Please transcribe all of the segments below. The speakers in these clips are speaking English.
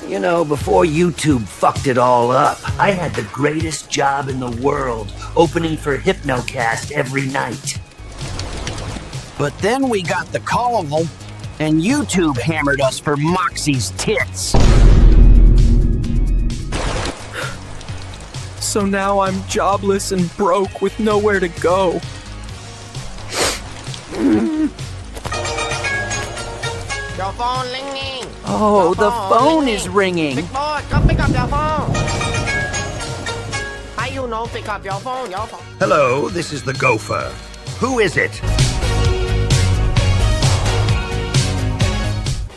You know, before YouTube fucked it all up, I had the greatest job in the world, opening for Hypnocast every night. But then we got the call, and YouTube hammered us for Moxie's tits. So now I'm jobless and broke with nowhere to go. Your phone ringing. Oh, the phone is ringing. Big boy, come pick up your phone. How you know pick up your phone? Hello, this is the Gopher. Who is it?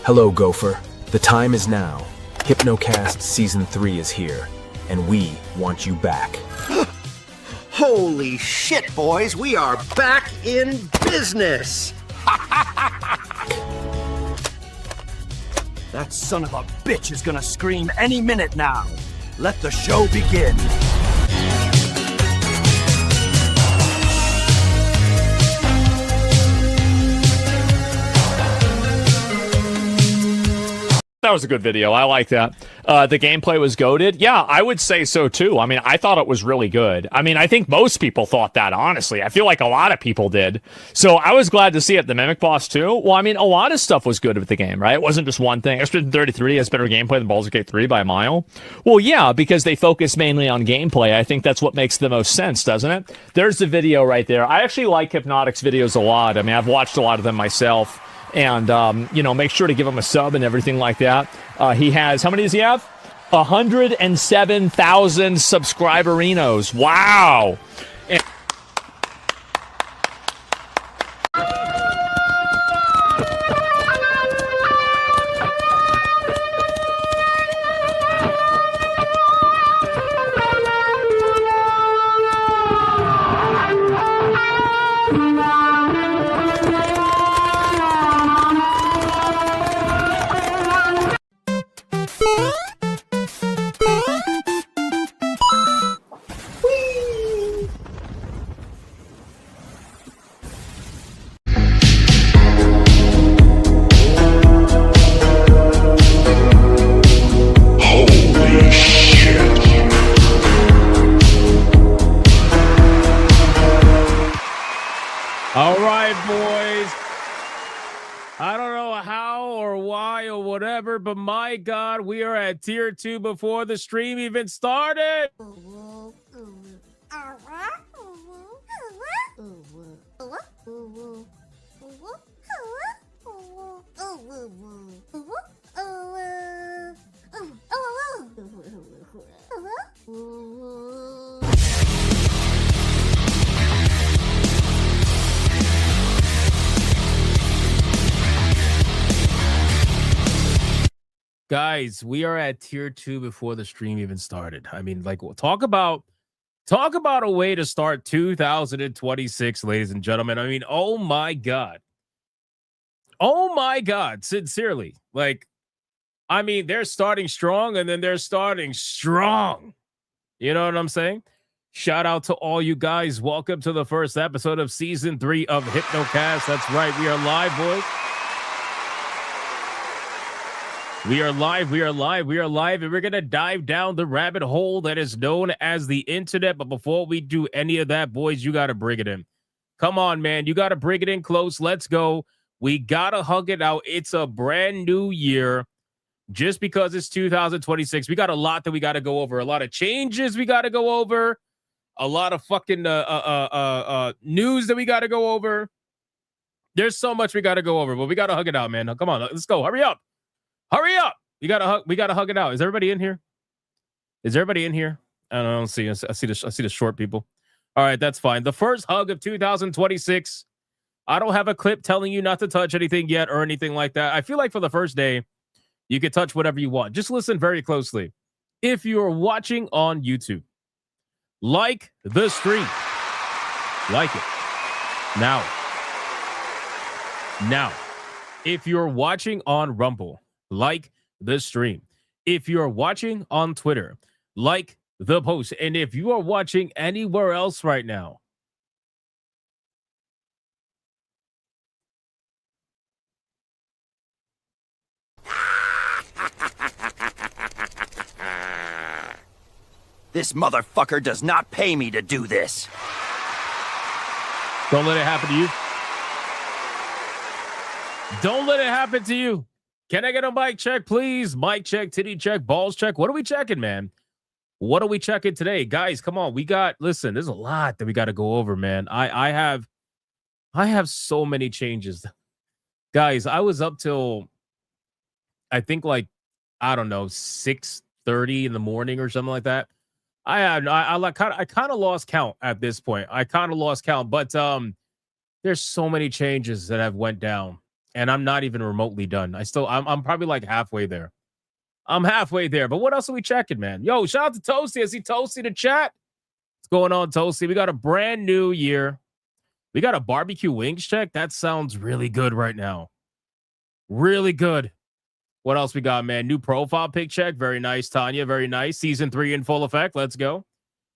Hello, Gopher. The time is now. Hypnocast Season 3 is here, and we want you back. Holy shit, boys, we are back in business. That son of a bitch is gonna scream any minute now. Let the show begin. That was a good video. I like that. The gameplay was goated. Yeah, I would say so too. I mean, I thought it was really good. I mean, I think most people thought that, honestly. I feel like a lot of people did. So I was glad to see it. The Mimic Boss too. Well, I mean, a lot of stuff was good with the game, right? It wasn't just one thing. Expedition 33 has better gameplay than Baldur's Gate 3 by a mile. Well, yeah, because they focus mainly on gameplay. I think that's what makes the most sense, doesn't it? There's the video right there. I actually like Hypnotic's videos a lot. I mean, I've watched a lot of them myself. And, you know, make sure to give him a sub and everything like that. He has, how many does he have? 107,000 subscriberinos. Wow. And all right, boys. I don't know how or why or whatever, but my God, we are at tier 2 before the stream even started. Guys, we are at tier 2 before the stream even started. I mean, like, talk about a way to start 2026, ladies and gentlemen. I mean, oh my God. Oh my God, sincerely. Like, I mean, they're starting strong and then they're starting strong. You know what I'm saying? Shout out to all you guys. Welcome to the first episode of Season 3 of Hypnocast. That's right. We are live, boys. We are live, and we're going to dive down the rabbit hole that is known as the internet. But before we do any of that, boys, you got to bring it in. Come on, man. You got to bring it in close. Let's go. We gotta hug it out. It's a brand new year. Just because it's 2026, we got a lot that we got to go over. A lot of changes we got to go over. A lot of fucking news that we got to go over. There's so much we got to go over, but we got to hug it out, man. Now, come on, let's go. Hurry up. Hurry up. We got to hug it out. Is everybody in here? Is everybody in here? I don't see. I see the short people. All right, that's fine. The first hug of 2026. I don't have a clip telling you not to touch anything yet or anything like that. I feel like for the first day, you can touch whatever you want. Just listen very closely. If you're watching on YouTube, like the stream. Like it. Now. If you're watching on Rumble, like the stream. If you're watching on Twitter, like the post. And if you are watching anywhere else right now, This motherfucker does not pay me to do this. don't let it happen to you. Don't let it happen to you. Can I get a mic check, please? Mic check, titty check, balls check. What are we checking, man? What are we checking today? Guys, come on. Listen, there's a lot that we got to go over, man. I have so many changes. Guys, I was up till, I think like, I don't know, 6:30 in the morning or something like that. I kind of lost count at this point. But there's so many changes that have went down, and I'm not even remotely done. I'm probably like halfway there. I'm halfway there. But what else are we checking, man? Yo, shout out to Toasty. I see Toasty in the chat. What's going on, Toasty? We got a brand new year. We got a barbecue wings check. That sounds really good right now. Really good. What else we got, man? New profile pic check. Very nice, Tanya. Very nice. Season 3 in full effect. Let's go.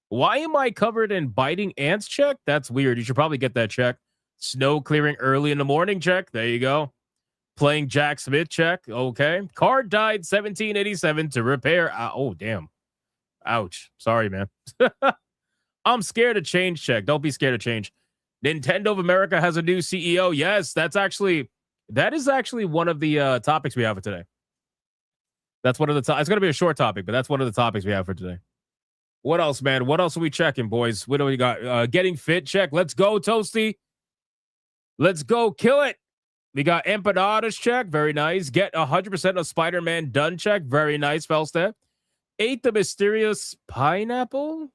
Why am I covered in biting ants check? That's weird. You should probably get that check. Snow clearing early in the morning check. There you go. Playing Jack Smith check. Okay. Car died 1787 to repair. Oh, damn. Ouch. Sorry, man. I'm scared of change check. Don't be scared of change. Nintendo of America has a new CEO. Yes, that is actually one of the topics we have for today. That's one of the it's going to be a short topic, but that's one of the topics we have for today. What else, man? What else are we checking, boys? What do we got? Getting fit check. Let's go, Toasty. Let's go. Kill it. We got empanadas check. Very nice. Get 100% of Spider-Man done check. Very nice, Felstep. Ate the mysterious pineapple.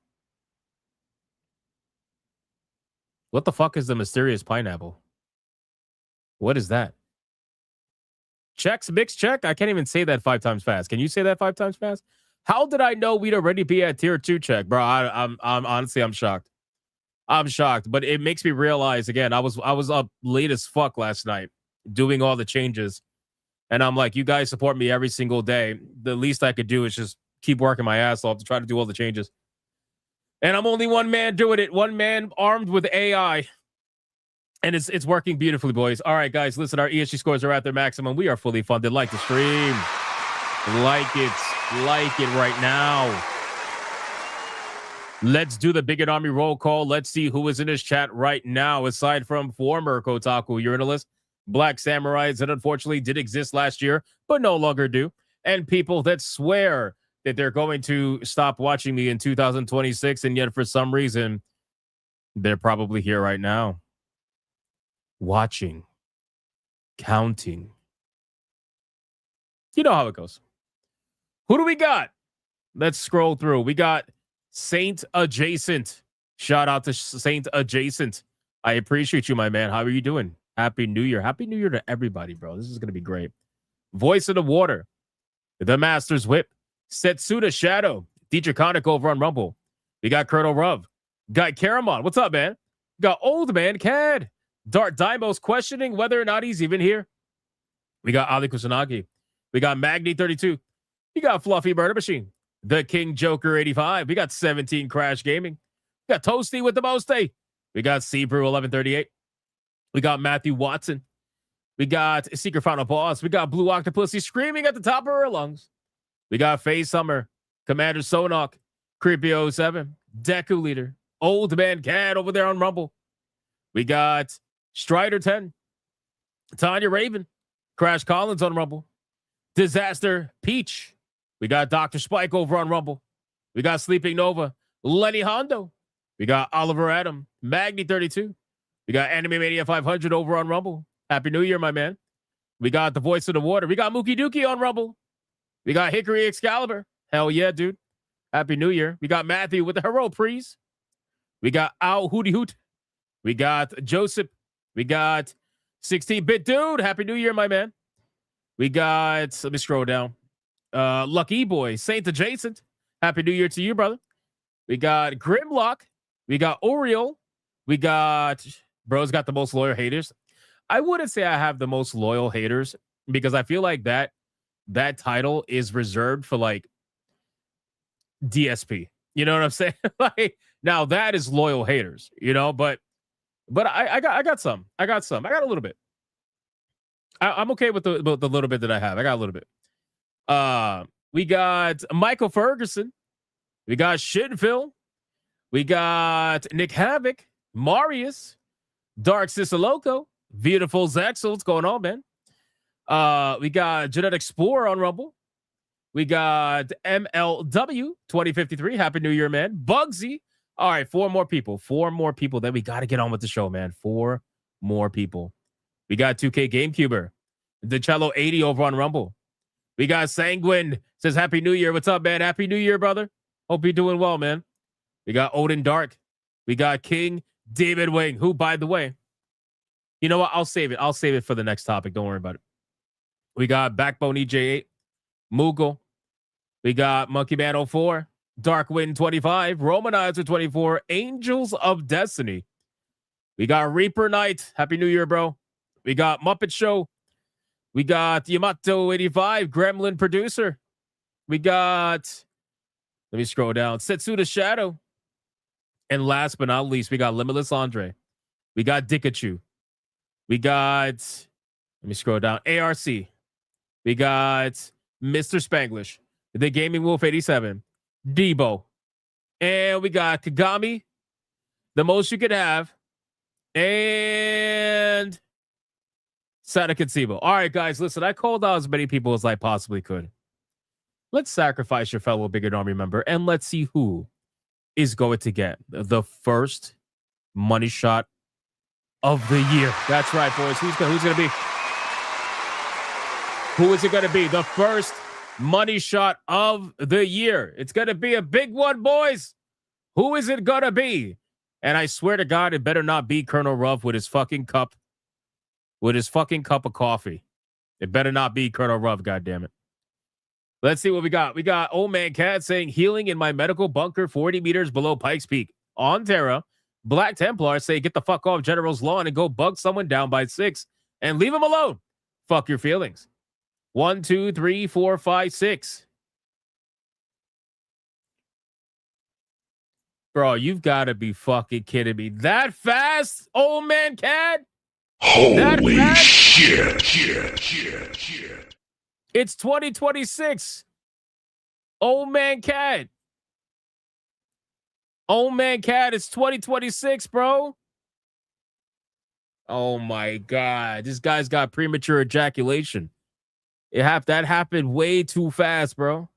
What the fuck is the mysterious pineapple? What is that? Checks, mix check. I can't even say that 5 times fast. Can you say that 5 times fast? How did I know we'd already be at tier 2 check, bro? I'm honestly, I'm shocked. I'm shocked, but it makes me realize again. I was up late as fuck last night doing all the changes, and I'm like, you guys support me every single day. The least I could do is just keep working my ass off to try to do all the changes. And I'm only one man doing it. One man armed with AI. And it's working beautifully, boys. All right, guys, listen, our ESG scores are at their maximum. We are fully funded. Like the stream. Like it right now. Let's do the Big and Army roll call. Let's see who is in this chat right now, aside from former Kotaku urinalist, Black Samurais that unfortunately did exist last year, but no longer do, and people that swear that they're going to stop watching me in 2026, and yet for some reason, they're probably here right now. Watching, counting. You know how it goes. Who do we got? Let's scroll through. We got Saint Adjacent. Shout out to Saint Adjacent. I appreciate you, my man. How are you doing? Happy New Year. Happy New Year to everybody, bro. This is going to be great. Voice of the Water. The Master's Whip. Setsuda Shadow. Dietrich Koenig over on Rumble. We got Colonel Ruv. Got Caramon. What's up, man? Got Old Man Cad. Dart Daimos questioning whether or not he's even here. We got Ali Kusanagi. We got Magni 32. We got Fluffy Murder Machine. The King Joker 85. We got 17 Crash Gaming. We got Toasty with the most day. We got Seabrew 1138. We got Matthew Watson. We got Secret Final Boss. We got Blue Octopussy screaming at the top of her lungs. We got Faye Summer. Commander Sonok. Creepy 07. Deku Leader. Old Man Cad over there on Rumble. We got Strider 10. Tanya Raven, Crash Collins on Rumble. Disaster Peach. We got Dr. Spike over on Rumble. We got Sleeping Nova, Lenny Hondo. We got Oliver Adam, Magni 32. We got Anime Mania 500 over on Rumble. Happy New Year, my man. We got the Voice of the Water. We got Mookie Dookie on Rumble. We got Hickory Excalibur. Hell yeah, dude. Happy New Year. We got Matthew with the Hero Prees. We got Al Hootie Hoot. We got Joseph. We got 16-Bit Dude. Happy New Year, my man. We got, let me scroll down. Lucky Boy, Saint Adjacent. Happy New Year to you, brother. We got Grimlock. We got Oriole. We got, bro's got the most loyal haters. I wouldn't say I have the most loyal haters because I feel like that title is reserved for like DSP. You know what I'm saying? Like, now that is loyal haters, you know, but I got some. I got a little bit. I'm okay with the little bit that I have. I got a little bit. We got Michael Ferguson. We got Shitville. We got Nick Havoc, Marius, Dark Sisaloco, Beautiful Zaxel. What's going on, man? We got Genetic Explorer on Rumble. We got MLW 2053. Happy New Year, man. Bugsy. All right, 4 more people. 4 more people. Then we got to get on with the show, man. 4 more people. We got 2K GameCuber. DeCello 80 over on Rumble. We got Sanguine. Says Happy New Year. What's up, man? Happy New Year, brother. Hope you're doing well, man. We got Odin Dark. We got King David Wing, who, by the way, you know what? I'll save it. I'll save it for the next topic. Don't worry about it. We got Backbone EJ8, Moogle. We got Monkey Man 04, Darkwind 25, Romanizer 24, Angels of Destiny. We got Reaper Knight. Happy New Year, bro. We got Muppet Show. We got Yamato 85, Gremlin Producer. We got, let me scroll down, Setsuda Shadow. And last but not least, we got Limitless Andre. We got Dikachu. We got, let me scroll down, ARC. We got Mr. Spanglish, the Gaming Wolf 87, Debo. And we got Kagami, the most you could have. And Sada Conceivable. All right, guys, listen, I called out as many people as I possibly could. Let's sacrifice your fellow Bigot Army member, and let's see who is going to get the first money shot of the year. That's right, boys. Who's going to be? Who is it going to be? The first money shot of the year. It's going to be a big one, boys. Who is it going to be? And I swear to God, it better not be Colonel Ruff with his fucking cup. With his fucking cup of coffee. It better not be Colonel Ruff, goddammit. Let's see what we got. We got Old Man Cat saying, healing in my medical bunker 40 meters below Pikes Peak. On Terra, Black Templar say, get the fuck off General's lawn and go bug someone down by 6 and leave him alone. Fuck your feelings. 1, 2, 3, 4, 5, 6. Bro, you've got to be fucking kidding me. That fast, Old Man Cat? Holy shit. It's 2026. Old Man Cat. Old Man Cat, it's 2026, bro. Oh my God. This guy's got premature ejaculation. That happened way too fast, bro.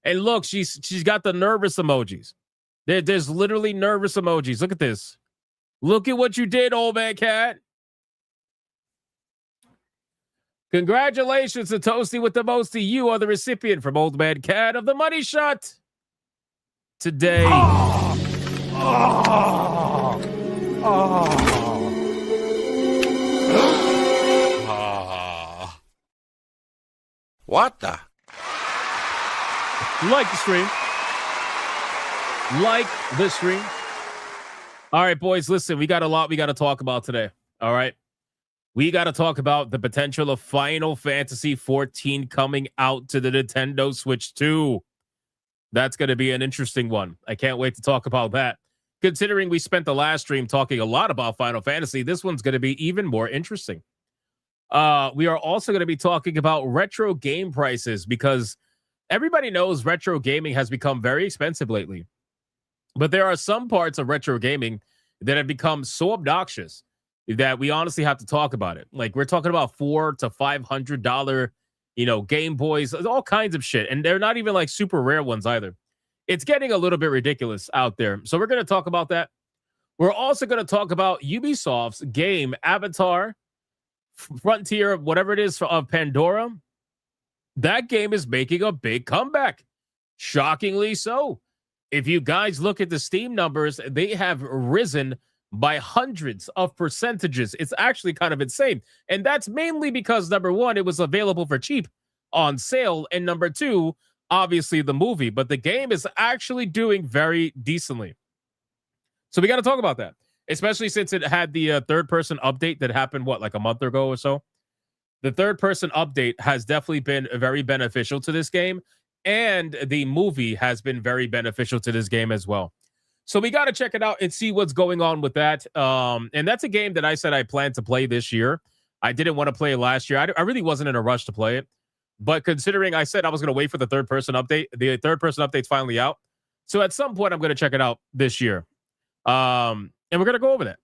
And look, she's got the nervous emojis. There's literally nervous emojis. Look at this. Look at what you did, Old Man Cat. Congratulations to Toasty with the mosty. You are the recipient from Old Man Cat of the money shot today. What the? Like the stream. Like the stream. All right, boys, listen, we got a lot we got to talk about today. All right. We got to talk about the potential of Final Fantasy 14 coming out to the Nintendo Switch 2. That's going to be an interesting one. I can't wait to talk about that. Considering we spent the last stream talking a lot about Final Fantasy, this one's going to be even more interesting. We are also going to be talking about retro game prices because everybody knows retro gaming has become very expensive lately. But there are some parts of retro gaming that have become so obnoxious that we honestly have to talk about it. Like, we're talking about $400 to $500, Game Boys, all kinds of shit. And they're not even like super rare ones either. It's getting a little bit ridiculous out there. So we're going to talk about that. We're also going to talk about Ubisoft's game Avatar Frontier, whatever it is, of Pandora. That game is making a big comeback. Shockingly so. If you guys look at the Steam numbers, they have risen by hundreds of percentages. It's actually kind of insane. And that's mainly because, number one, it was available for cheap on sale. And number two, obviously the movie. But the game is actually doing very decently. So we got to talk about that, especially since it had the third-person update that happened, like a month ago or so. The third-person update has definitely been very beneficial to this game. And the movie has been very beneficial to this game as well. So we got to check it out and see what's going on with that. And that's a game that I said I planned to play this year. I didn't want to play it last year. I really wasn't in a rush to play it. But considering I said I was going to wait for the third-person update, the third-person update's finally out. So at some point, I'm going to check it out this year. And we're going to go over that.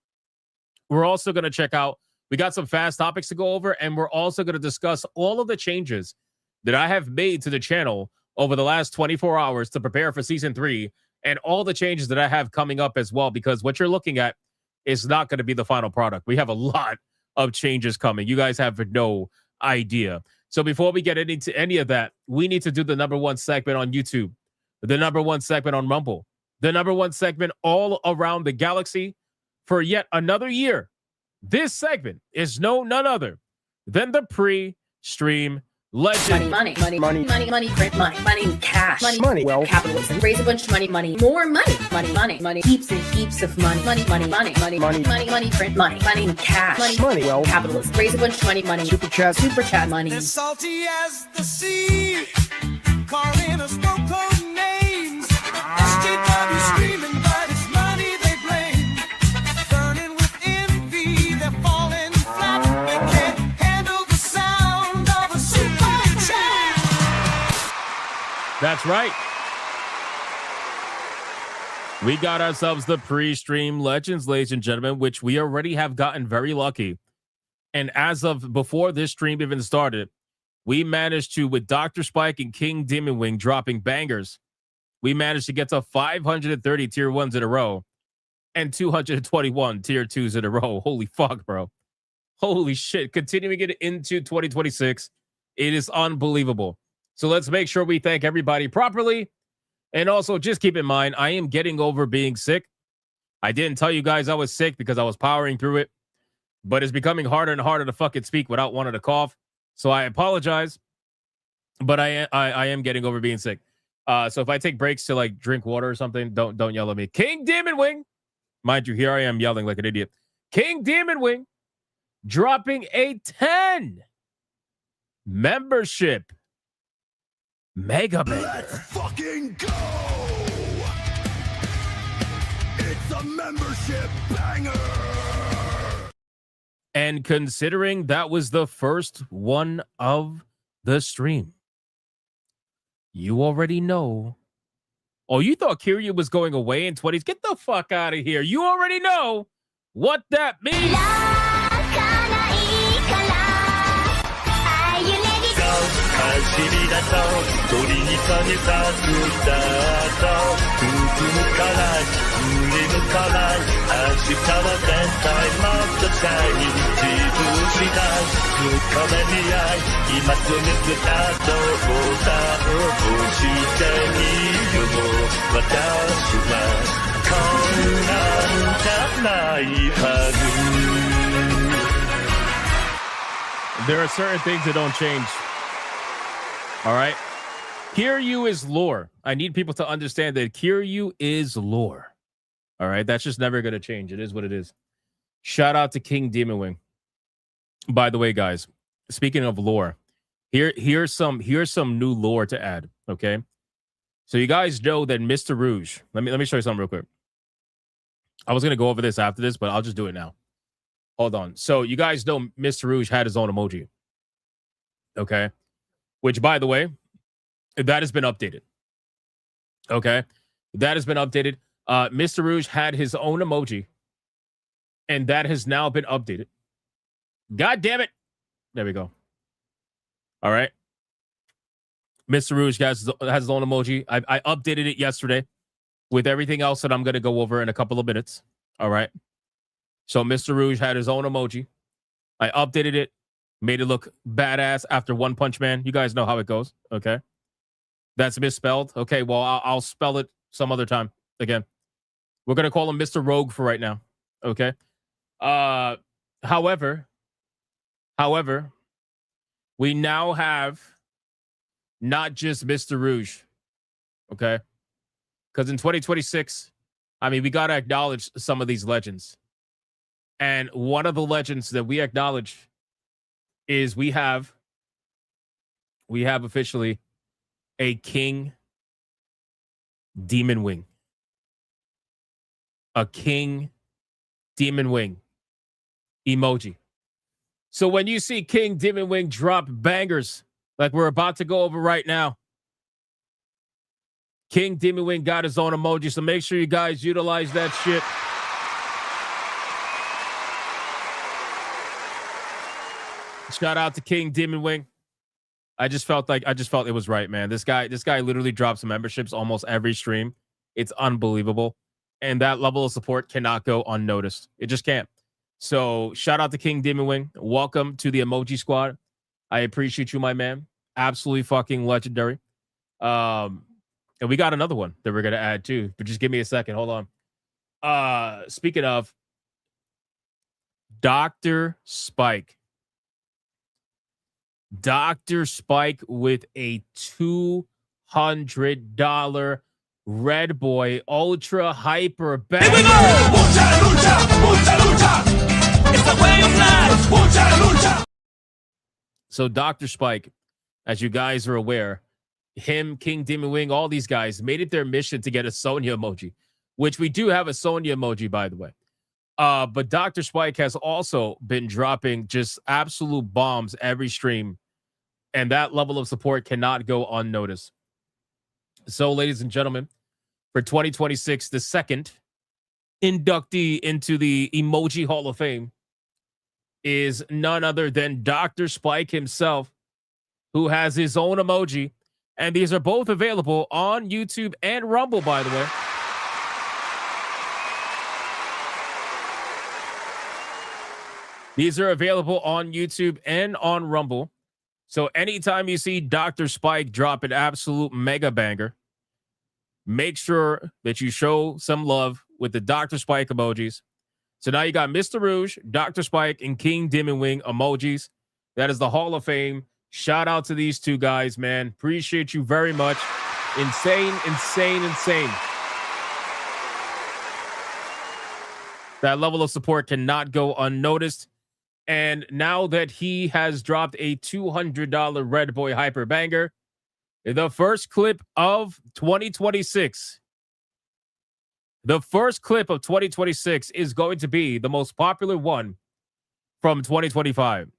We're also going to check out, we got some fast topics to go over, and we're also going to discuss all of the changes that I have made to the channel over the last 24 hours to prepare for season 3, and all the changes that I have coming up as well, because what you're looking at is not going to be the final product. We have a lot of changes coming. You guys have no idea. So before we get into any of that, we need to do the number one segment on YouTube, the number one segment on Rumble, the number one segment all around the galaxy for yet another year. This segment is none other than the pre-stream legend. Money, print money, cash, money, wealth, capitalism, raise a bunch of money, more money, heaps and heaps of money, money, print money, cash, money, wealth, capitalism, raise a bunch of money, super chat money. As salty as the sea, calling us no code names. SJW screaming, but it's money they blame. Burning with envy, they're falling flat. They can't handle the sound of a super chat. That's right. We got ourselves the pre-stream legends, ladies and gentlemen, which we already have gotten very lucky. And as of before this stream even started, we managed to, with Dr. Spike and King Demon Wing dropping bangers, we managed to get to 530 tier 1s in a row and 221 tier 2s in a row. Holy fuck, bro. Holy shit. Continuing it into 2026. It is unbelievable. So let's make sure we thank everybody properly. And also, just keep in mind, I am getting over being sick. I didn't tell you guys I was sick because I was powering through it. But it's becoming harder and harder to fucking speak without wanting to cough. So I apologize. But I am getting over being sick. So if I take breaks to like drink water or something, don't yell at me. King Demon Wing. Mind you, here I am yelling like an idiot. King Demon Wing dropping a 10 membership. Mega banger. Let's fucking go! It's a membership banger! And considering that was the first one of the stream, you already know. Oh, you thought Kiryu was going away in 20s? Get the fuck out of here. You already know what that means. There are certain things that don't change. All right. Kiryu is lore. I need people to understand that Kiryu is lore. All right. That's just never going to change. It is what it is. Shout out to King Demon Wing. By the way, guys, speaking of lore, here's some new lore to add. Okay. So you guys know that Mr. Rouge, let me show you something real quick. I was going to go over this after this, but I'll just do it now. Hold on. So you guys know Mr. Rouge had his own emoji. Okay. Which, by the way, that has been updated. Okay. That has been updated. Mr. Rouge had his own emoji. And that has now been updated. God damn it. There we go. All right. Mr. Rouge has his own emoji. I updated it yesterday with everything else that I'm going to go over in a couple of minutes. All right. So Mr. Rouge had his own emoji. I updated it, made it look badass after One Punch Man. You guys know how it goes. Okay. That's misspelled. Okay. Well, I'll spell it some other time again. We're going to call him Mr. Rogue for right now. Okay. However, we now have not just Mr. Rouge. Okay. Because in 2026, I mean, we got to acknowledge some of these legends. And one of the legends that we acknowledge is we have officially a King Demon Wing. A King Demon Wing emoji. So when you see King Demon Wing drop bangers like we're about to go over right now, King Demon Wing got his own emoji. So make sure you guys utilize that shit. Shout out to King Demon Wing. I just felt it was right, man. This guy literally drops memberships almost every stream. It's unbelievable. And that level of support cannot go unnoticed. It just can't. So shout out to King Demon Wing. Welcome to the emoji squad. I appreciate you, my man. Absolutely fucking legendary. And we got another one that we're gonna add too. But just give me a second. Hold on. Speaking of Dr. Spike. Dr. Spike with a $200 Red Boy Ultra Hyper Bang. Here we go! Mucha lucha, mucha lucha. It's the way of life. Mucha lucha. So Dr. Spike, as you guys are aware, him, King Demon Wing, all these guys made it their mission to get a Sonya emoji, which we do have a Sonya emoji, by the way. But Dr. Spike has also been dropping just absolute bombs every stream, and that level of support cannot go unnoticed. So, ladies and gentlemen, for 2026, the second inductee into the Emoji Hall of Fame is none other than Dr. Spike himself, who has his own emoji, and these are both available on YouTube and Rumble, by the way. These are available on YouTube and on Rumble. So anytime you see Dr. Spike drop an absolute mega banger, make sure that you show some love with the Dr. Spike emojis. So now you got Mr. Rouge, Dr. Spike, and King Demon Wing emojis. That is the Hall of Fame. Shout out to these two guys, man. Appreciate you very much. Insane, insane, insane. That level of support cannot go unnoticed. And now that he has dropped a $200 Red Boy Hyper Banger, the first clip of 2026. The first clip of 2026 is going to be the most popular one from 2025.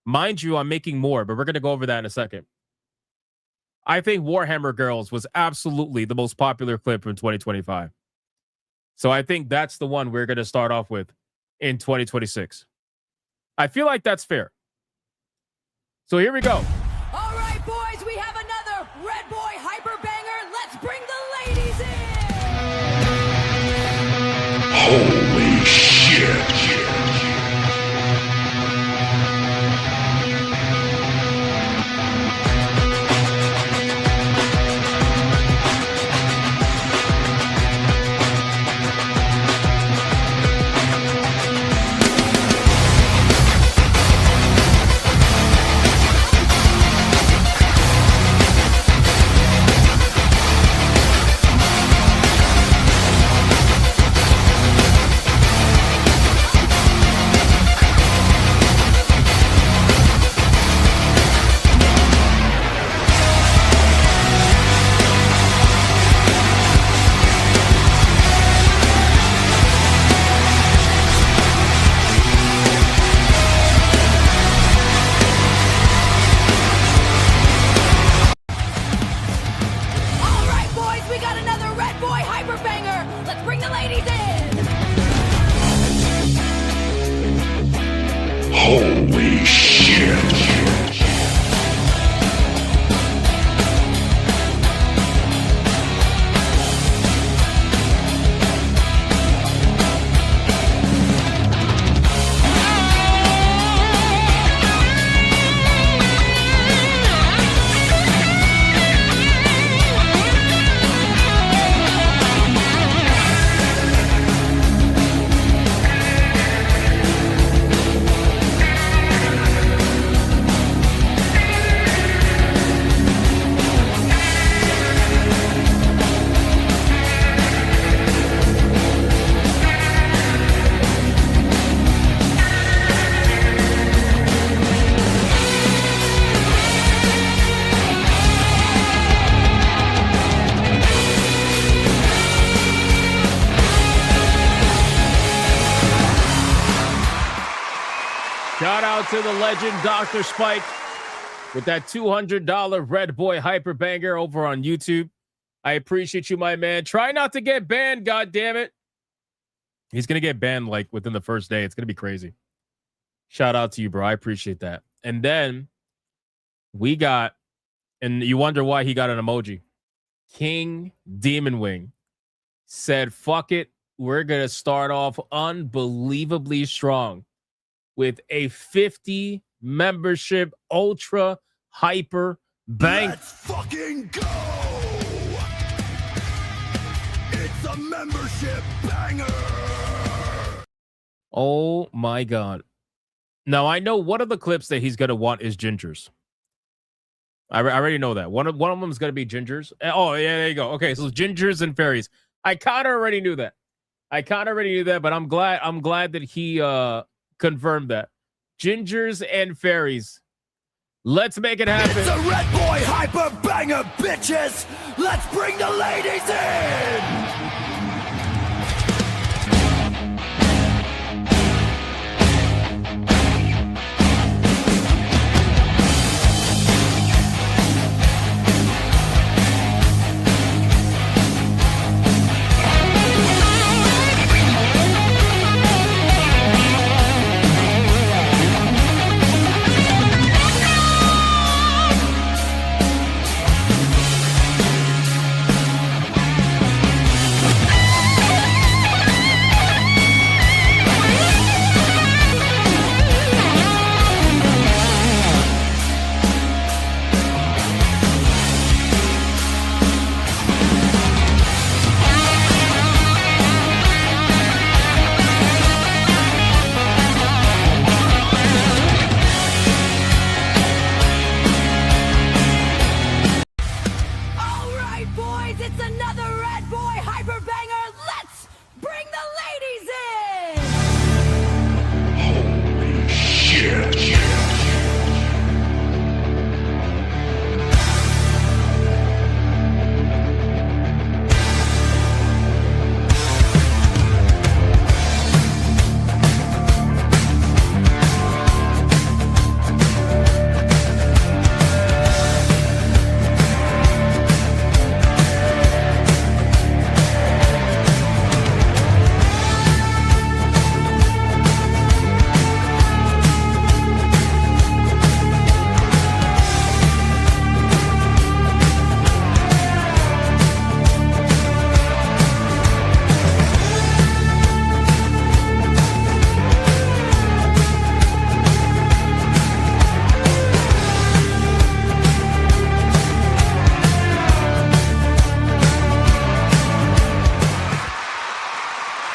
Mind you, I'm making more, but we're going to go over that in a second. I think Warhammer Girls was absolutely the most popular clip from 2025. So I think that's the one we're going to start off with in 2026. I feel like that's fair. So here we go. All right, boys, we have another Red Boy Hyper Banger. Let's bring the ladies in. Holy shit. to the legend, Dr. Spike, with that $200 Red Boy Hyper Banger over on YouTube. I appreciate you, my man. Try not to get banned, goddammit. He's going to get banned like within the first day. It's going to be crazy. Shout out to you, bro. I appreciate that. And then we got, and you wonder why he got an emoji. King Demon Wing said, fuck it. We're going to start off unbelievably strong with a 50 membership ultra hyper bank. Let's fucking go! It's a membership banger! Oh my God. Now I know one of the clips that he's going to want is Ginger's. I already know that. One of them is going to be Ginger's. Oh, yeah, there you go. Okay, so Ginger's and Fairies. I kind of already knew that. But I'm glad that he confirmed that. Gingers and Fairies. Let's make it happen. It's a Red Boy Hyper Banger, bitches! Let's bring the ladies in!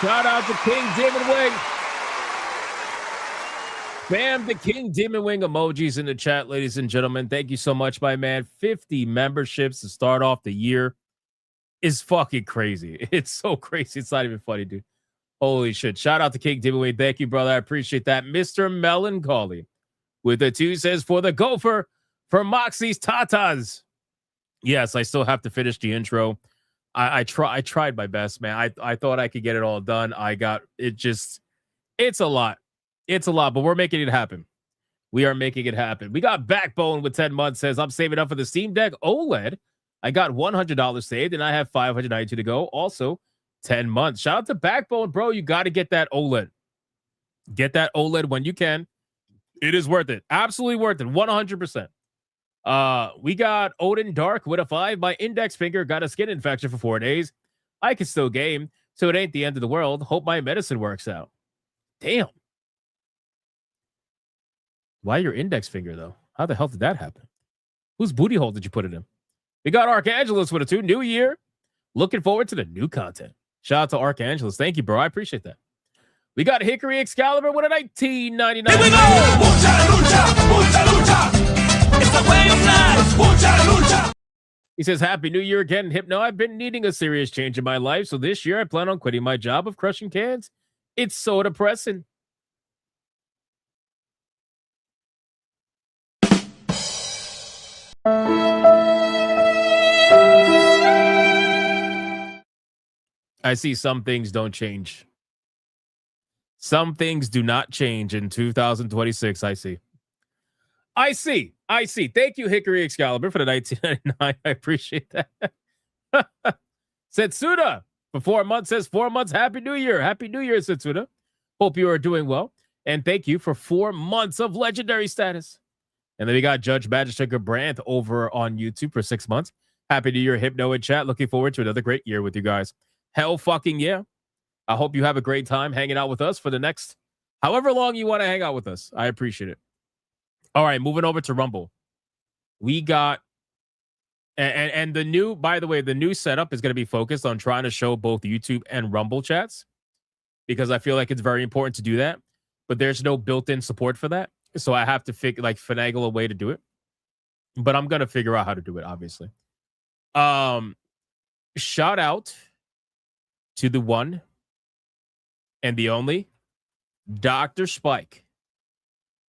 Shout out to King Demon Wing. Bam, the King Demon Wing emojis in the chat, ladies and gentlemen. Thank you so much, my man. 50 memberships to start off the year is fucking crazy. It's so crazy. It's not even funny, dude. Holy shit. Shout out to King Demon Wing. Thank you, brother. I appreciate that. Mr. Melancholy with the 2 says, for the gopher, for Moxie's Tatas. Yes, I still have to finish the intro. I tried my best, man. I thought I could get it all done. It's a lot. It's a lot, but we're making it happen. We are making it happen. We got Backbone with 10 months, says, I'm saving up for the Steam Deck OLED. I got $100 saved, and I have $592 to go. Also, 10 months. Shout out to Backbone, bro. You got to get that OLED. Get that OLED when you can. It is worth it. Absolutely worth it. 100%. We got Odin Dark with a 5. My index finger got a skin infection for 4 days. I can still game, so it ain't the end of the world. Hope my medicine works out. Damn. Why your index finger, though? How the hell did that happen? Whose booty hole did you put it in? We got Archangelus with a 2. New year. Looking forward to the new content. Shout out to Archangelus. Thank you, bro. I appreciate that. We got Hickory Excalibur with a 1999. Here we go! Mucha lucha, mucha lucha. It's the way of life. Mucha lucha. He says, Happy New Year again, Hypno. I've been needing a serious change in my life, so this year I plan on quitting my job of crushing cans. It's so depressing. I see some things don't change. Some things do not change in 2026, I see. I see. Thank you, Hickory Excalibur, for the 1999. I appreciate that. Setsuda for 4 months says 4 months. Happy New Year. Happy New Year, Setsuda. Hope you are doing well. And thank you for 4 months of legendary status. And then we got Judge Magistrate Brandt over on YouTube for 6 months. Happy New Year, Hypno in chat. Looking forward to another great year with you guys. Hell fucking yeah. I hope you have a great time hanging out with us for the next however long you want to hang out with us. I appreciate it. All right, moving over to Rumble. We got and the new, by the way, the new setup is going to be focused on trying to show both YouTube and Rumble chats because I feel like it's very important to do that. But there's no built-in support for that. So I have to finagle a way to do it. But I'm going to figure out how to do it, obviously. Shout out to the one and the only Dr. Spike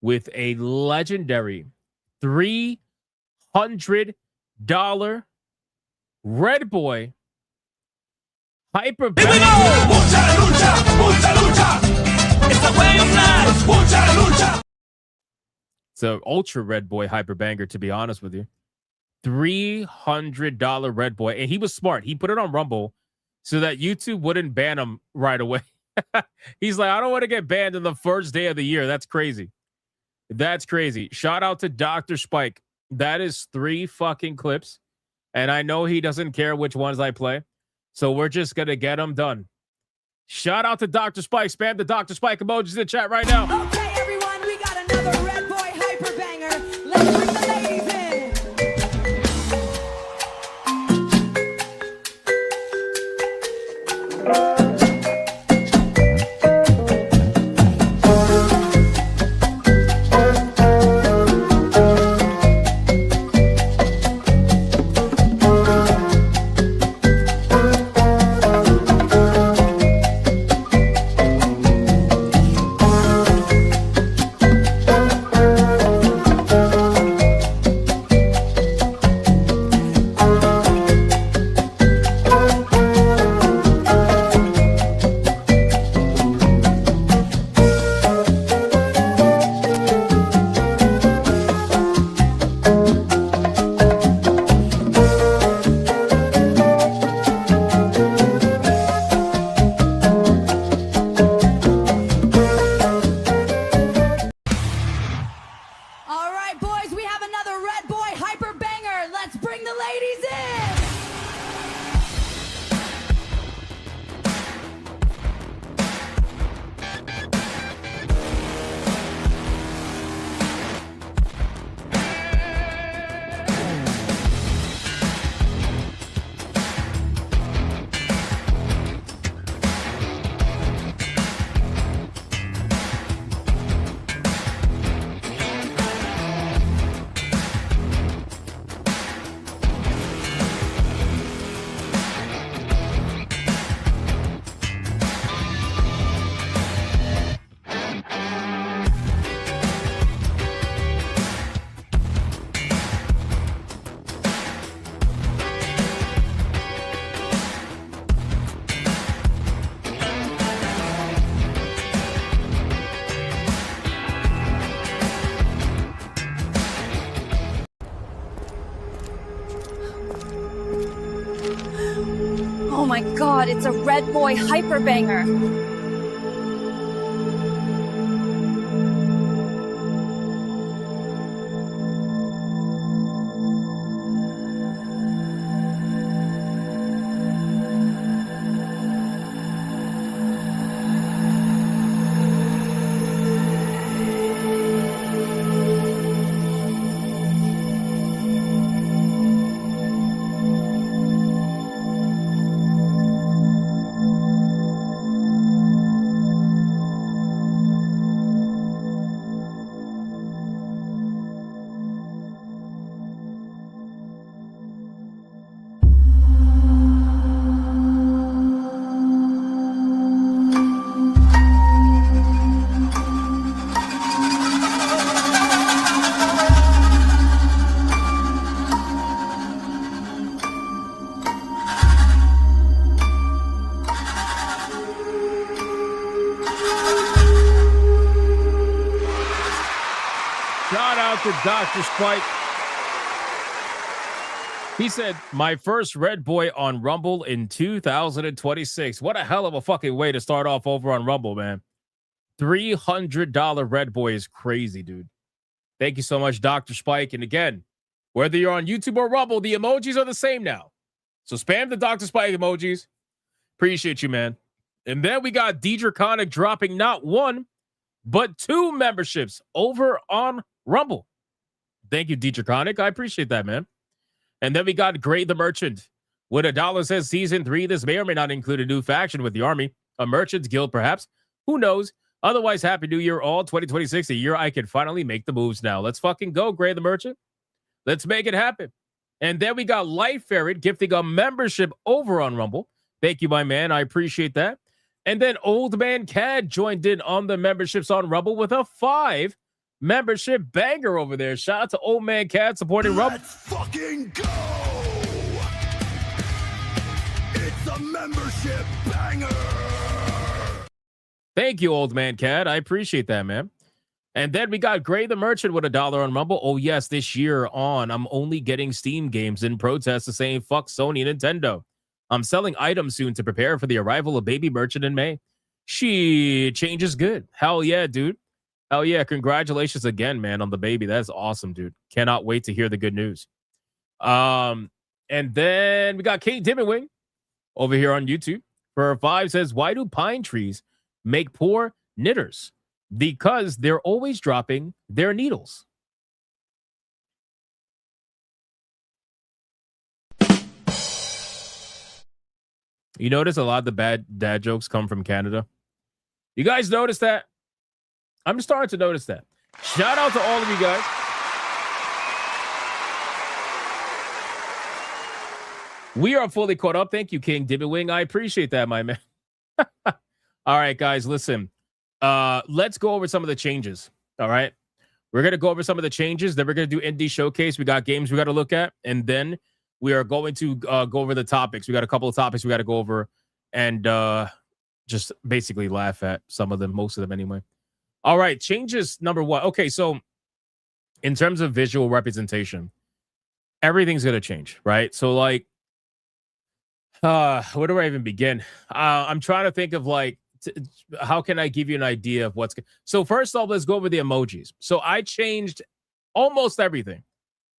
with a legendary $300 Red Boy Hyper It's an ultra Red Boy Hyper Banger, to be honest with you. $300 Red Boy. And he was smart. He put it on Rumble so that YouTube wouldn't ban him right away. He's like, I don't want to get banned on the first day of the year. That's crazy. That's crazy. Shout out to Dr. Spike. That is 3 fucking clips. And I know he doesn't care which ones I play. So we're just going to get them done. Shout out to Dr. Spike. Spam the Dr. Spike emojis in the chat right now. Okay, everyone, we got another Red Boy Hyper Banger. Let's bring the ladies in. All right, boys, we have another Red Boy Hyper Banger. Let's bring the ladies in. Oh my god, it's a Red Boy Hyper Banger. out to Dr. Spike. He said, my first Red Boy on Rumble in 2026. What a hell of a fucking way to start off over on Rumble, man. $300 Red Boy is crazy, dude. Thank you so much, Dr. Spike. And again, whether you're on YouTube or Rumble, the emojis are the same now. So spam the Dr. Spike emojis. Appreciate you, man. And then we got Draconic dropping not one, but 2 memberships over on Rumble. Thank you, Draconic. I appreciate that, man. And then we got Gray the Merchant. With $1 says Season 3, this may or may not include a new faction with the army. A Merchant's Guild, perhaps. Who knows? Otherwise, Happy New Year all. 2026, a year I can finally make the moves now. Let's fucking go, Gray the Merchant. Let's make it happen. And then we got Life Ferret gifting a membership over on Rumble. Thank you, my man. I appreciate that. And then Old Man Cad joined in on the memberships on Rumble with a 5 membership banger over there. Shout out to Old Man Cad supporting Rumble. Let's fucking go! It's a membership banger! Thank you, Old Man Cad. I appreciate that, man. And then we got Gray the Merchant with $1 on Rumble. Oh, yes, this year on, I'm only getting Steam games in protest to saying fuck Sony and Nintendo. I'm selling items soon to prepare for the arrival of Baby Merchant in May. She changes good. Hell yeah, dude. Hell yeah. Congratulations again, man, on the baby. That's awesome, dude. Cannot wait to hear the good news. And then we got Kate Dimmonwing over here on YouTube. For 5 says, why do pine trees make poor knitters? Because they're always dropping their needles. You notice a lot of the bad dad jokes come from Canada? You guys notice that? I'm starting to notice that. Shout out to all of you guys. We are fully caught up. Thank you, King Dibbywing. I appreciate that, my man. All right, guys, listen. Let's go over some of the changes. All right. We're going to go over some of the changes. Then we're going to do Indie Showcase. We got games we got to look at. And then we are going to go over the topics. We got a couple of topics we got to go over and just basically laugh at some of them, most of them anyway. All right. Changes number 1. Okay. So in terms of visual representation, everything's going to change, right? So like, where do I even begin? I'm trying to think of like, how can I give you an idea of what's so first off, let's go over the emojis. So I changed almost everything.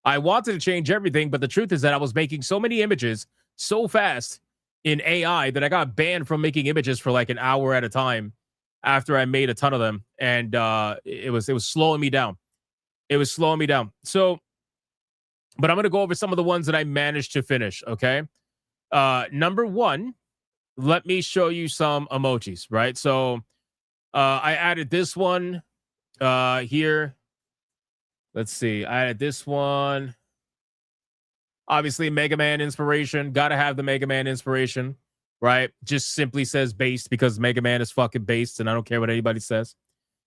I wanted to change everything, but the truth is that I was making so many images so fast in AI that I got banned from making images for like an hour at a time after I made a ton of them. And it was slowing me down. It was slowing me down. So, but I'm going to go over some of the ones that I managed to finish. Okay. Number 1, let me show you some emojis, right? So I added this one here. Let's see. I added this one. Obviously, Mega Man inspiration. Got to have the Mega Man inspiration, right? Just simply says based because Mega Man is fucking based, and I don't care what anybody says.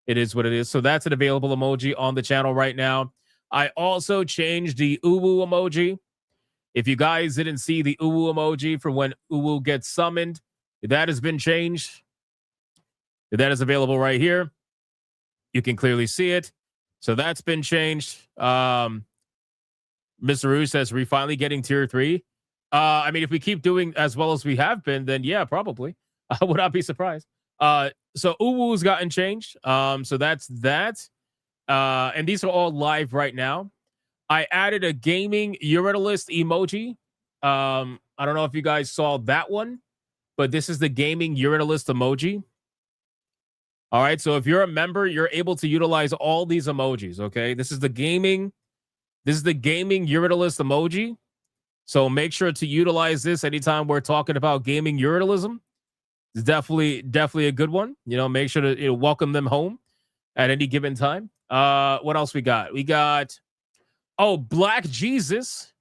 It is what it is. So that's an available emoji on the channel right now. I also changed the Uwu emoji. If you guys didn't see the Uwu emoji for when Uwu gets summoned, that has been changed. That is available right here. You can clearly see it. So that's been changed. Mr. Roo says, we're finally getting tier 3. I mean, if we keep doing as well as we have been, then yeah, probably. I would not be surprised. So Uwu's gotten changed. So that's that. And these are all live right now. I added a gaming urinalist emoji. I don't know if you guys saw that one, but this is the gaming urinalist emoji. All right, so if you're a member, you're able to utilize all these emojis, okay? This is the gaming urinalist emoji. So make sure to utilize this anytime we're talking about gaming urinalism. It's definitely a good one. You know, make sure to welcome them home at any given time. What else we got? We got Black Jesus.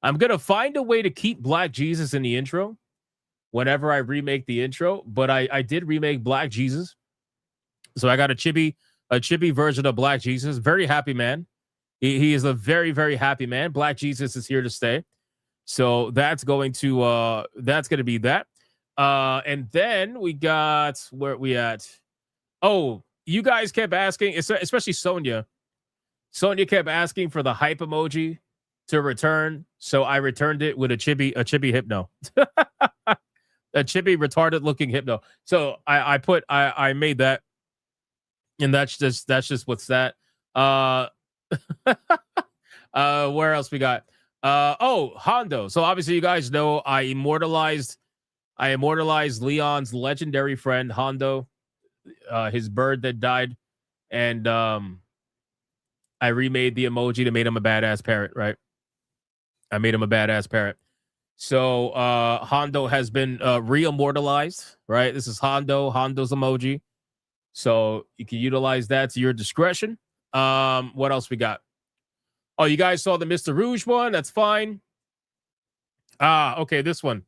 I'm gonna find a way to keep Black Jesus in the intro whenever I remake the intro, but I did remake Black Jesus. So I got a chibi version of Black Jesus. Very happy man. He is a very, very happy man. Black Jesus is here to stay. So that's going to be that. And then we got where we at. Oh, you guys kept asking, especially Sonia. Sonia kept asking for the hype emoji to return, so I returned it with a chibi hypno. A chibi retarded looking hypno. So I made that, and that's just what's that. Where else we got? Hondo. So obviously you guys know I immortalized Leon's legendary friend Hondo, his bird that died, and I remade the emoji to make him a badass parrot, right? I made him a badass parrot. So Hondo has been re-immortalized, right? This is Hondo's emoji. So you can utilize that to your discretion. What else we got? Oh, you guys saw the Mr. Rouge one. That's fine. Okay, this one.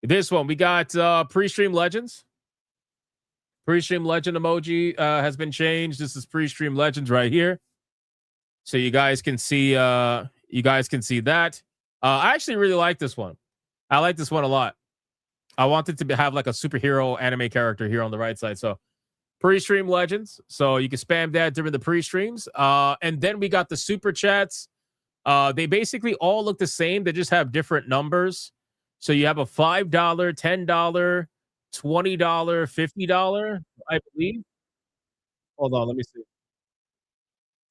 We got pre-stream legends. Pre-stream legend emoji has been changed. This is pre-stream legends right here. So you guys can see that. I actually really like this one. I like this one a lot. I wanted to have like a superhero anime character here on the right side. So pre-stream legends. So you can spam that during the pre-streams. And then we got the super chats. They basically all look the same. They just have different numbers. So you have a $5, $10, $20, $50, I believe. Hold on, let me see.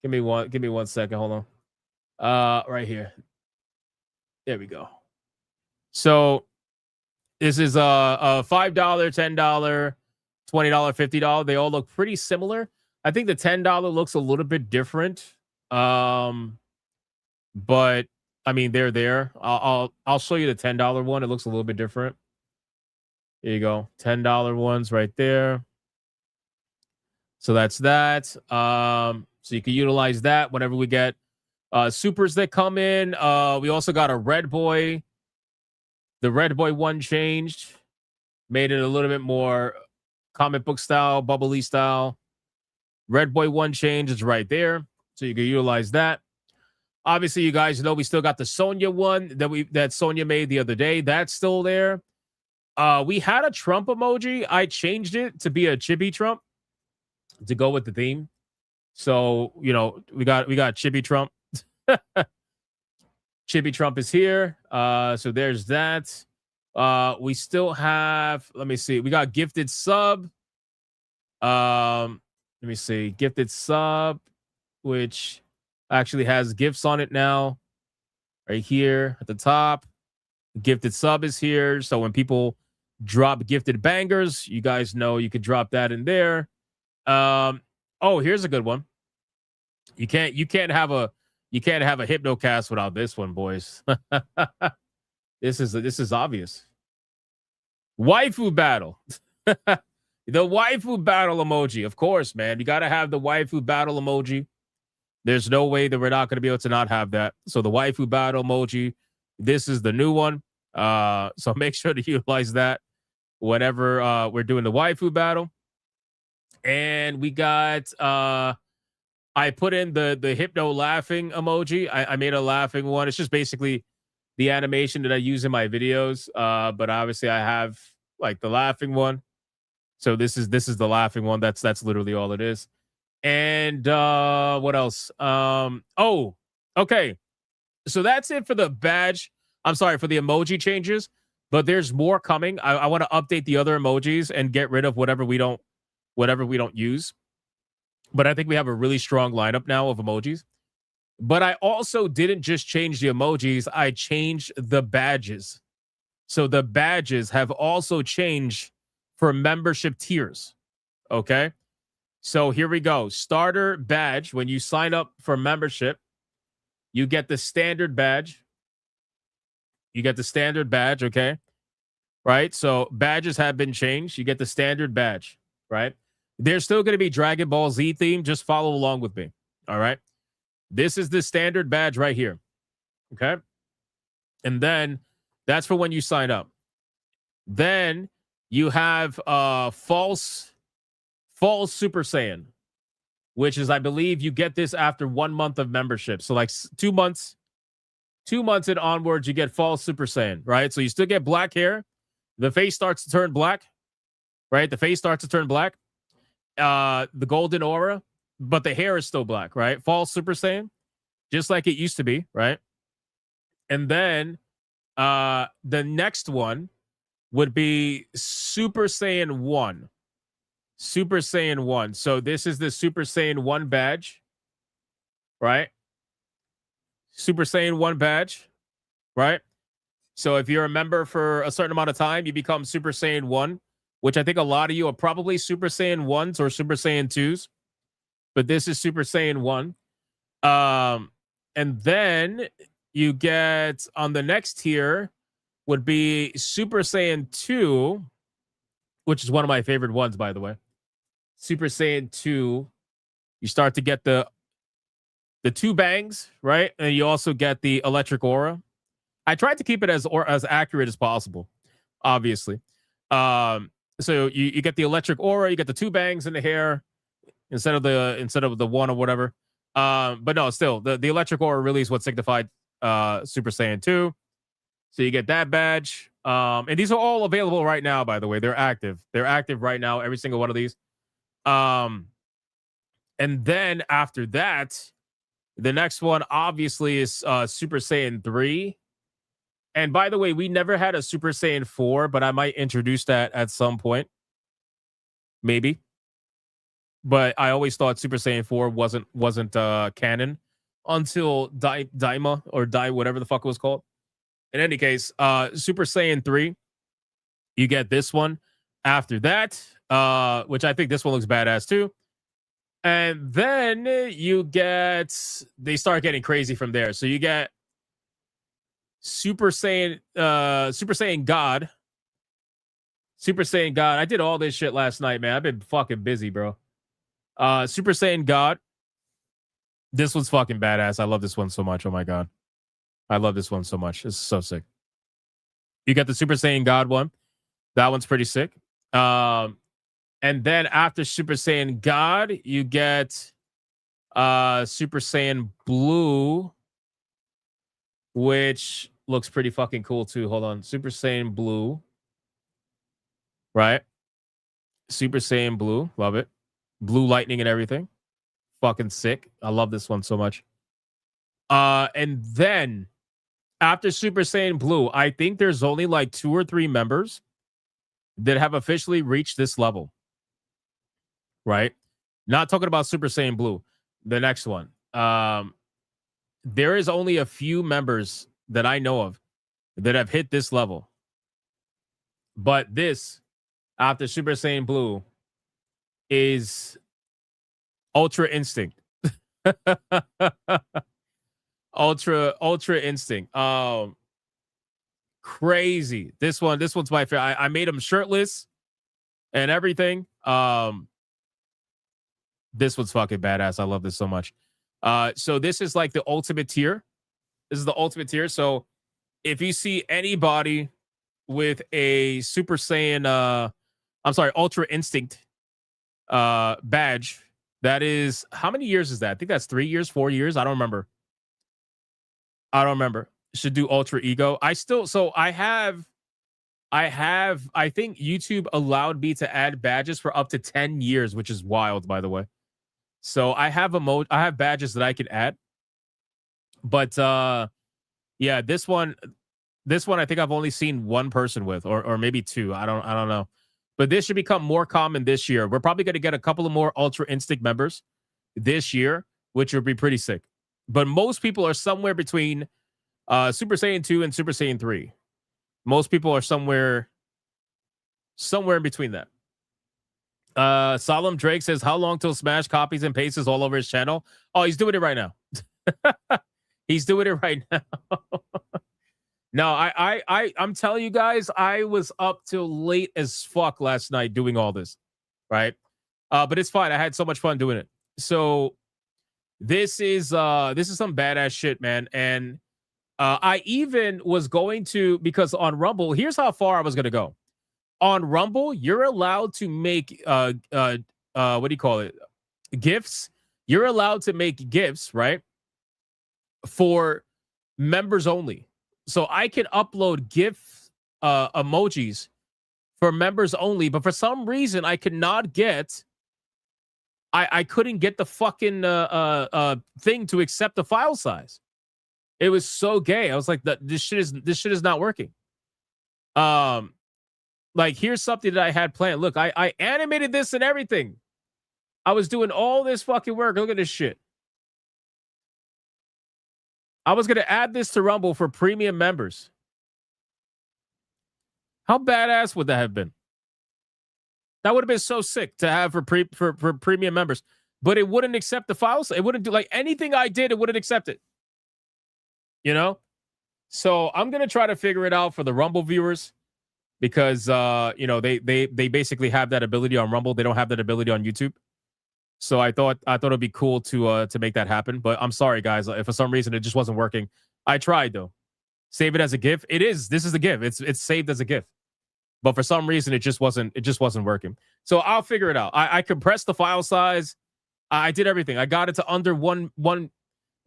Give me one second. Hold on. Right here. There we go. So this is a $5, $10, $20, $50. They all look pretty similar. I think the $10 looks a little bit different. But I mean, they're there. I'll show you the $10 one. It looks a little bit different. There you go. $10 ones right there. So that's that. So you can utilize that whenever we get supers that come in. We also got a Red Boy. The Red Boy one changed. Made it a little bit more comic book style, bubbly style. Red Boy one change is right there. So you can utilize that. Obviously, you guys know we still got the Sonya one that Sonya made the other day. That's still there. We had a Trump emoji. I changed it to be a Chibi Trump to go with the theme. So, you know, we got Chibi Trump. Chibi Trump is here. So there's that. We still have, let me see. We got Gifted Sub. Let me see. Gifted Sub, which actually has gifts on it now. Right here at the top. Gifted Sub is here. So when people drop gifted bangers, you guys know you could drop that in there. Oh, here's a good one. You can't have a Hypnocast without this one, boys. This is obvious. Waifu battle. The waifu battle emoji. Of course, man. You got to have the waifu battle emoji. There's no way that we're not going to be able to not have that. So the waifu battle emoji, this is the new one. So make sure to utilize that whenever we're doing the waifu battle. And we got I put in the hypno laughing emoji. I made a laughing one. It's just basically the animation that I use in my videos. But obviously I have like the laughing one. So this is the laughing one. That's literally all it is. And what else? Oh, okay. So that's it for the badge. I'm sorry for the emoji changes, but there's more coming. I want to update the other emojis and get rid of whatever we don't use. But I think we have a really strong lineup now of emojis. But I also didn't just change the emojis. I changed the badges. So the badges have also changed for membership tiers. Okay. So here we go. Starter badge. When you sign up for membership, you get the standard badge. Okay. Right. So badges have been changed. You get the standard badge. Right. There's still going to be Dragon Ball Z theme. Just follow along with me. All right. This is the standard badge right here. Okay. And then that's for when you sign up. Then you have false Super Saiyan, which is, I believe, you get this after 1 month of membership. So like 2 months and onwards, you get false Super Saiyan, right? So you still get black hair. The face starts to turn black, right? The face starts to turn black. The golden aura. but the hair is still black, right? False Super Saiyan, just like it used to be, right? And then the next one would be Super Saiyan 1. Super Saiyan 1. So this is the Super Saiyan 1 badge, right? Super Saiyan 1 badge, right? So if you're a member for a certain amount of time, you become Super Saiyan 1, which I think a lot of you are probably Super Saiyan 1s or Super Saiyan 2s. But this is Super Saiyan 1. And then you get on the next tier would be Super Saiyan 2, which is one of my favorite ones, by the way. Super Saiyan 2. You start to get the two bangs, right? And you also get the electric aura. I tried to keep it as accurate as possible, obviously. So you get the electric aura, you get the two bangs in the hair instead of the one or whatever. But no, still the electric aura really is what signified Super Saiyan 2. So you get that badge. And these are all available right now, by the way. They're active. They're active right now, every single one of these. And then after that, the next one obviously is Super Saiyan 3. And by the way, we never had a Super Saiyan 4, but I might introduce that at some point. Maybe. But I always thought Super Saiyan 4 wasn't canon until Daima or whatever the fuck it was called. In any case, Super Saiyan 3, you get this one. After that, which I think this one looks badass too. And then they start getting crazy from there. So you get Super Saiyan God. Super Saiyan God. I did all this shit last night, man. I've been fucking busy, bro. Super Saiyan God. This one's fucking badass. I love this one so much. Oh my god. I love this one so much. It's so sick. You got the Super Saiyan God one. That one's pretty sick. And then after Super Saiyan God, you get Super Saiyan Blue, which looks pretty fucking cool too. Hold on. Super Saiyan Blue. Right? Super Saiyan Blue. Love it. Blue lightning and everything. Fucking sick. I love this one so much. And then after Super Saiyan Blue, I think there's only like 2 or 3 members that have officially reached this level. Right? Not talking about Super Saiyan Blue. The next one. There is only a few members that I know of that have hit this level. But this, after Super Saiyan Blue, is Ultra Instinct. Ultra Instinct. Crazy. This one's my favorite. I made him shirtless and everything. This one's fucking badass. I love this so much. So this is like the ultimate tier. This is the ultimate tier. So if you see anybody with a Super Saiyan, Ultra Instinct badge, that is, how many years is that? I think that's 3 years, 4 years. I don't remember. Should do Ultra Ego. I think YouTube allowed me to add badges for up to 10 years, which is wild, by the way. So I have badges that I can add. But yeah, this one I think I've only seen one person with, or maybe 2. I don't know. But this should become more common this year. We're probably going to get a couple of more Ultra Instinct members this year, which would be pretty sick. But most people are somewhere between Super Saiyan 2 and Super Saiyan 3. Most people are somewhere in between that. Solemn Drake says, how long till Smash copies and pastes all over his channel? Oh, he's doing it right now. He's doing it right now. No, I'm telling you guys, I was up till late as fuck last night doing all this, right? But it's fine. I had so much fun doing it. So this is some badass shit, man. And I even was going to, because on Rumble, here's how far I was gonna go. On Rumble, you're allowed to make what do you call it? GIFs. You're allowed to make GIFs, right? For members only. So I can upload GIF emojis for members only, but for some reason I could not get I couldn't get the fucking thing to accept the file size. It was so gay. I was like, this shit is not working. Like, here's something that I had planned. Look, I animated this and everything. I was doing all this fucking work. Look at this shit. I was going to add this to Rumble for premium members. How badass would that have been? That would have been so sick to have for premium members. But it wouldn't accept the files. It wouldn't do like anything I did. It wouldn't accept it. You know? So I'm going to try to figure it out for the Rumble viewers because, you know, they basically have that ability on Rumble. They don't have that ability on YouTube. So I thought it'd be cool to make that happen. But I'm sorry, guys. If for some reason it just wasn't working, I tried though. Save it as a GIF. This is a GIF. It's saved as a GIF. But for some reason it just wasn't working. So I'll figure it out. I compressed the file size. I did everything. I got it to under one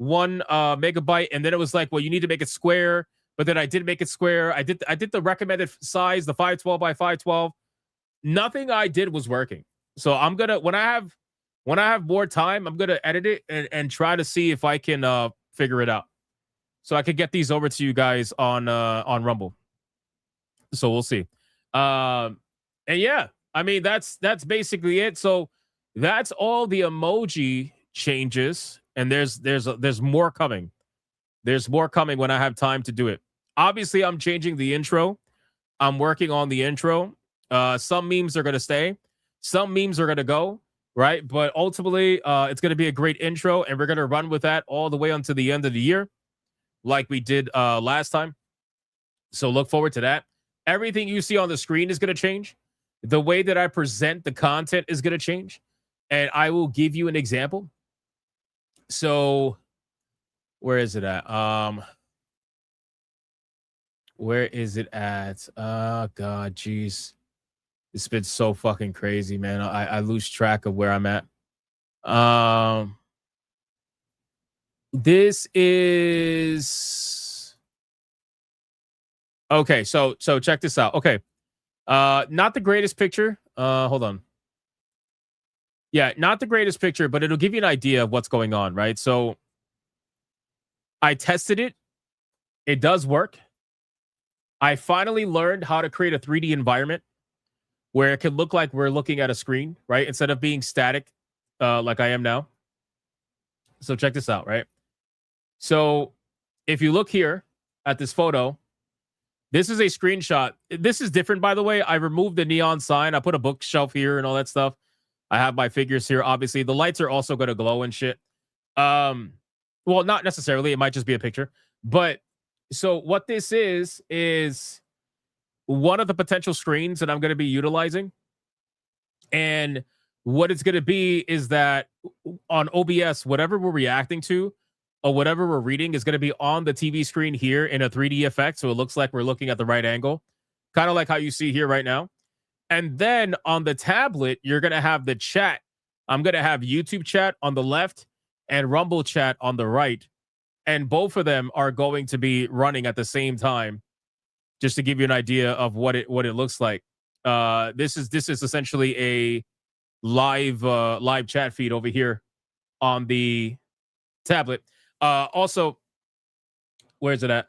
megabyte, and then it was like, well, you need to make it square. But then I did make it square. I did the recommended size, the 512 by 512. Nothing I did was working. So I'm gonna when I have more time, I'm gonna edit it and try to see if I can figure it out. So I could get these over to you guys on Rumble. So we'll see. And yeah, I mean that's basically it. So that's all the emoji changes, and there's more coming. There's more coming when I have time to do it. Obviously, I'm changing the intro. I'm working on the intro. Some memes are gonna stay, some memes are gonna go, right? But ultimately, it's gonna be a great intro, and we're gonna run with that all the way until the end of the year, like we did last time. So look forward to that. Everything you see on the screen is going to change. The way that I present the content is going to change. And I will give you an example. So where is it at? Where is it at? Oh, God, jeez. It's been so fucking crazy, man. I lose track of where I'm at. This is... Okay, so check this out. Okay. Not the greatest picture. Hold on. Yeah, not the greatest picture, but it'll give you an idea of what's going on, right? So I tested it. It does work. I finally learned how to create a 3D environment where it can look like we're looking at a screen, right? Instead of being static, like I am now. So check this out, right? So if you look here at this photo, this is a screenshot. This is different, by the way. I removed the neon sign. I put a bookshelf here and all that stuff. I have my figures here. Obviously, the lights are also going to glow and shit. Well, not necessarily. It might just be a picture. But so what this is one of the potential screens that I'm going to be utilizing. And what it's going to be is that on OBS, whatever we're reacting to, or whatever we're reading is going to be on the TV screen here in a 3D effect. So it looks like we're looking at the right angle, kind of like how you see here right now. And then on the tablet, you're going to have the chat. I'm going to have YouTube chat on the left and Rumble chat on the right. And both of them are going to be running at the same time, just to give you an idea of what it looks like. This is essentially a live chat feed over here on the tablet. Also, where's it at?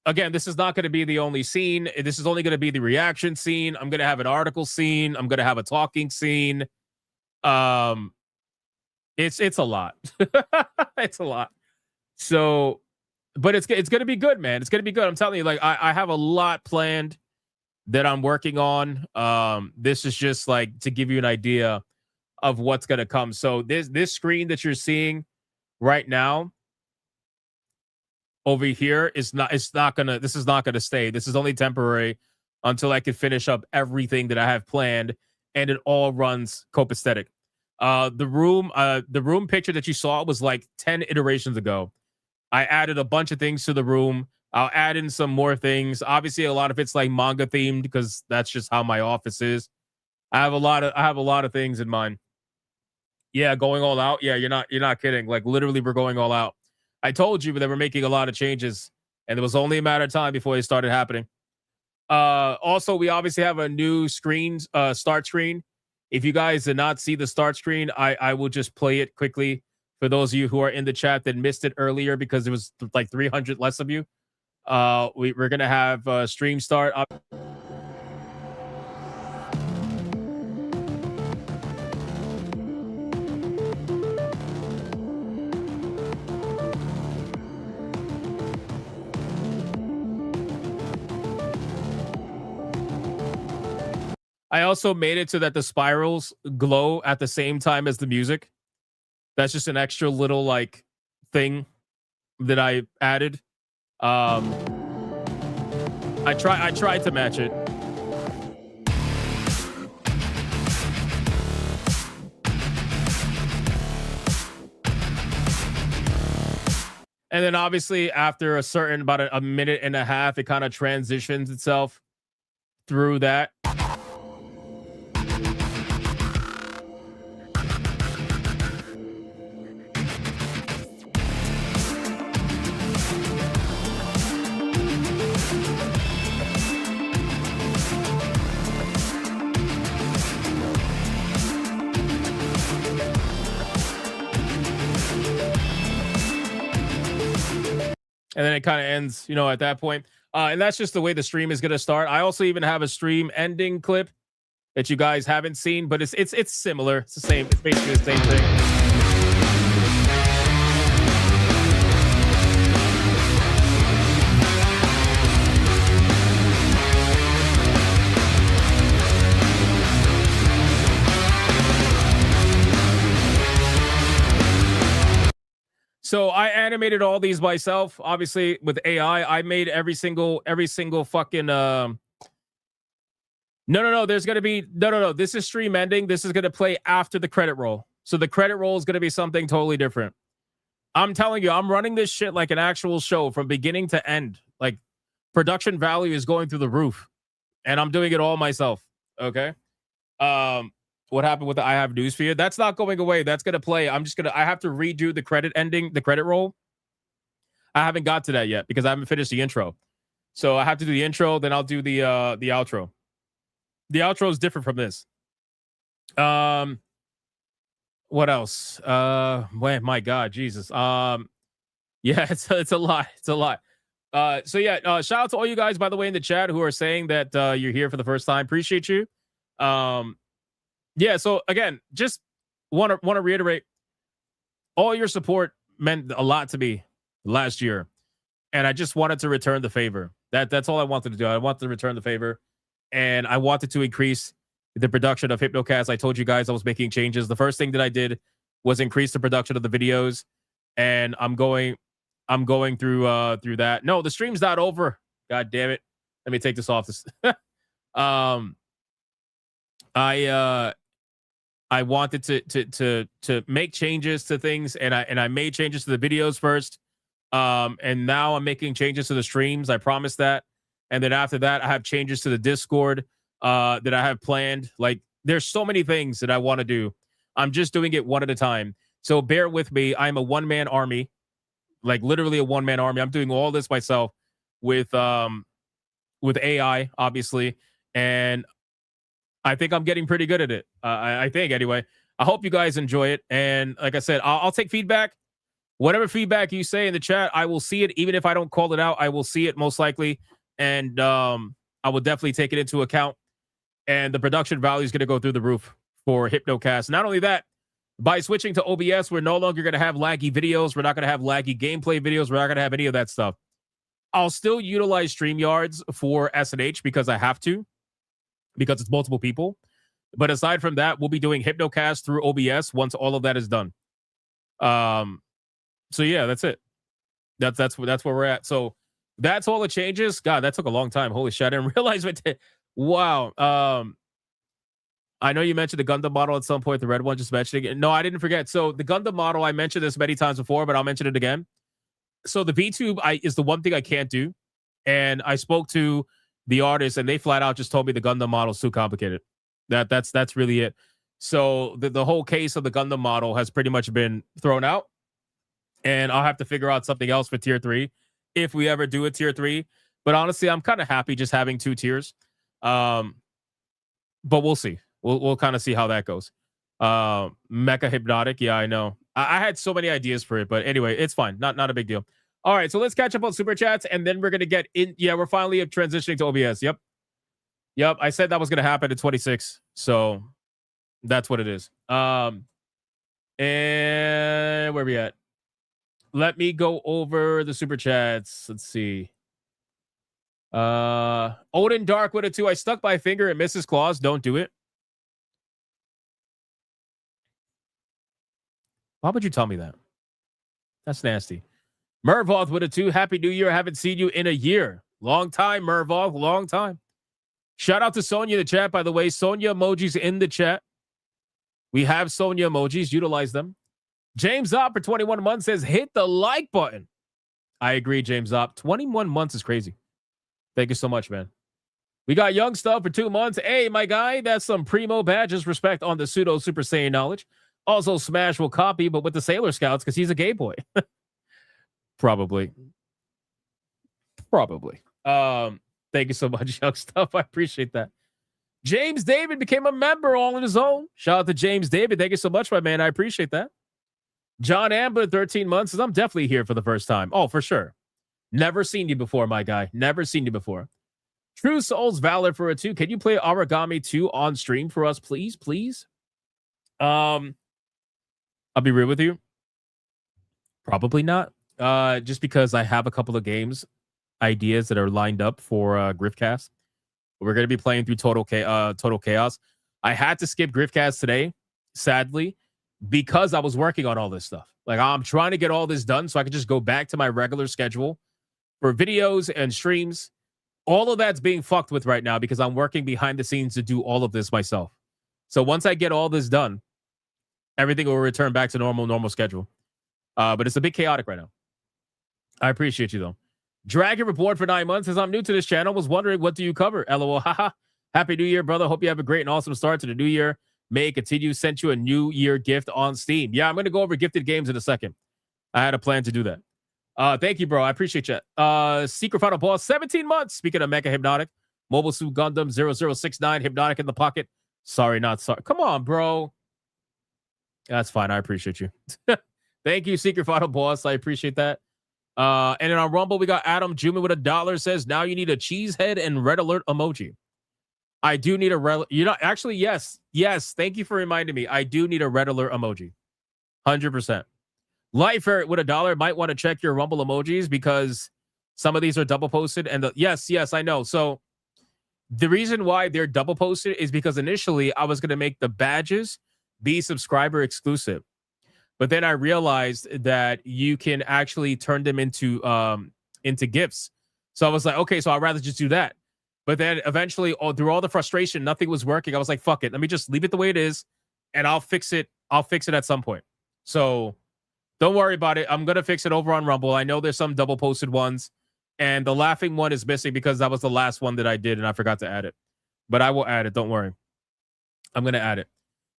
Again, this is not going to be the only scene. This is only going to be the reaction scene. I'm going to have an article scene. I'm going to have a talking scene. It's a lot. It's a lot. So, but it's going to be good, man. It's going to be good. I'm telling you, like, I have a lot planned that I'm working on. This is just like to give you an idea of what's going to come. So this screen that you're seeing right now over here this is not gonna stay. This is only temporary until I can finish up everything that I have planned and it all runs copacetic. The room picture that you saw was like 10 iterations ago. I added a bunch of things to the room. I'll add in some more things. Obviously a lot of it's like manga themed because that's just how my office is. I have a lot of things in mind. Yeah, going all out. Yeah, you're not kidding. Like literally we're going all out. I told you that we're making a lot of changes and it was only a matter of time before they started happening. Also, we obviously have a new screen, start screen If you guys did not see the start screen, I will just play it quickly for those of you who are in the chat that missed it earlier because there was like 300 less of you. We're gonna have stream start up. I also made it so that the spirals glow at the same time as the music. That's just an extra little like thing that I added. I tried to match it. And then obviously after a certain about a minute and a half, it kind of transitions itself through that. And then it kind of ends, you know, at that point. And that's just the way the stream is going to start. I also even have a stream ending clip that you guys haven't seen, but it's similar. It's the same. It's basically the same thing. So I animated all these myself, obviously with AI. I made every single fucking no. There's gonna be no. This is stream ending. This is gonna play after the credit roll. So the credit roll is gonna be something totally different. I'm telling you, I'm running this shit like an actual show from beginning to end. Like production value is going through the roof, and I'm doing it all myself. Okay. What happened with the I have news for you? That's not going away. That's going to play. I have to redo the credit ending, the credit roll. I haven't got to that yet because I haven't finished the intro. So I have to do the intro, then I'll do the outro. The outro is different from this. What else? My God, Jesus. Yeah, it's a lot. It's a lot. So yeah, shout out to all you guys, by the way, in the chat who are saying that you're here for the first time. Appreciate you. Yeah, so again, just want to reiterate, all your support meant a lot to me last year, and I just wanted to return the favor. That's all I wanted to do. I wanted to return the favor, and I wanted to increase the production of Hypnocast. I told you guys I was making changes. The first thing that I did was increase the production of the videos, and I'm going through that. No, the stream's not over. God damn it! Let me take this off. This. I wanted to make changes to things, and I made changes to the videos first. And now I'm making changes to the streams. I promised that. And then after that, I have changes to the Discord that I have planned. Like, there's so many things that I want to do. I'm just doing it one at a time. So bear with me. I'm a one-man army, like literally a one-man army. I'm doing all this myself with AI, obviously, and I think I'm getting pretty good at it. I think, anyway. I hope you guys enjoy it. And like I said, I'll take feedback. Whatever feedback you say in the chat, I will see it. Even if I don't call it out, I will see it most likely. And I will definitely take it into account. And the production value is going to go through the roof for Hypnocast. Not only that, by switching to OBS, we're no longer going to have laggy videos. We're not going to have laggy gameplay videos. We're not going to have any of that stuff. I'll still utilize StreamYards for SNH because I have to, because it's multiple people. But aside from that, we'll be doing Hypnocast through OBS once all of that is done. So yeah, that's it. That's where we're at. So that's all the changes. God, that took a long time. Holy shit, I didn't realize what. Wow. I know you mentioned the Gundam model at some point. The red one, just mentioning it. No, I didn't forget. So the Gundam model, I mentioned this many times before, but I'll mention it again. So the VTube is the one thing I can't do, and I spoke to the artist, and they flat out just told me the Gundam model is too complicated. That's really it. So the whole case of the Gundam model has pretty much been thrown out, and I'll have to figure out something else for tier 3 if we ever do a tier 3. But honestly, I'm kind of happy just having 2 tiers. But we'll see. We'll kind of see how that goes. Mecha Hypnotic. Yeah, I know. I had so many ideas for it, but anyway, it's fine. Not a big deal. All right, so let's catch up on super chats, and then we're gonna get in. Yeah, we're finally transitioning to OBS. Yep. I said that was gonna happen in 26, so that's what it is. And where we at? Let me go over the super chats. Let's see. Odin Dark with a 2. I stuck my finger at Mrs. Claus. Don't do it. Why would you tell me that? That's nasty. Mervoth with a 2. Happy New Year. I haven't seen you in a year. Long time, Mervoth. Long time. Shout out to Sonia in the chat, by the way. Sonia emojis in the chat. We have Sonia emojis. Utilize them. James Opp for 21 months says, hit the like button. I agree, James Opp. 21 months is crazy. Thank you so much, man. We got Young Stuff for 2 months. Hey, my guy, that's some primo badges. Respect on the pseudo Super Saiyan knowledge. Also, Smash will copy, but with the Sailor Scouts because he's a gay boy. Probably. Thank you so much, Young Stuff. I appreciate that. James David became a member all on his own. Shout out to James David. Thank you so much, my man. I appreciate that. John Ambler, 13 months, says, I'm definitely here for the first time. Oh, for sure. Never seen you before, my guy. Never seen you before. True Souls Valor for a 2. Can you play Origami 2 on stream for us, please? Please? I'll be real with you. Probably not. Just because I have a couple of games ideas that are lined up for Griffcast. We're going to be playing through Total Chaos. I had to skip Griffcast today, sadly, because I was working on all this stuff. Like, I'm trying to get all this done so I can just go back to my regular schedule for videos and streams. All of that's being fucked with right now because I'm working behind the scenes to do all of this myself. So once I get all this done, everything will return back to normal schedule. But it's a bit chaotic right now. I appreciate you, though. Dragon Report for 9 months says, I'm new to this channel. Was wondering, what do you cover? LOL. Haha. Happy New Year, brother. Hope you have a great and awesome start to the new year. May it continue. Sent you a New Year gift on Steam. Yeah, I'm going to go over gifted games in a second. I had a plan to do that. Thank you, bro. I appreciate you. Secret Final Boss, 17 months. Speaking of Mecha Hypnotic, Mobile Suit Gundam 0069, Hypnotic in the pocket. Sorry, not sorry. Come on, bro. That's fine. I appreciate you. Thank you, Secret Final Boss. I appreciate that. And in our Rumble, we got Adam Juma with $1 says, now you need a cheese head and red alert emoji. I do need a actually, yes. Thank you for reminding me. I do need a red alert emoji. 100%. Life Ferret with $1 might want to check your Rumble emojis because some of these are double posted. And yes, I know. So the reason why they're double posted is because initially I was going to make the badges be subscriber exclusive. But then I realized that you can actually turn them into gifts. So I was like, okay, so I'd rather just do that. But then eventually, through all the frustration, nothing was working. I was like, fuck it. Let me just leave it the way it is, and I'll fix it. I'll fix it at some point. So don't worry about it. I'm going to fix it over on Rumble. I know there's some double posted ones, and the laughing one is missing because that was the last one that I did, and I forgot to add it. But I will add it. Don't worry. I'm going to add it.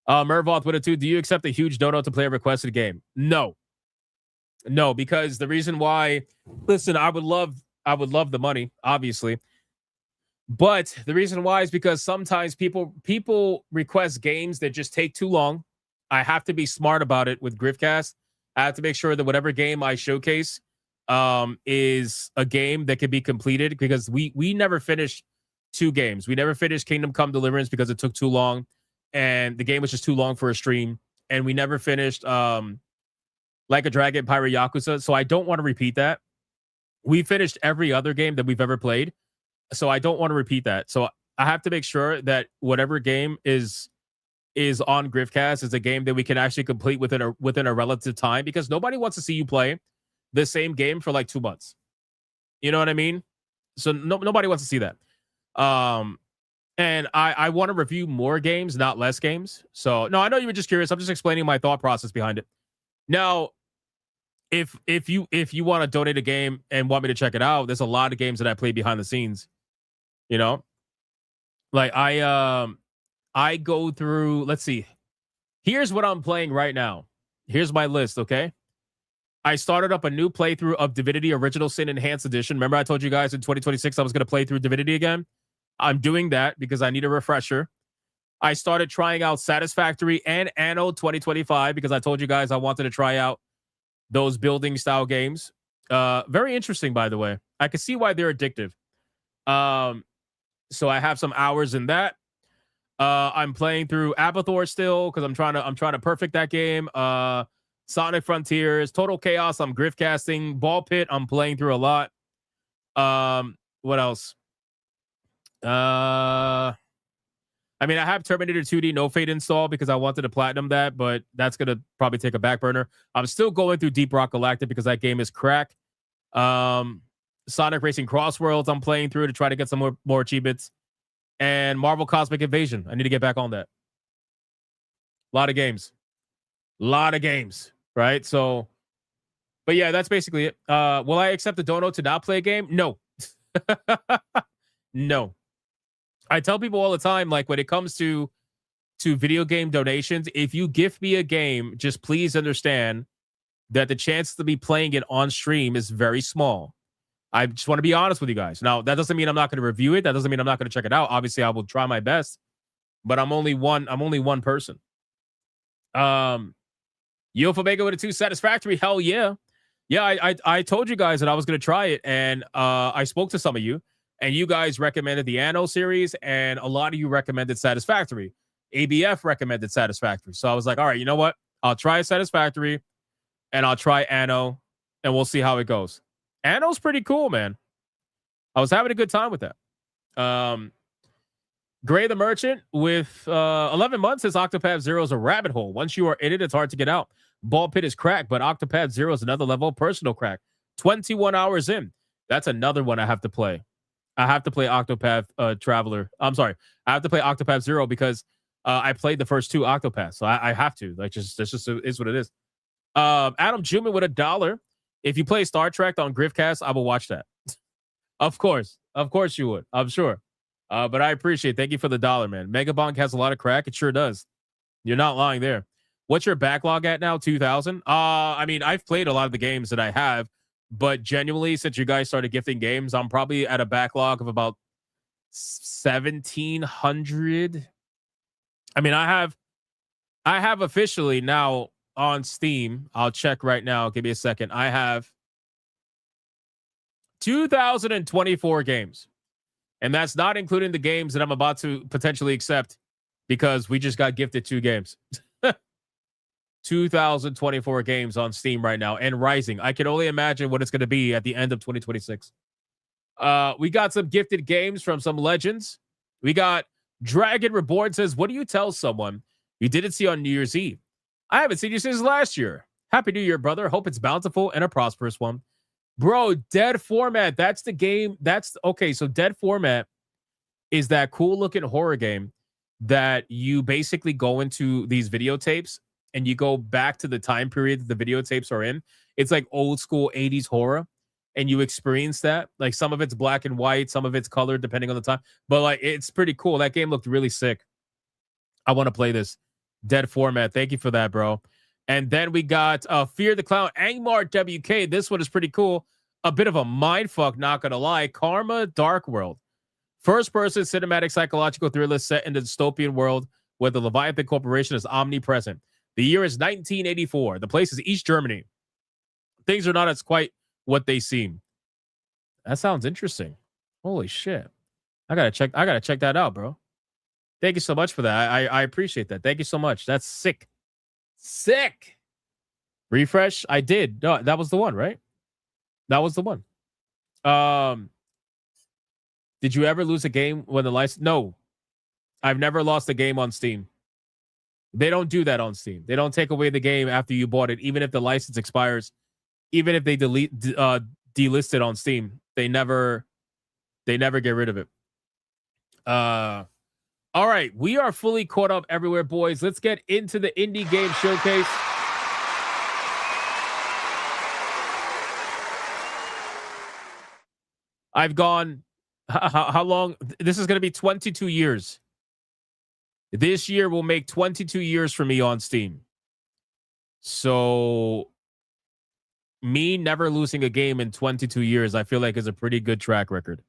Mervoth with a 2. Do you accept a huge dono to play a requested game? No, because the reason why, listen, I would love the money, obviously. But the reason why is because sometimes people request games that just take too long. I have to be smart about it with Griffcast. I have to make sure that whatever game I showcase is a game that can be completed because we never finished 2 games. We never finished Kingdom Come Deliverance because it took too long. And the game was just too long for a stream. And we never finished Like a Dragon, Pyro Yakuza. So I don't want to repeat that. We finished every other game that we've ever played. So I don't want to repeat that. So I have to make sure that whatever game is on Griffcast is a game that we can actually complete within a relative time, because nobody wants to see you play the same game for like 2 months. You know what I mean? So nobody wants to see that. And I want to review more games, not less games. So no, I know you were just curious. I'm just explaining my thought process behind it. Now, if you want to donate a game and want me to check it out, there's a lot of games that I play behind the scenes. You know, like I go through. Let's see. Here's what I'm playing right now. Here's my list. Okay. I started up a new playthrough of Divinity Original Sin Enhanced Edition. Remember I told you guys in 2026 I was going to play through Divinity again? I'm doing that because I need a refresher. I started trying out Satisfactory and Anno 2025 because I told you guys I wanted to try out those building style games. Very interesting, by the way. I can see why they're addictive. So I have some hours in that. I'm playing through Abathor still because I'm trying to perfect that game. Sonic Frontiers, Total Chaos, I'm grift casting. Ball Pit, I'm playing through a lot. What else? I mean, I have Terminator 2D No Fate installed because I wanted to platinum that, but that's gonna probably take a back burner. I'm still going through Deep Rock Galactic because that game is crack. Sonic Racing Crossworlds I'm playing through to try to get some more achievements. And Marvel Cosmic Invasion. I need to get back on that. A lot of games, right? So, but yeah, that's basically it. Will I accept the dono to not play a game? No. No. I tell people all the time, like when it comes to video game donations, if you gift me a game, just please understand that the chance to be playing it on stream is very small. I just want to be honest with you guys. Now, that doesn't mean I'm not going to review it. That doesn't mean I'm not going to check it out. Obviously, I will try my best, but I'm only one person. Yo Omega with a 2 Satisfactory. Hell yeah. Yeah, I told you guys that I was going to try it, and I spoke to some of you, and you guys recommended the Anno series, and a lot of you recommended Satisfactory. ABF recommended Satisfactory. So I was like, all right, you know what? I'll try Satisfactory, and I'll try Anno, and we'll see how it goes. Anno's pretty cool, man. I was having a good time with that. Gray the Merchant with 11 months says Octopath Zero is a rabbit hole. Once you are in it, it's hard to get out. Ball Pit is crack, but Octopath Zero is another level of personal crack. 21 hours in. That's another one I have to play. I have to play Octopath Traveler. I'm sorry. I have to play Octopath Zero because I played the first two Octopaths. So I have to. Like, just is what it is. Adam Juman with $1. If you play Star Trek on Griffcast, I will watch that. Of course you would. I'm sure. But I appreciate it. Thank you for the $1, man. Megabonk has a lot of crack. It sure does. You're not lying there. What's your backlog at now? 2,000? I mean, I've played a lot of the games that I have, but genuinely, since you guys started gifting games, I'm probably at a backlog of about 1,700. I mean, I have officially now on Steam. I'll check right now. Give me a second. I have 2,024 games. And that's not including the games that I'm about to potentially accept because we just got gifted 2 games. 2,024 games on Steam right now and rising. I can only imagine what it's going to be at the end of 2026. We got some gifted games from some legends. We got Dragon Reborn says, what do you tell someone you didn't see on New Year's Eve? I haven't seen you since last year. Happy New Year, brother. Hope it's bountiful and a prosperous one. Bro, Dead Format. That's the game. Okay, so Dead Format is that cool looking horror game that you basically go into these videotapes and you go back to the time period that the videotapes are in. It's like old school 80s horror, and you experience that. Like some of it's black and white, some of it's colored depending on the time. But like it's pretty cool. That game looked really sick. I want to play this. Dead Format. Thank you for that, bro. And then we got Fear the Clown, Angmar WK. This one is pretty cool. A bit of a mindfuck, not gonna lie. Karma Dark World. First-person cinematic psychological thriller set in the dystopian world where the Leviathan Corporation is omnipresent. The year is 1984. The place is East Germany. Things are not as quite what they seem. That sounds interesting. Holy shit. I gotta check that out, bro. Thank you so much for that. I appreciate that. Thank you so much. That's sick. Sick. Refresh. I did. No, that was the one, right? That was the one. Did you ever lose a game when the license? No. I've never lost a game on Steam. They don't do that on Steam. They don't take away the game after you bought it, even if the license expires, even if they delist it on Steam. They never get rid of it. All right, we are fully caught up everywhere, boys. Let's get into the indie game showcase. I've gone how long? This is going to be 22 years. This year will make 22 years for me on Steam. So me never losing a game in 22 years, I feel like is a pretty good track record.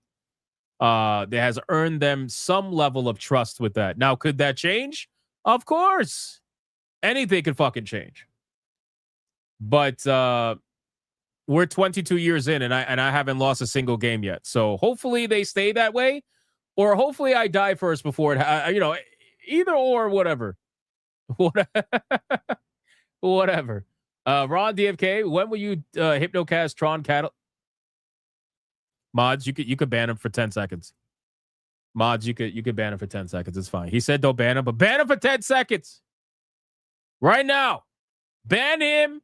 that has earned them some level of trust with that. Now, could that change? Of course. Anything could fucking change. But we're 22 years in, and I haven't lost a single game yet. So hopefully they stay that way, or hopefully I die first before it. Either or, whatever. Whatever. Ron DFK, when will you Hypnocast Tron Cattle? Mods, you could ban him for 10 seconds. Mods, you could ban him for 10 seconds. It's fine. He said don't ban him, but ban him for 10 seconds. Right now. Ban him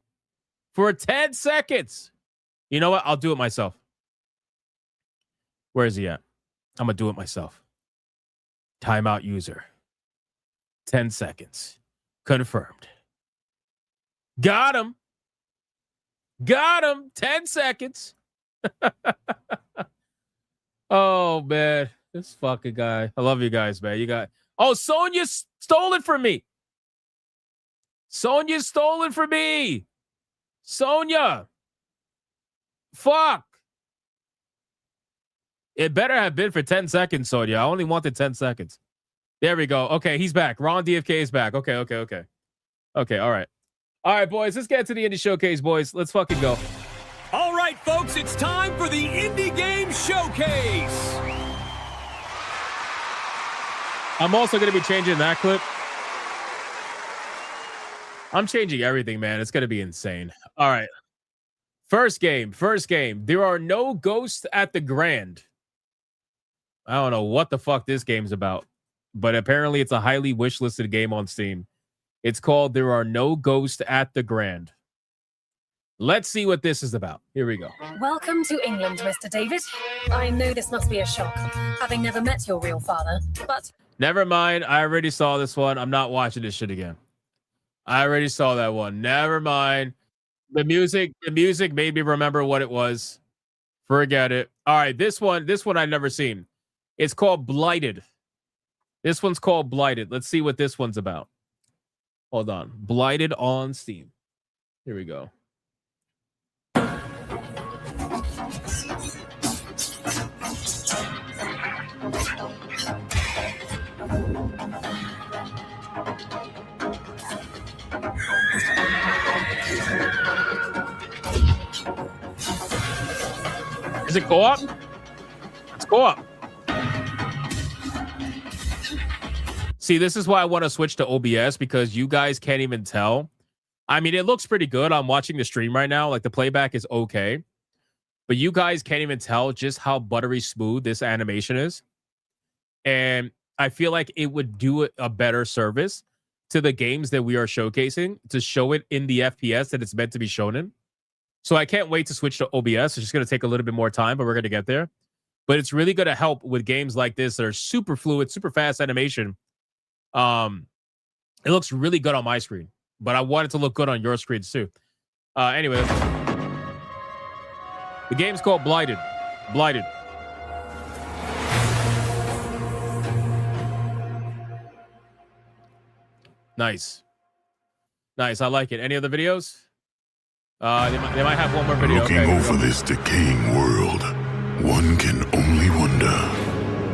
for 10 seconds. You know what? I'll do it myself. Where is he at? I'm going to do it myself. Timeout user. 10 seconds. Confirmed. Got him. Got him. 10 seconds. Oh, man. This fucking guy. I love you guys, man. You got... Oh, Sonya stole it from me. Sonya stole it from me. Sonya. Fuck. It better have been for 10 seconds, Sonya. I only wanted 10 seconds. There we go. Okay, he's back. Ron DFK is back. Okay. Okay, all right. All right, boys. Let's get to the Indie Showcase, boys. Let's fucking go. All right, folks. It's time for the Indie Game Showcase. I'm also going to be changing that clip. I'm changing everything, man. It's going to be insane. All right. First game. There are no ghosts at the Grand. I don't know what the fuck this game's about, but apparently it's a highly wishlisted game on Steam. It's called There Are No Ghosts at the Grand. Let's see what this is about. Here we go. Welcome to England, Mr. David. I know this must be a shock, having never met your real father, but... Never mind. I already saw this one. I'm not watching this shit again. I already saw that one. Never mind. The music made me remember what it was. Forget it. All right, this one I've never seen. It's called Blighted. This one's called Blighted. Let's see what this one's about. Hold on. Blighted on Steam. Here we go. Is it co-op? It's co-op. See, this is why I want to switch to OBS, because you guys can't even tell. I mean, it looks pretty good. I'm watching the stream right now. Like, the playback is okay. But you guys can't even tell just how buttery smooth this animation is. And I feel like it would do a better service to the games that we are showcasing to show it in the FPS that it's meant to be shown in. So I can't wait to switch to OBS. It's just going to take a little bit more time, but we're going to get there. But it's really going to help with games like this that are super fluid, super fast animation. It looks really good on my screen, but I want it to look good on your screens too. Anyway, the game's called Blighted. Blighted. Nice. Nice. I like it. Any other videos? They might have one more video. Looking over this decaying world, one can only wonder,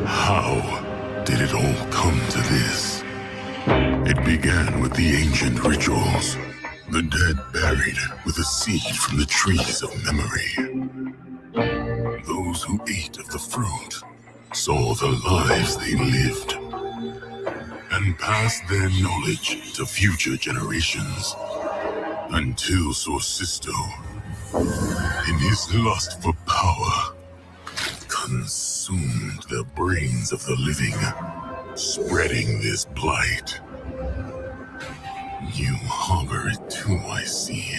how did it all come to this? It began with the ancient rituals, the dead buried with a seed from the trees of memory. Those who ate of the fruit saw the lives they lived and passed their knowledge to future generations. Until Sorcisto, in his lust for power, consumed the brains of the living, spreading this blight. You harbor it too, I see.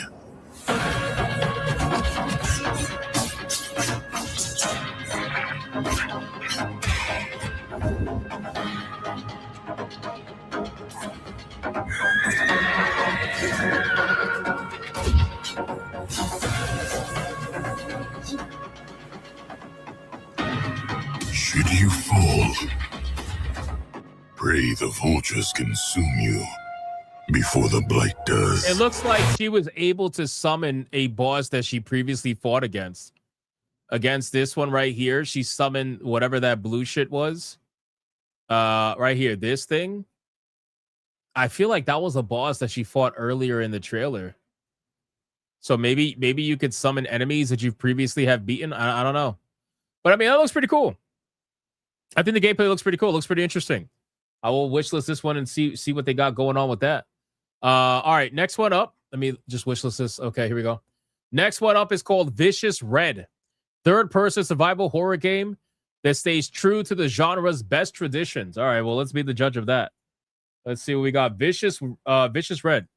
Should you fall, pray the vultures consume you before the blight does. It looks like she was able to summon a boss that she previously fought against. against this one right here. She summoned whatever that blue shit was. Right here, this thing. I feel like that was a boss that she fought earlier in the trailer. So maybe you could summon enemies that you've previously have beaten. I don't know. But I mean, that looks pretty cool. I think the gameplay looks pretty cool. It looks pretty interesting. I will wishlist this one and see what they got going on with that. All right, next one up. Let me just wishlist this. Okay, here we go. Next one up is called Vicious Red. Third-person survival horror game that stays true to the genre's best traditions. All right, well, let's be the judge of that. Let's see what we got. Vicious Red.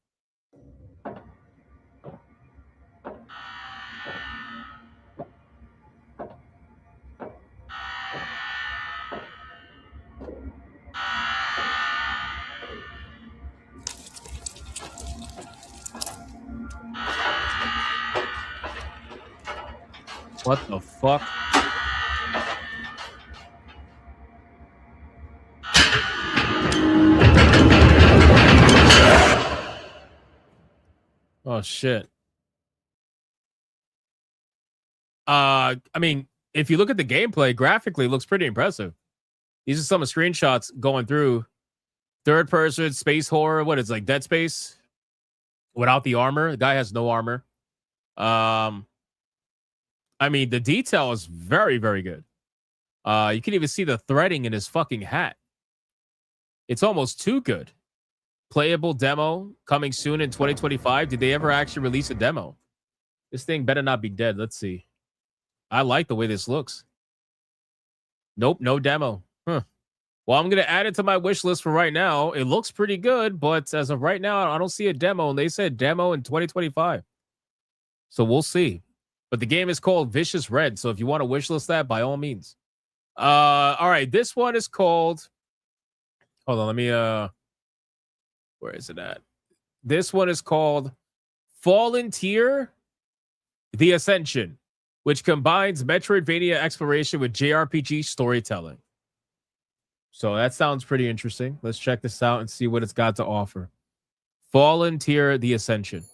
What the fuck? Oh shit. I mean, if you look at the gameplay, graphically, it looks pretty impressive. These are some of the screenshots going through. Third person, space horror. What is it, like Dead Space? Without the armor. The guy has no armor. I mean, the detail is very, very good. You can even see the threading in his fucking hat. It's almost too good. Playable demo coming soon in 2025. Did they ever actually release a demo? This thing better not be dead. Let's see. I like the way this looks. Nope, no demo. Huh. Well, I'm going to add it to my wish list for right now. It looks pretty good, but as of right now, I don't see a demo. And they said demo in 2025. So we'll see. But the game is called Vicious Red. So if you want to wish list that, by all means. All right. This one is called... Hold on. Let me... Where is it at? This one is called Fallen Tier: The Ascension, which combines Metroidvania exploration with JRPG storytelling. So that sounds pretty interesting. Let's check this out and see what it's got to offer. Fallen Tier: The Ascension.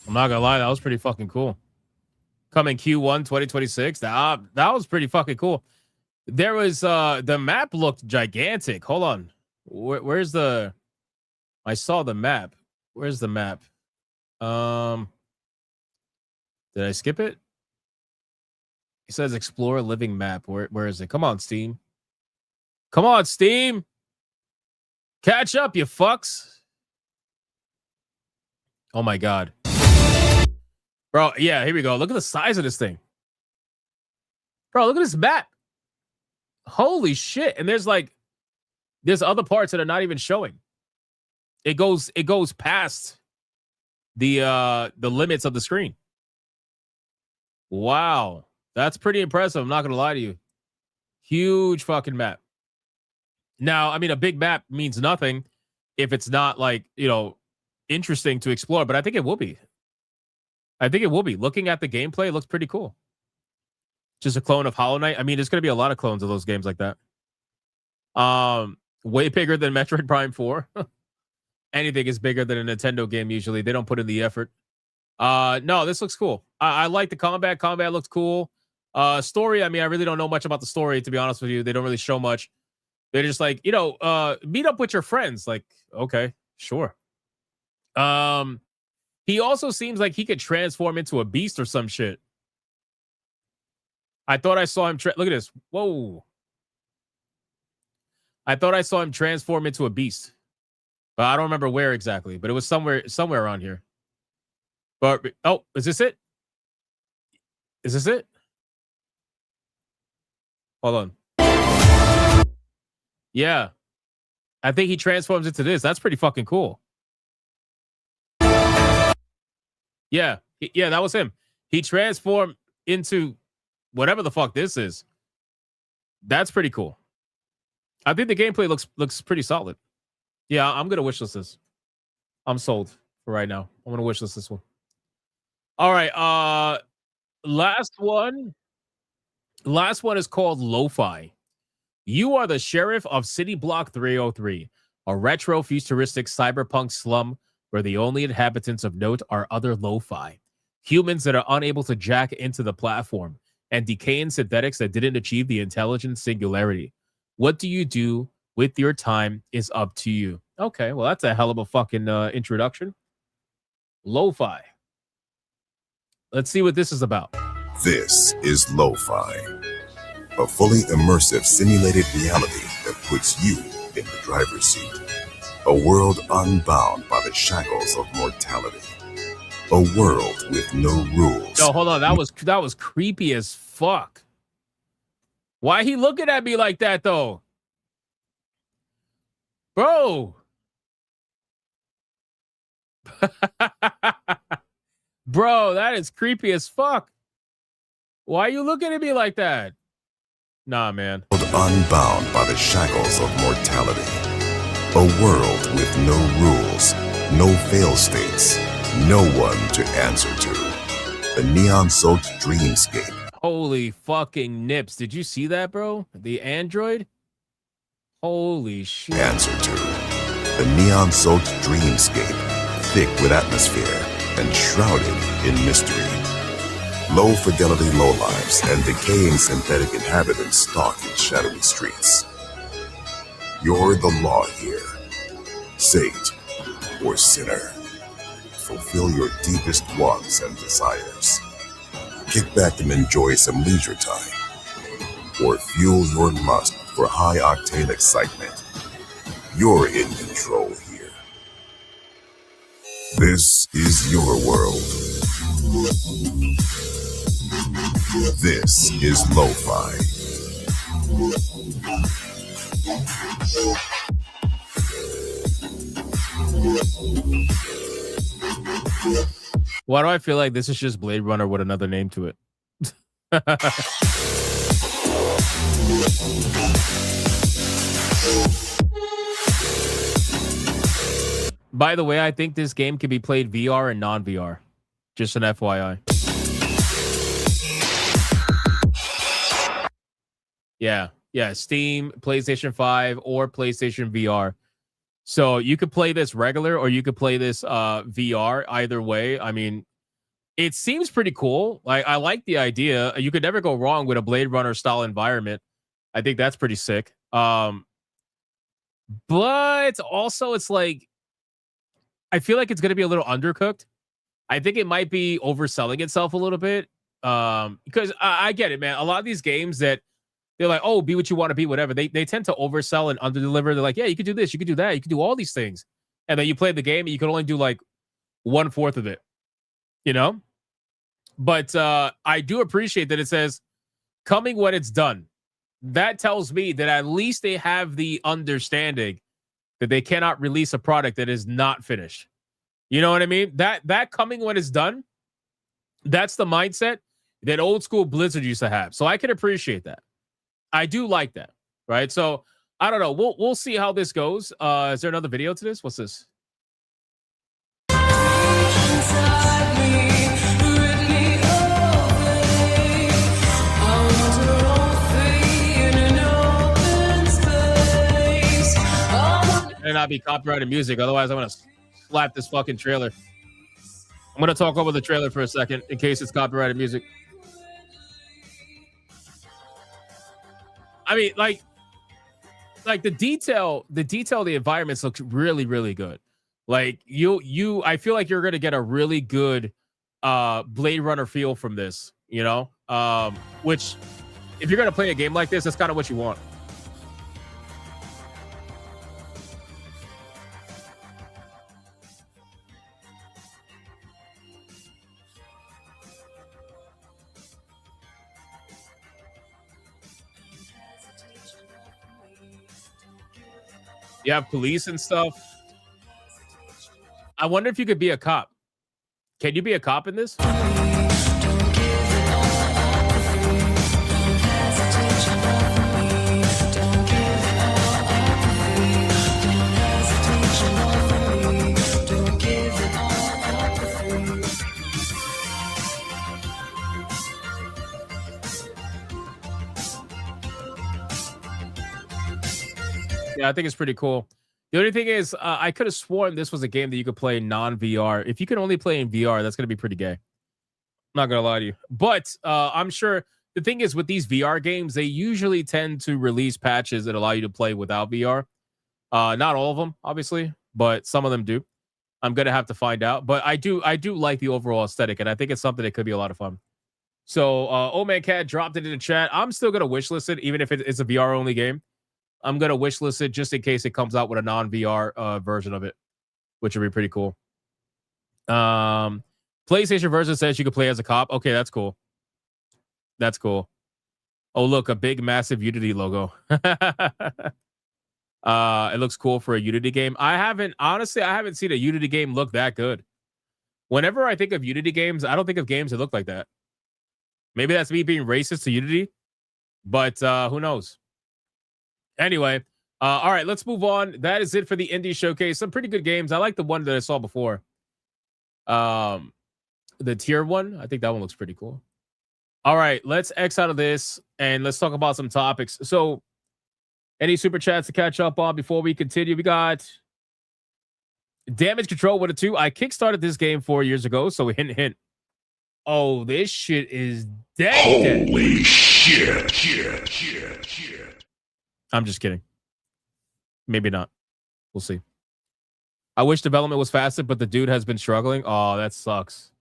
I'm not gonna lie, that was pretty fucking cool. Coming Q1 2026. That was pretty fucking cool. There was the map looked gigantic. Hold on. Where's the... I saw the map. Where's the map? Did I skip it? It says explore living map. Where is it? Come on, Steam. Come on, Steam. Catch up, you fucks. Oh my god. Bro, yeah, here we go. Look at the size of this thing. Bro, look at this map. Holy shit. And there's other parts that are not even showing. It goes past the limits of the screen. Wow. That's pretty impressive. I'm not gonna lie to you. Huge fucking map. Now, I mean, a big map means nothing if it's not interesting to explore, but I think it will be. Looking at the gameplay, it looks pretty cool. Just a clone of Hollow Knight. I mean, there's going to be a lot of clones of those games like that. Way bigger than Metroid Prime 4. Anything is bigger than a Nintendo game usually. They don't put in the effort. No, this looks cool. I like the combat. Combat looks cool. Story, I mean, I really don't know much about the story, to be honest with you. They don't really show much. They're just like, meet up with your friends. Like, okay, sure. He also seems like he could transform into a beast or some shit. I thought I saw him. Look at this. Whoa. I thought I saw him transform into a beast, but I don't remember where exactly. But it was somewhere around here. But oh, is this it? Is this it? Hold on. Yeah, I think he transforms into this. That's pretty fucking cool. Yeah, that was him. He transformed into whatever the fuck this is. That's pretty cool. I think the gameplay looks pretty solid. Yeah, I'm gonna wishlist this. I'm sold for right now. I'm gonna wishlist this one. All right. Last one. Last one is called Lo-Fi. You are the sheriff of City Block 303, a retro futuristic cyberpunk slum where the only inhabitants of note are other lo-fi, humans that are unable to jack into the platform, and decaying synthetics that didn't achieve the intelligent singularity. What do you do with your time is up to you. Okay, well, that's a hell of a fucking introduction. Lo-Fi. Let's see what this is about. This is Lo-Fi, a fully immersive simulated reality that puts you in the driver's seat. A world unbound by the shackles of mortality. A world with no rules. Oh, hold on. That was creepy as fuck. Why he looking at me like that though? Bro. Bro, that is creepy as fuck. Why are you looking at me like that? Nah, man. Unbound by the shackles of mortality. A world with no rules, no fail states, no one to answer to. A neon-soaked dreamscape. Holy fucking nips. Did you see that, bro? The android? Holy shit. Answer to. A neon-soaked dreamscape, thick with atmosphere and shrouded in mystery. Low-fidelity lowlifes and decaying synthetic inhabitants stalk its shadowy streets. You're the law here. Sage or sinner. Fulfill your deepest wants and desires. Kick back and enjoy some leisure time. Or fuel your lust for high-octane excitement. You're in control here. This is your world. This is Lo-Fi. Why do I feel like this is just Blade Runner with another name to it? By the way, I think this game can be played VR and non-VR. Just an FYI. Yeah, Steam, PlayStation 5, or PlayStation VR. So you could play this regular or you could play this VR. Either way, I mean, it seems pretty cool. Like, I like the idea. You could never go wrong with a Blade Runner style environment. I think that's pretty sick. But also it's like, I feel like it's going to be a little undercooked. I think it might be overselling itself a little bit. Because I get it, man. A lot of these games that they're like, oh, be what you want to be, whatever. They tend to oversell and underdeliver. They're like, yeah, you could do this, you could do that, you could do all these things. And then you play the game and you can only do like 1/4 of it, you know? But I do appreciate that it says coming when it's done. That tells me that at least they have the understanding that they cannot release a product that is not finished. You know what I mean? That coming when it's done, that's the mindset that old school Blizzard used to have. So I can appreciate that. I do like that, right? So I don't know. We'll see how this goes. Is there another video to this? What's this? Better not be copyrighted music, otherwise I'm gonna slap this fucking trailer. I'm gonna talk over the trailer for a second in case it's copyrighted music. I mean, like the detail of the environments looks really, really good. Like I feel like you're gonna get a really good Blade Runner feel from this, you know? Which, if you're gonna play a game like this, that's kind of what you want. You have police and stuff. I wonder if you could be a cop. Can you be a cop in this? Yeah, I think it's pretty cool. The only thing is, I could have sworn this was a game that you could play non-VR. If you can only play in VR, that's going to be pretty gay. I'm not going to lie to you. But I'm sure the thing is with these VR games, they usually tend to release patches that allow you to play without VR. Not all of them, obviously, but some of them do. I'm going to have to find out. But I do like the overall aesthetic, and I think it's something that could be a lot of fun. So, Old Man Cat dropped it in the chat. I'm still going to wishlist it, even if it's a VR-only game. I'm going to wishlist it just in case it comes out with a non-VR version of it, which would be pretty cool. PlayStation version says you can play as a cop. Okay, that's cool. That's cool. Oh, look, a big, massive Unity logo. It looks cool for a Unity game. I haven't seen a Unity game look that good. Whenever I think of Unity games, I don't think of games that look like that. Maybe that's me being racist to Unity, but who knows? Anyway, all right, let's move on. That is it for the Indie Showcase. Some pretty good games. I like the one that I saw before. The tier one. I think that one looks pretty cool. All right, let's X out of this and let's talk about some topics. So, any super chats to catch up on before we continue? We got Damage Control with a 2. I kickstarted this game 4 years ago, so hint, hint. Oh, this shit is dead. Holy shit. I'm just kidding. Maybe not. We'll see. I wish development was faster, but the dude has been struggling. Oh, that sucks.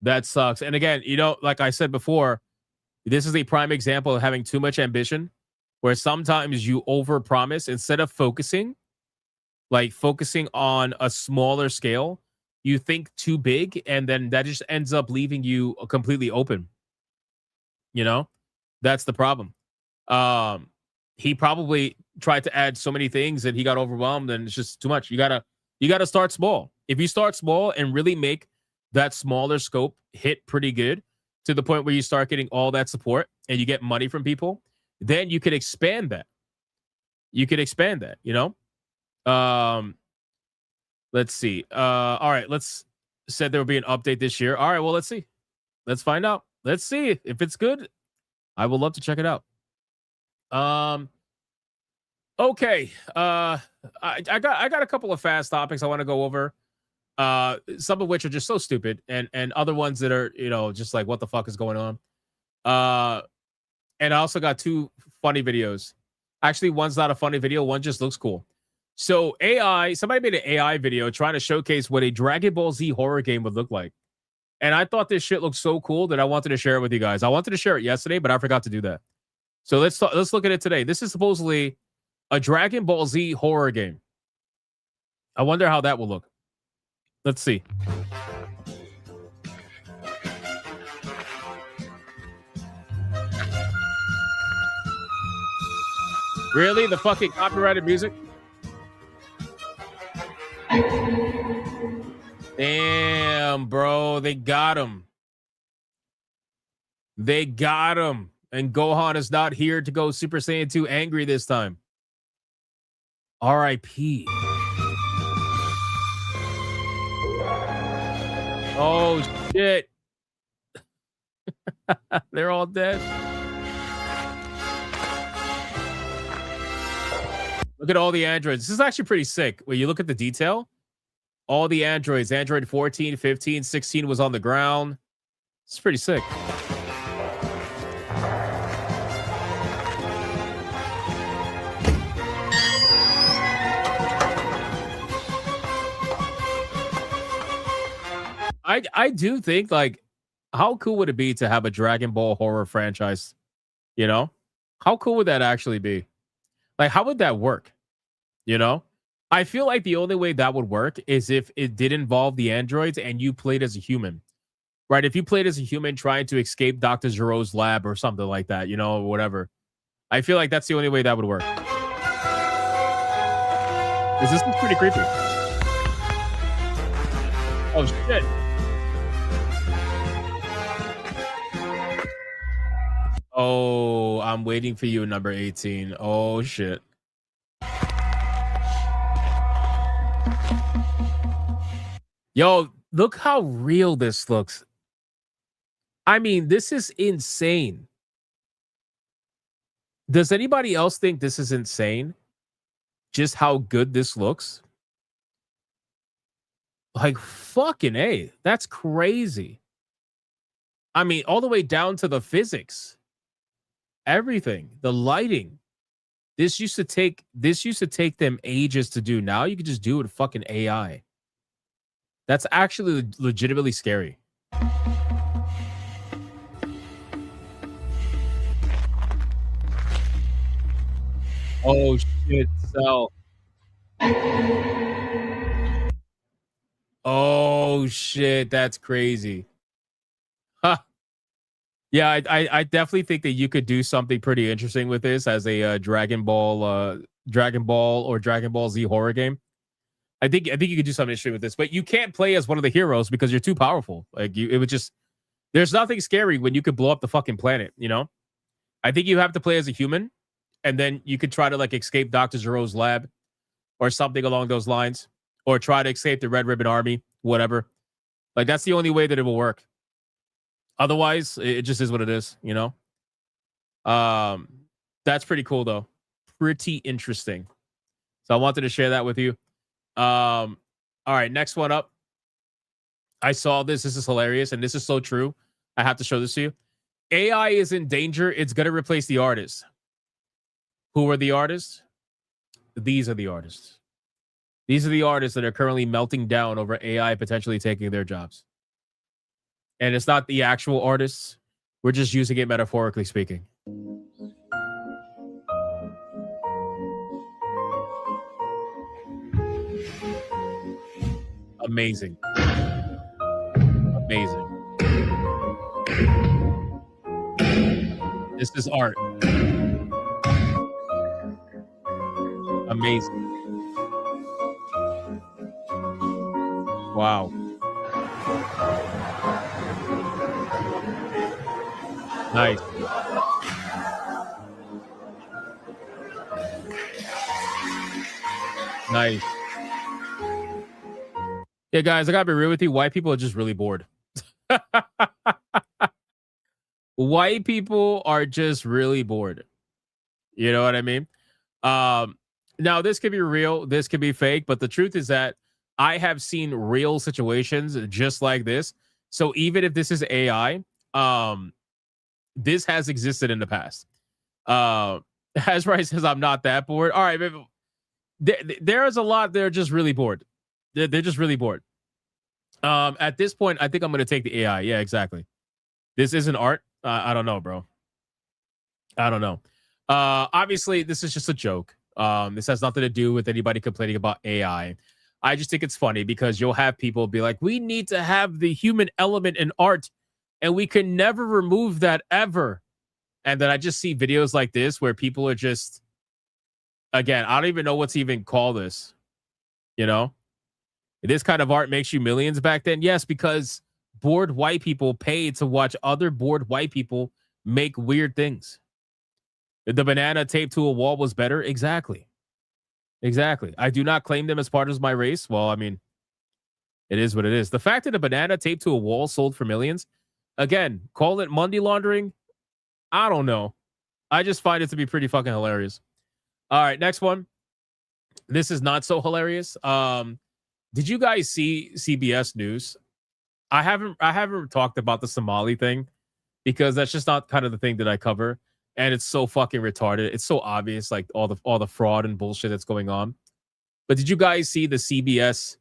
That sucks. And again, like I said before, this is a prime example of having too much ambition, where sometimes you overpromise instead of focusing on a smaller scale. You think too big, and then that just ends up leaving you completely open. That's the problem. He probably tried to add so many things and he got overwhelmed, and it's just too much. You gotta start small. If you start small and really make that smaller scope hit pretty good to the point where you start getting all that support and you get money from people, then you could expand that. Let's see. All right, said there will be an update this year. All right, well, let's see. Let's find out. Let's see if it's good. I would love to check it out. Okay. I got a couple of fast topics I want to go over. Some of which are just so stupid, and other ones that are, just like, what the fuck is going on? And I also got 2 funny videos. Actually, one's not a funny video, one just looks cool. So somebody made an AI video trying to showcase what a Dragon Ball Z horror game would look like. And I thought this shit looked so cool that I wanted to share it with you guys. I wanted to share it yesterday, but I forgot to do that. So let's look at it today. This is supposedly a Dragon Ball Z horror game. I wonder how that will look. Let's see. Really? The fucking copyrighted music? Damn, bro. They got him. They got him. And Gohan is not here to go Super Saiyan 2 angry this time. R.I.P. Oh, shit. They're all dead. Look at all the androids. This is actually pretty sick. When you look at the detail, all the androids, Android 14, 15, 16 was on the ground. It's pretty sick. I do think, like, how cool would it be to have a Dragon Ball horror franchise? You know, how cool would that actually be? Like, how would that work? You know, I feel like the only way that would work is if it did involve the androids and you played as a human, right? If you played as a human trying to escape Dr. Zero's lab or something like that, you know, or whatever. I feel like that's the only way that would work. This is pretty creepy. Oh, shit. Oh, I'm waiting for you, number 18. Oh, shit. Yo, look how real this looks. I mean, this is insane. Does anybody else think this is insane? Just how good this looks? Like, fucking A. That's crazy. I mean, all the way down to the physics. Everything. The lighting. This used to take them ages to do. Now you can just do it with fucking AI. That's actually legitimately scary. Oh shit, Cell. Oh shit, that's crazy. Huh. Yeah, I definitely think that you could do something pretty interesting with this as a Dragon Ball or Dragon Ball Z horror game. I think you could do something interesting with this, but you can't play as one of the heroes because you're too powerful. Like it would just. There's nothing scary when you could blow up the fucking planet. You know, I think you have to play as a human, and then you could try to like escape Dr. Zero's lab, or something along those lines, or try to escape the Red Ribbon Army, whatever. Like that's the only way that it will work. Otherwise, it just is what it is. You know. That's pretty cool though. Pretty interesting. So I wanted to share that with you. All right, next one up. I saw this. This is hilarious, and this is so true. I have to show this to you. AI is in danger. It's going to replace the artists. Who are the artists? These are the artists. These are the artists that are currently melting down over AI potentially taking their jobs. And it's not the actual artists. We're just using it metaphorically speaking. Amazing. Amazing. This is art. Amazing. Wow. Nice. Nice. Yeah, guys, I gotta be real with you. White people are just really bored. White people are just really bored. You know what I mean? Now, this could be real, this could be fake, but the truth is that I have seen real situations just like this. So even if this is AI, this has existed in the past. Hasrai says, I'm not that bored. All right, there is a lot. They're just really bored. They're just really bored. At this point, I think I'm going to take the AI. Yeah, exactly. This isn't art. I don't know, bro. I don't know. Obviously, this is just a joke. This has nothing to do with anybody complaining about AI. I just think it's funny because you'll have people be like, we need to have the human element in art, and we can never remove that ever. And then I just see videos like this where people are just, again, I don't even know what to even call this. You know? This kind of art makes you millions back then. Yes, because bored white people paid to watch other bored white people make weird things. The banana taped to a wall was better. Exactly. Exactly. I do not claim them as part of my race. Well, I mean, it is what it is. The fact that a banana taped to a wall sold for millions, again, call it money laundering. I don't know. I just find it to be pretty fucking hilarious. All right, next one. This is not so hilarious. Did you guys see CBS News? I haven't talked about the Somali thing because that's just not kind of the thing that I cover, and it's so fucking retarded. It's so obvious, like all the fraud and bullshit that's going on. But did you guys see the CBS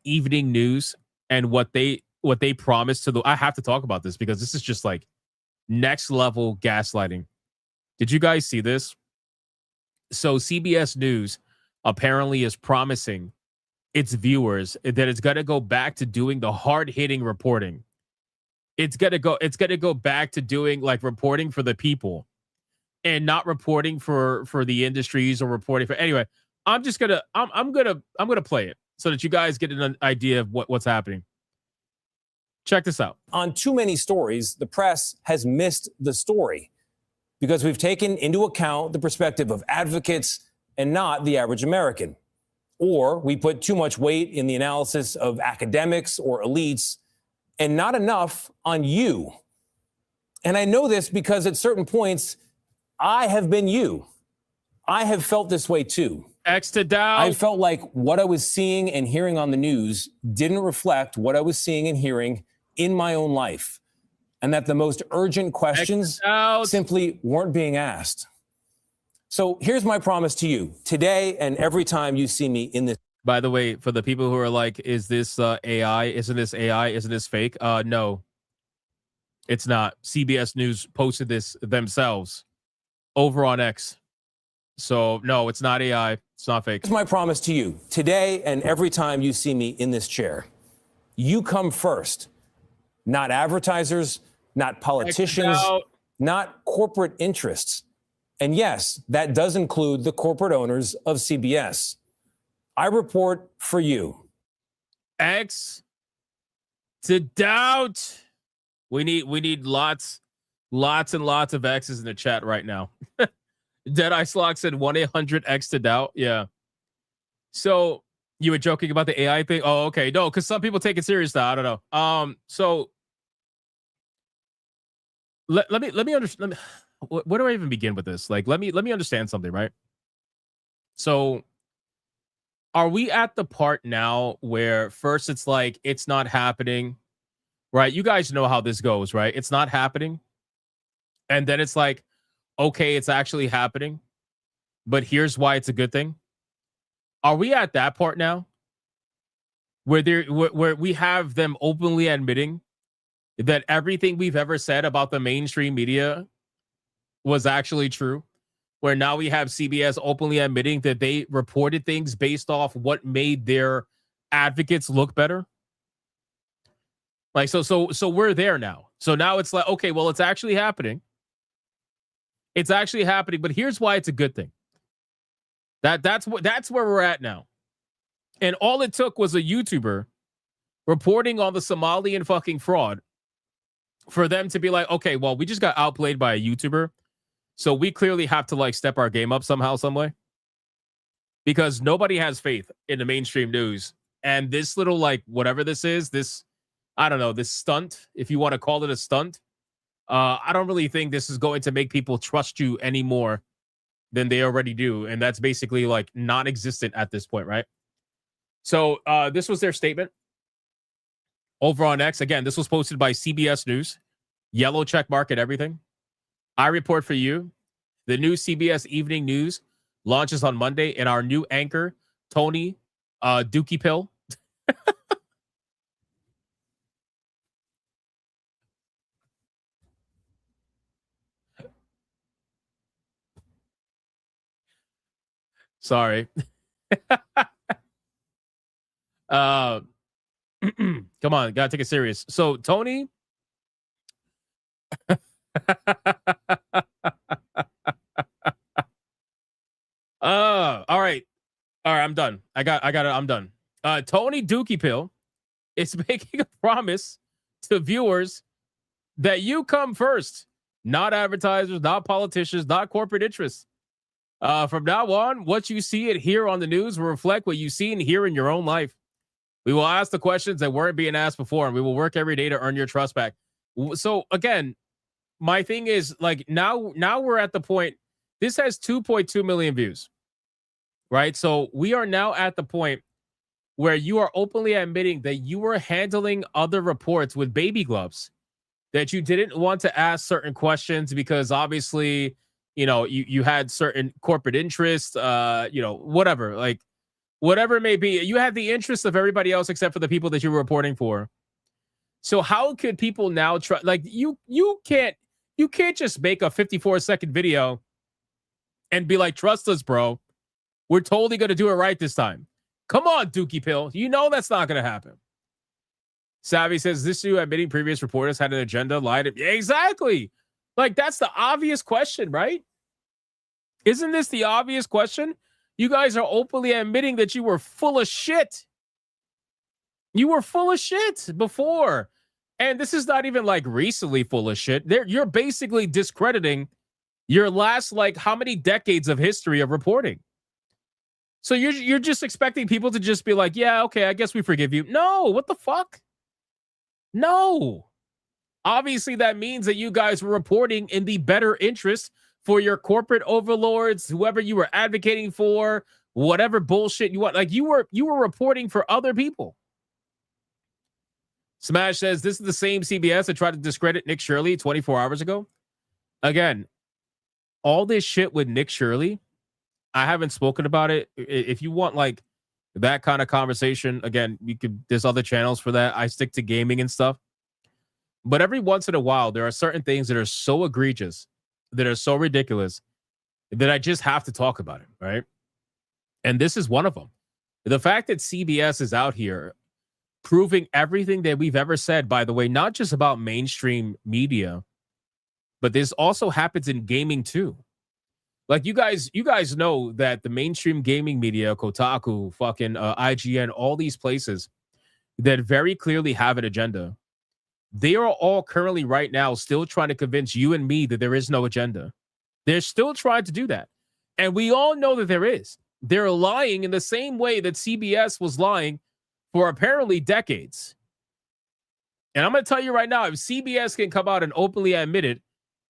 evening news and what they what they promised to the. I have to talk about this because this is just like next level gaslighting. Did you guys see this? So CBS News apparently is promising its viewers that it's going to go back to doing the hard-hitting reporting. It's going to go back to doing like reporting for the people and not reporting for the industries or reporting for anyway. I'm gonna play it so that you guys get an idea of what's happening. Check this out. On too many stories, the press has missed the story because we've taken into account the perspective of advocates and not the average American. Or we put too much weight in the analysis of academics or elites and not enough on you. And I know this because at certain points, I have been you. I have felt this way too. X to down. I felt like what I was seeing and hearing on the news didn't reflect what I was seeing and hearing in my own life. And that the most urgent questions simply weren't being asked. So here's my promise to you today and every time you see me in this. By the way, for the people who are like, is this AI? Isn't this AI? Isn't this fake? No, it's not. CBS News posted this themselves over on X. So no, it's not AI. It's not fake. Here's my promise to you today and every time you see me in this chair. You come first, not advertisers, not politicians, not corporate interests. And yes, that does include the corporate owners of CBS. I report for you. X to doubt. We need lots and lots of X's in the chat right now. Deadeye Slock said 1-800-X to doubt. Yeah. So you were joking about the AI thing? Oh, okay. No, because some people take it serious now. I don't know. So let me understand. Where do I even begin with this? Like, let me understand something, right? So are we at the part now where first it's like, it's not happening, right? You guys know how this goes, right? It's not happening. And then it's like, okay, it's actually happening, but here's why it's a good thing. Are we at that part now where we have them openly admitting that everything we've ever said about the mainstream media was actually true? Where now we have CBS openly admitting that they reported things based off what made their advocates look better? Like, so we're there now. So now it's like, okay, well, it's actually happening. It's actually happening, but here's why it's a good thing. That's where we're at now. And all it took was a YouTuber reporting on the Somalian fucking fraud for them to be like, okay, well, we just got outplayed by a YouTuber, so we clearly have to like step our game up somehow, some way. Because nobody has faith in the mainstream news. And this little, like, whatever this is, this, I don't know, this stunt, if you want to call it a stunt, I don't really think this is going to make people trust you any more than they already do. And that's basically like non-existent at this point, right? So this was their statement over on X. Again, this was posted by CBS News. Yellow check mark and everything. I report for you. The new CBS Evening News launches on Monday, and our new anchor, Tony Dookie Pill. Sorry. Come on, gotta take it serious. So Tony. All right, I'm done. I got it. I'm done. Tony Dookie Pill is making a promise to viewers that you come first, not advertisers, not politicians, not corporate interests. From now on, what you see and hear on the news will reflect what you see and hear in your own life. We will ask the questions that weren't being asked before, and we will work every day to earn your trust back. So again, my thing is, like, now we're at the point. This has 2.2 million views, right? So we are now at the point where you are openly admitting that you were handling other reports with baby gloves, that you didn't want to ask certain questions because obviously, you know, you had certain corporate interests, you know, whatever it may be. You had the interests of everybody else except for the people that you were reporting for. So how could people now try? Like you can't just make a 54-second video and be like, trust us, bro. We're totally going to do it right this time. Come on, Dookie Pill. You know that's not going to happen. Savvy says, this you admitting previous reporters had an agenda, lied. Yeah, exactly. Like, that's the obvious question, right? Isn't this the obvious question? You guys are openly admitting that you were full of shit. You were full of shit before. And this is not even like recently full of shit. You're basically discrediting your last, like, how many decades of history of reporting. So you're just expecting people to just be like, yeah, okay, I guess we forgive you. No, what the fuck? No. Obviously, that means that you guys were reporting in the better interest for your corporate overlords, whoever you were advocating for, whatever bullshit you want. Like you were reporting for other people. Smash says, this is the same CBS that tried to discredit Nick Shirley 24 hours ago. Again, all this shit with Nick Shirley, I haven't spoken about it. If you want like that kind of conversation, again, there's other channels for that. I stick to gaming and stuff. But every once in a while, there are certain things that are so egregious, that are so ridiculous, that I just have to talk about it, right? And this is one of them. The fact that CBS is out here proving everything that we've ever said, by the way, not just about mainstream media, but this also happens in gaming too. Like you guys know that the mainstream gaming media, Kotaku, fucking IGN, all these places that very clearly have an agenda, they are all currently right now still trying to convince you and me that there is no agenda. They're still trying to do that. And we all know that there is. They're lying in the same way that CBS was lying for apparently decades. And I'm going to tell you right now, if CBS can come out and openly admit it,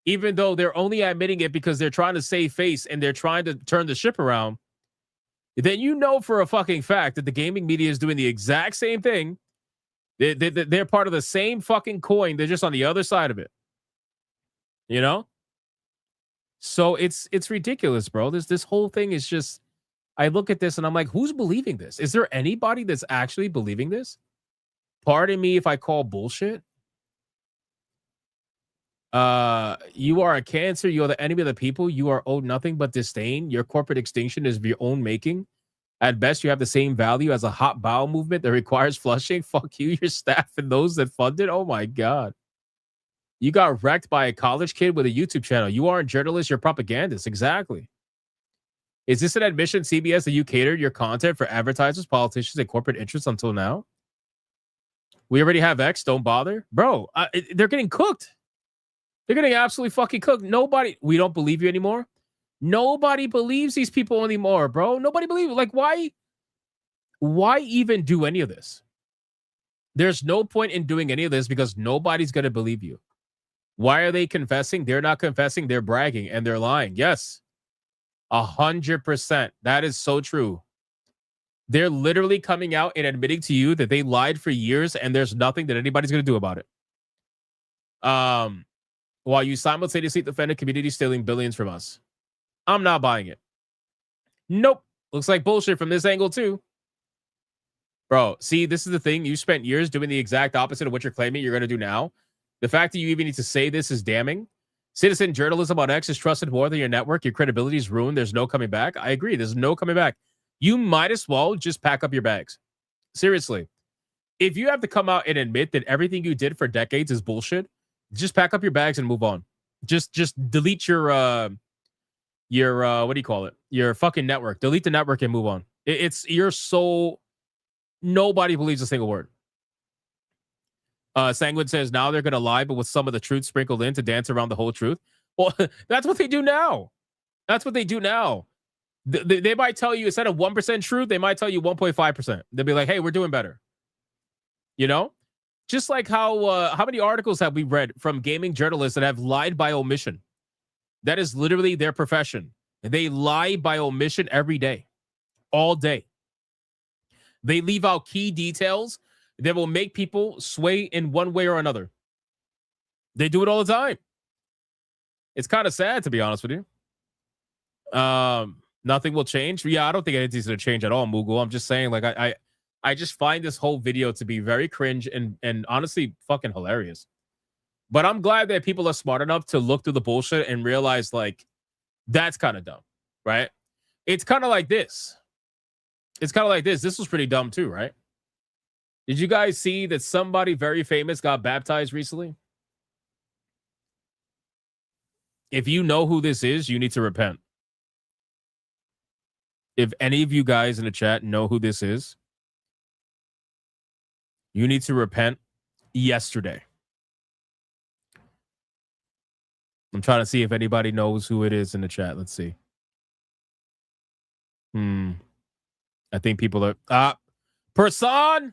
even though they're only admitting it because they're trying to save face and they're trying to turn the ship around, then you know for a fucking fact that the gaming media is doing the exact same thing. They're part of the same fucking coin. They're just on the other side of it. You know? So it's ridiculous, bro. This whole thing is just, I look at this and I'm like, who's believing this? Is there anybody that's actually believing this? Pardon me if I call bullshit. You are a cancer. You are the enemy of the people. You are owed nothing but disdain. Your corporate extinction is of your own making. At best, you have the same value as a hot bowel movement that requires flushing. Fuck you, your staff, and those that fund it. Oh my God. You got wrecked by a college kid with a YouTube channel. You aren't a journalist, you're propagandists. Exactly. Is this an admission, CBS, that you catered your content for advertisers, politicians, and corporate interests until now? We already have X. Don't bother. Bro, they're getting cooked. They're getting absolutely fucking cooked. We don't believe you anymore. Nobody believes these people anymore, bro. Nobody believes. Like, why even do any of this? There's no point in doing any of this because nobody's going to believe you. Why are they confessing? They're not confessing. They're bragging and they're lying. Yes. 100%. That is so true. They're literally coming out and admitting to you that they lied for years and there's nothing that anybody's going to do about it. While you simultaneously defend a community stealing billions from us. I'm not buying it. Nope. Looks like bullshit from this angle too. Bro, see, this is the thing. You spent years doing the exact opposite of what you're claiming you're going to do now. The fact that you even need to say this is damning. Citizen journalism on X is trusted more than your network. Your credibility is ruined. There's no coming back. I agree. There's no coming back. You might as well just pack up your bags. Seriously. If you have to come out and admit that everything you did for decades is bullshit, just pack up your bags and move on. Just delete your what do you call it? Your fucking network. Delete the network and move on. You're so, nobody believes a single word. Sanguine says now they're gonna lie, but with some of the truth sprinkled in to dance around the whole truth. Well, that's what they do now. That's what they do now. They might tell you instead of 1% truth, they might tell you 1.5%. They'll be like, hey, we're doing better. You know? Just like how many articles have we read from gaming journalists that have lied by omission? That is literally their profession. They lie by omission every day, all day. They leave out key details that will make people sway in one way or another. They do it all the time. It's kind of sad, to be honest with you. Nothing will change. Yeah, I don't think anything's going to change at all, Mughal. I'm just saying, like, I just find this whole video to be very cringe and honestly fucking hilarious. But I'm glad that people are smart enough to look through the bullshit and realize, like, that's kind of dumb, right? It's kind of like this. It's kind of like this. This was pretty dumb too, right? Did you guys see that somebody very famous got baptized recently? If you know who this is, you need to repent. If any of you guys in the chat know who this is, you need to repent yesterday. I'm trying to see if anybody knows who it is in the chat. Let's see. I think people are... Person!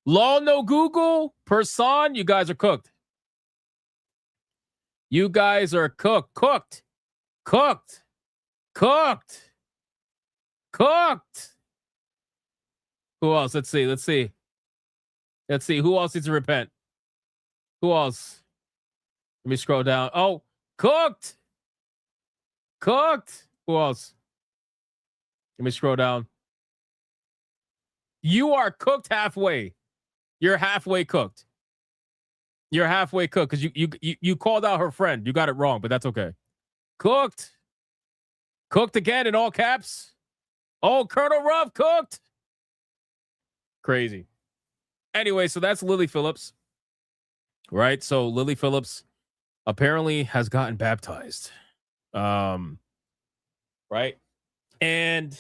Law no Google. Person, you guys are cooked. You guys are cooked. Cooked. Cooked. Cooked. Cooked. Who else? Let's see. Let's see. Let's see. Who else needs to repent? Who else? Let me scroll down. Oh, cooked. Cooked. Who else? Let me scroll down. You are cooked halfway. You're halfway cooked. You're halfway cooked because you called out her friend. You got it wrong, but that's okay. Cooked. Cooked again in all caps. Oh, Colonel Ruff cooked. Crazy. Anyway, so that's Lily Phillips. Right? So Lily Phillips apparently has gotten baptized. Right? And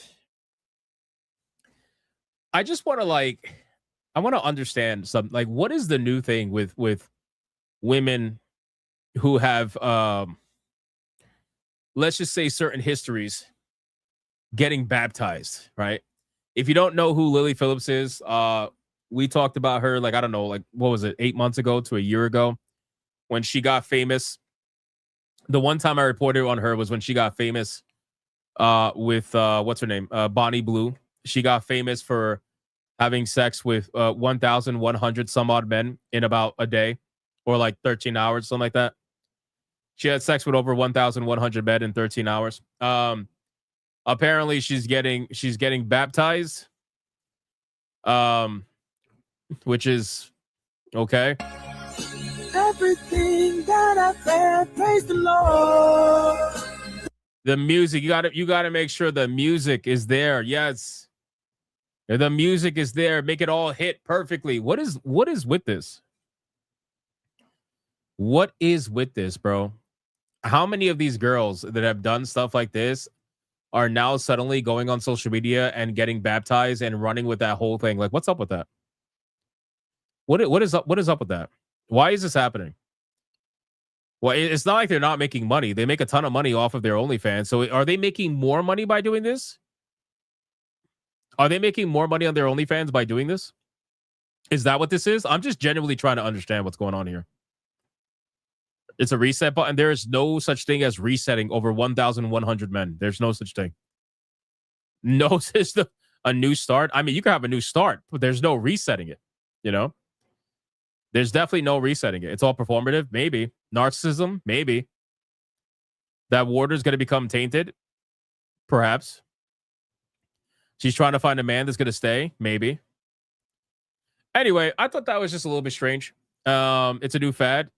I just want to I want to understand something. Like, what is the new thing with women who have let's just say certain histories getting baptized, right? If you don't know who Lily Phillips is, we talked about her, I don't know, what was it, 8 months ago to a year ago when she got famous. The one time I reported on her was when she got famous with what's her name? Bonnie Blue. She got famous for having sex with 1,100 some odd men in about a day or 13 hours, something like that. She had sex with over 1,100 men in 13 hours. Apparently she's getting baptized, which is okay. Everything that I've said, praise the Lord. The music, you gotta make sure the music is there. Yes. If the music is there, make it all hit perfectly. What is with this? What is with this, bro? How many of these girls that have done stuff like this are now suddenly going on social media and getting baptized and running with that whole thing? What's up with that? What is up with that? Why is this happening? Well, it's not like they're not making money. They make a ton of money off of their OnlyFans. So are they making more money by doing this? Are they making more money on their OnlyFans by doing this? Is that what this is? I'm just genuinely trying to understand what's going on here. It's a reset button. There is no such thing as resetting over 1,100 men. There's no such thing. No system. A new start. I mean, you can have a new start, but there's no resetting it. You know? There's definitely no resetting it. It's all performative. Maybe. Narcissism. Maybe. That water is going to become tainted. Perhaps. She's trying to find a man that's going to stay. Maybe. Anyway, I thought that was just a little bit strange. It's a new fad.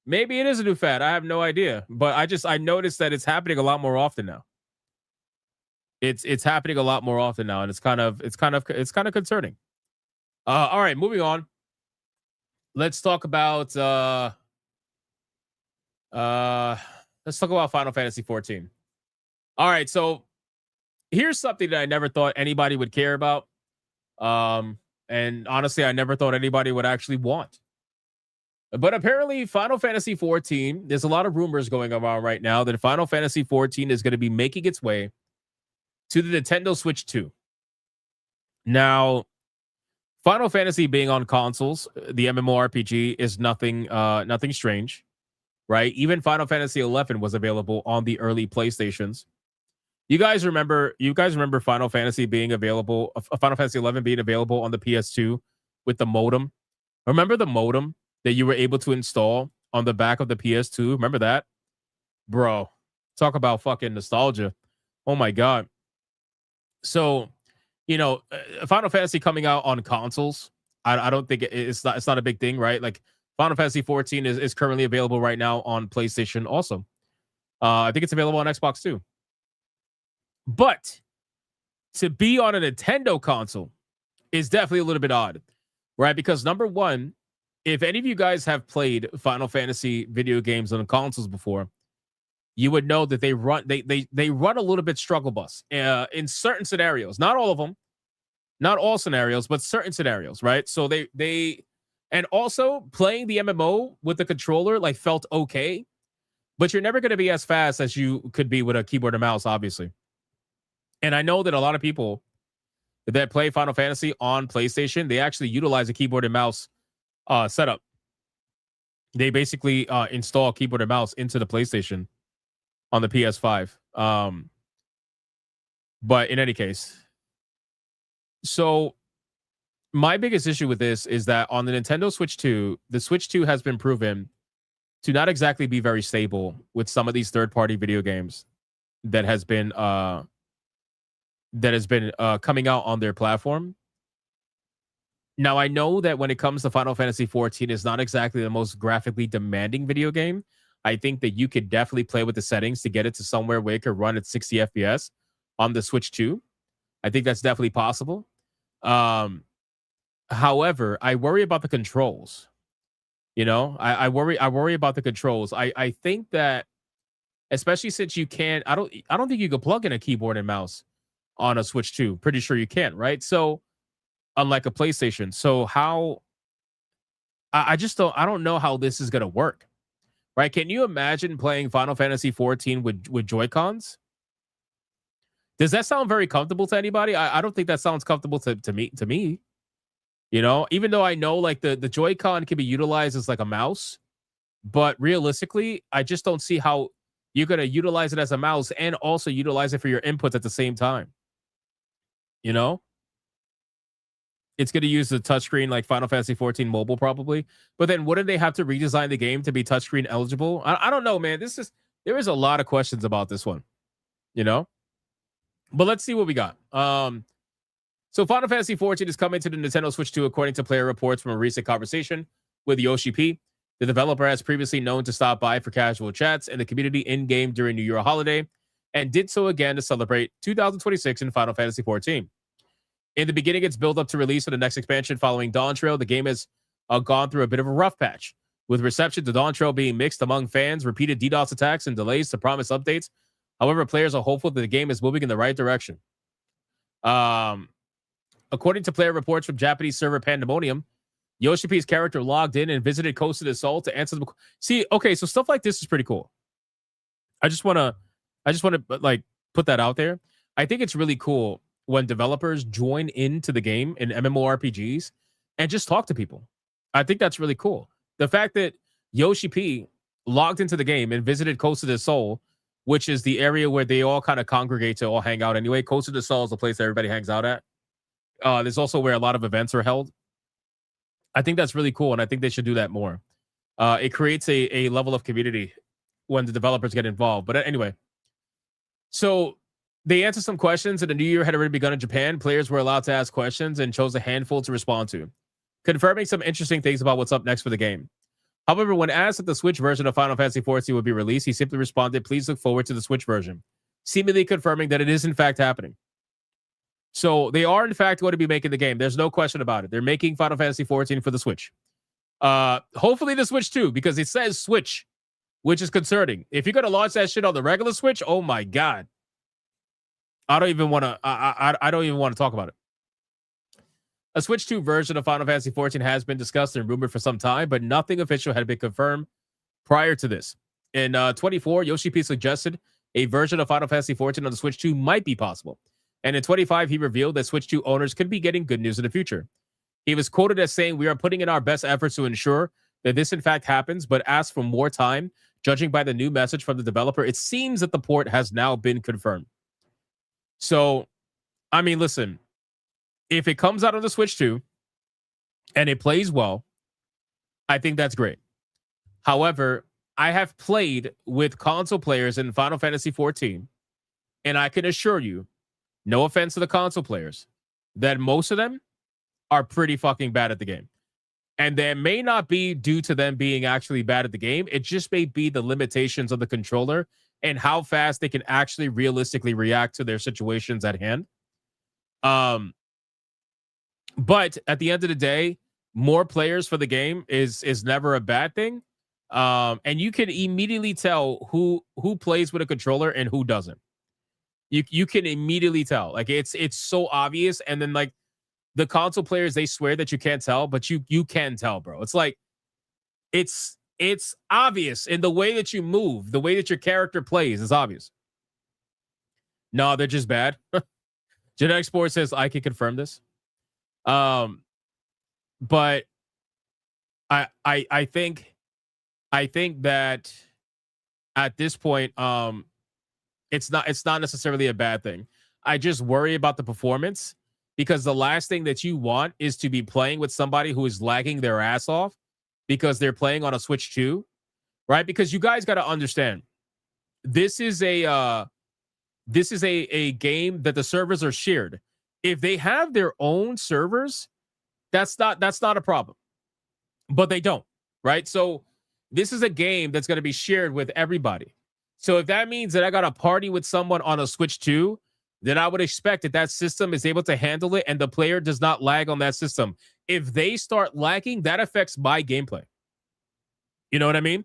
Maybe it is a new fad. I have no idea. But I noticed that it's happening a lot more often now. It's happening a lot more often now, and it's kind of concerning. All right, moving on. Let's talk about Final Fantasy 14. All right, so here's something that I never thought anybody would care about. And honestly, I never thought anybody would actually want. But apparently, Final Fantasy 14, there's a lot of rumors going around right now that Final Fantasy 14 is going to be making its way to the Nintendo Switch 2. Now, Final Fantasy being on consoles, the MMORPG is nothing strange, right? Even Final Fantasy 11 was available on the early PlayStations. You guys remember Final Fantasy being available, Final Fantasy 11 being available on the PS2 with the modem? Remember the modem that you were able to install on the back of the PS2? Remember that? Bro, talk about fucking nostalgia. Oh my God. So Final Fantasy coming out on consoles, I don't think it's not a big thing, right? Like Final Fantasy 14 is currently available right now on PlayStation also. I think it's available on Xbox too. But to be on a Nintendo console is definitely a little bit odd, right? Because number one, if any of you guys have played Final Fantasy video games on consoles before, you would know that they run a little bit struggle bus in certain scenarios. Not all of them, not all scenarios, but certain scenarios, right? So and also playing the MMO with the controller like felt okay, but you're never going to be as fast as you could be with a keyboard and mouse, obviously. And I know that a lot of people that play Final Fantasy on PlayStation, they actually utilize a keyboard and mouse setup. They basically install keyboard and mouse into the PlayStation on the PS5. But in any case, so my biggest issue with this is that on the Nintendo Switch 2, the Switch 2 has been proven to not exactly be very stable with some of these third-party video games that has been coming out on their platform. Now, I know that when it comes to Final Fantasy 14, it's not exactly the most graphically demanding video game. I think that you could definitely play with the settings to get it to somewhere where it could run at 60 FPS on the Switch 2. I think that's definitely possible. However, I worry about the controls. I worry about the controls. I think that, especially since you can't, I don't think you could plug in a keyboard and mouse on a Switch 2. Pretty sure you can't, right? So, unlike a PlayStation. So I don't know how this is gonna work. Right? Can you imagine playing Final Fantasy 14 with Joy-Cons? Does that sound very comfortable to anybody? I don't think that sounds comfortable to me. Even though I know like the Joy-Con can be utilized as like a mouse, but realistically, I just don't see how you're gonna utilize it as a mouse and also utilize it for your inputs at the same time. It's going to use the touchscreen like Final Fantasy 14 mobile probably. But then wouldn't they have to redesign the game to be touchscreen eligible? I don't know, man. There is a lot of questions about this one, But let's see what we got. So Final Fantasy 14 is coming to the Nintendo Switch 2 according to player reports from a recent conversation with Yoshi P. The developer has previously known to stop by for casual chats and the community in-game during New Year holiday and did so again to celebrate 2026 in Final Fantasy 14. In the beginning, it's built up to release for the next expansion following Dawn Trail. The game has gone through a bit of a rough patch, with reception to Dawn Trail being mixed among fans, repeated DDoS attacks, and delays to promise updates. However, players are hopeful that the game is moving in the right direction. According to player reports from Japanese server Pandemonium, Yoshi P's character logged in and visited Coast of the Soul to answer the... See, okay, so stuff like this is pretty cool. I just want to like put that out there. I think it's really cool when developers join into the game in MMORPGs and just talk to people. I think that's really cool. The fact that Yoshi P logged into the game and visited Coast of the Soul, which is the area where they all kind of congregate to all hang out anyway. Coast of the Soul is the place that everybody hangs out at. There's also where a lot of events are held. I think that's really cool, and I think they should do that more. It creates a level of community when the developers get involved. But anyway, so they answered some questions, and the new year had already begun in Japan. Players were allowed to ask questions and chose a handful to respond to, confirming some interesting things about what's up next for the game. However, when asked if the Switch version of Final Fantasy 14 would be released, he simply responded, "Please look forward to the Switch version," seemingly confirming that it is in fact happening. So they are in fact going to be making the game. There's no question about it. They're making Final Fantasy 14 for the Switch. Hopefully the Switch too, because it says Switch, which is concerning. If you're going to launch that shit on the regular Switch, oh my God. I don't even want to talk about it. A Switch 2 version of Final Fantasy 14 has been discussed and rumored for some time, but nothing official had been confirmed prior to this. In 24, Yoshi P suggested a version of Final Fantasy 14 on the Switch 2 might be possible. And in 25, he revealed that Switch 2 owners could be getting good news in the future. He was quoted as saying, "We are putting in our best efforts to ensure that this in fact happens, but asked for more time. Judging by the new message from the developer, it seems that the port has now been confirmed." So, I mean, listen, if it comes out on the Switch 2 and it plays well, I think that's great. However, I have played with console players in Final Fantasy 14, and I can assure you, no offense to the console players, that most of them are pretty fucking bad at the game. And that may not be due to them being actually bad at the game. It just may be the limitations of the controller and how fast they can actually realistically react to their situations at hand. But at the end of the day, more players for the game is never a bad thing. And you can immediately tell who plays with a controller and who doesn't. You can immediately tell. Like it's so obvious. And then like the console players, they swear that you can't tell, but you can tell, bro. It's like it's obvious in the way that you move, the way that your character plays is obvious. No, they're just bad. Genetic Sports says I can confirm this. But I think that at this point, it's not necessarily a bad thing. I just worry about the performance because the last thing that you want is to be playing with somebody who is lagging their ass off because they're playing on a Switch 2, right? Because you guys got to understand, this is a game that the servers are shared. If they have their own servers, that's not a problem. But they don't, right? So this is a game that's going to be shared with everybody. So if that means that I got to party with someone on a Switch 2, then I would expect that system is able to handle it and the player does not lag on that system. If they start lagging, that affects my gameplay. You know what I mean?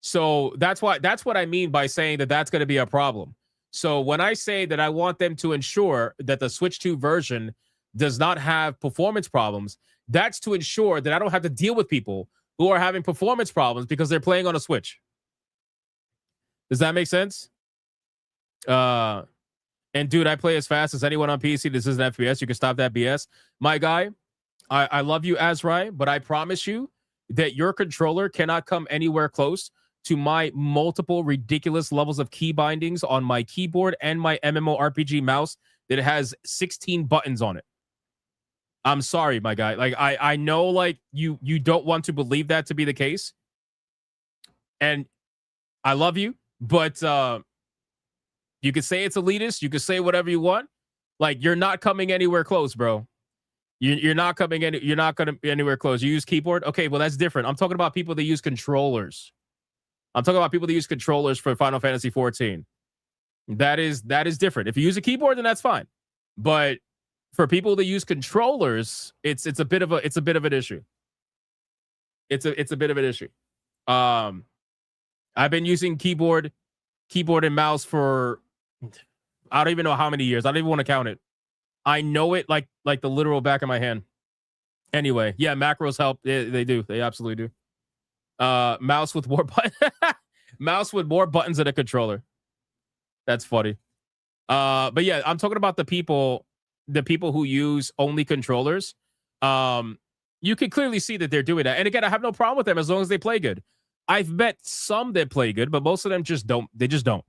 So that's what I mean by saying that that's going to be a problem. So when I say that I want them to ensure that the Switch 2 version does not have performance problems, that's to ensure that I don't have to deal with people who are having performance problems because they're playing on a Switch. Does that make sense? And dude, I play as fast as anyone on PC. This isn't FPS. You can stop that BS. My guy, I love you, Azrai, but I promise you that your controller cannot come anywhere close to my multiple ridiculous levels of key bindings on my keyboard and my MMORPG mouse that has 16 buttons on it. I'm sorry, my guy. Like I know like you don't want to believe that to be the case. And I love you, but you could say it's elitist, you could say whatever you want. Like you're not coming anywhere close, bro. You're not coming any. You're not going to be anywhere close. You use keyboard, okay? Well, that's different. I'm talking about people that use controllers. I'm talking about people that use controllers for Final Fantasy 14. That is different. If you use a keyboard, then that's fine. But for people that use controllers, it's a bit of an issue. It's a bit of an issue. I've been using keyboard and mouse for I don't even know how many years. I don't even want to count it. I know it like the literal back of my hand. Anyway, yeah, macros help. They do. They absolutely do. Mouse with more mouse with more buttons than a controller. That's funny. But yeah, I'm talking about the people who use only controllers. You can clearly see that they're doing that. And again, I have no problem with them as long as they play good. I've met some that play good, but most of them just don't. They just don't.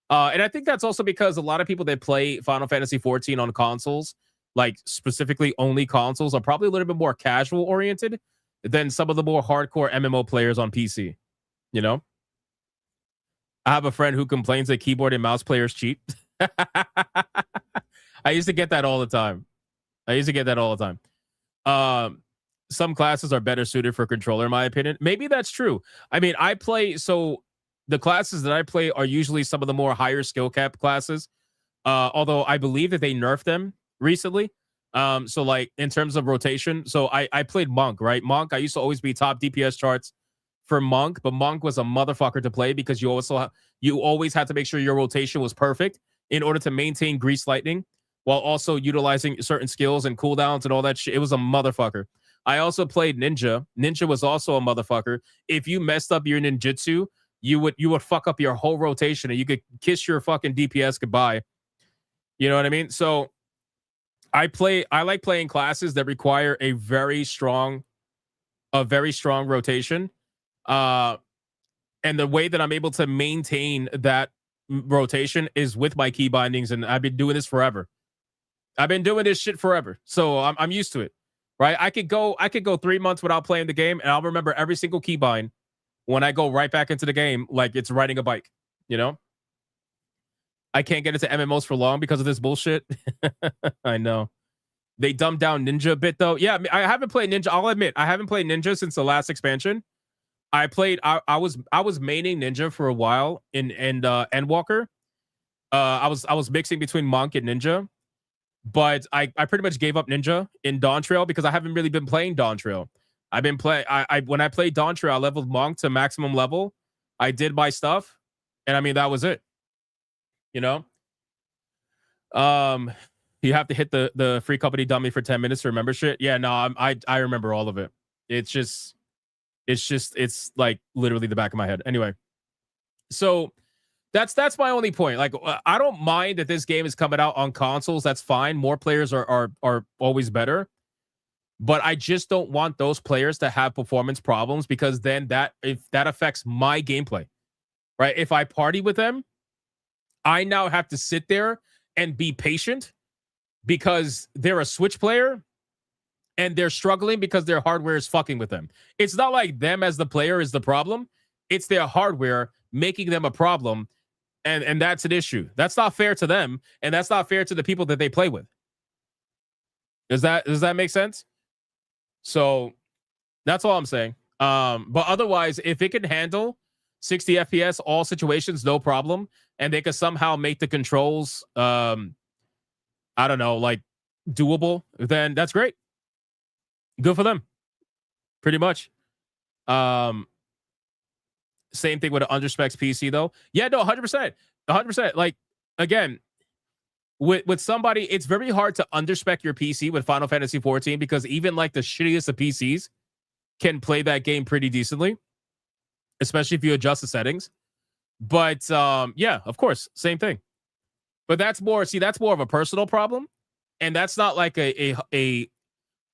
And I think that's also because a lot of people that play Final Fantasy 14 on consoles, like specifically only consoles, are probably a little bit more casual oriented than some of the more hardcore MMO players on PC. You know? I have a friend who complains that keyboard and mouse players cheat. I used to get that all the time. Some classes are better suited for controller, in my opinion. Maybe that's true. I mean, the classes that I play are usually some of the more higher skill cap classes. Although I believe that they nerfed them recently. So like in terms of rotation, so I played Monk, right? Monk, I used to always be top DPS charts for Monk, but Monk was a motherfucker to play because you always had to make sure your rotation was perfect in order to maintain Grease Lightning while also utilizing certain skills and cooldowns and all that shit. It was a motherfucker. I also played Ninja. Ninja was also a motherfucker. If you messed up your ninjutsu, you would fuck up your whole rotation and you could kiss your fucking DPS goodbye. You know what I mean? So I like playing classes that require a very strong rotation. And the way that I'm able to maintain that rotation is with my key bindings, and I've been doing this forever. I've been doing this shit forever. So I'm used to it. Right? I could go 3 months without playing the game, and I'll remember every single keybind when I go right back into the game, like it's riding a bike. You know, I can't get into MMOs for long because of this bullshit. I know. They dumbed down Ninja a bit though. Yeah, I haven't played Ninja. I'll admit I haven't played Ninja since the last expansion. I was maining Ninja for a while in Endwalker. I was mixing between Monk and Ninja, but I pretty much gave up Ninja in Dawn Trail because I haven't really been playing Dawn Trail. I've been when I played Dawn Trail, I leveled Monk to maximum level. I did my stuff, and I mean that was it. You know, you have to hit the free company dummy for 10 minutes to remember shit. Yeah, no, I remember all of it. It's like literally the back of my head. Anyway, so that's my only point. Like, I don't mind that this game is coming out on consoles. That's fine. More players are always better. But I just don't want those players to have performance problems because then that affects my gameplay, right? If I party with them, I now have to sit there and be patient because they're a Switch player and they're struggling because their hardware is fucking with them. It's not like them as the player is the problem. It's their hardware making them a problem. And that's an issue. That's not fair to them. And that's not fair to the people that they play with. Does that make sense? So that's all I'm saying. But otherwise, if it can handle 60 FPS, all situations, no problem. And they can somehow make the controls, I don't know, like doable, then that's great. Good for them. Pretty much. Same thing with an underspecs PC though. Yeah, no, 100%. 100%. Like, again, with somebody, it's very hard to underspec your PC with Final Fantasy 14 because even like the shittiest of PCs can play that game pretty decently, especially if you adjust the settings. But yeah, of course, same thing. But that's more of a personal problem, and that's not like a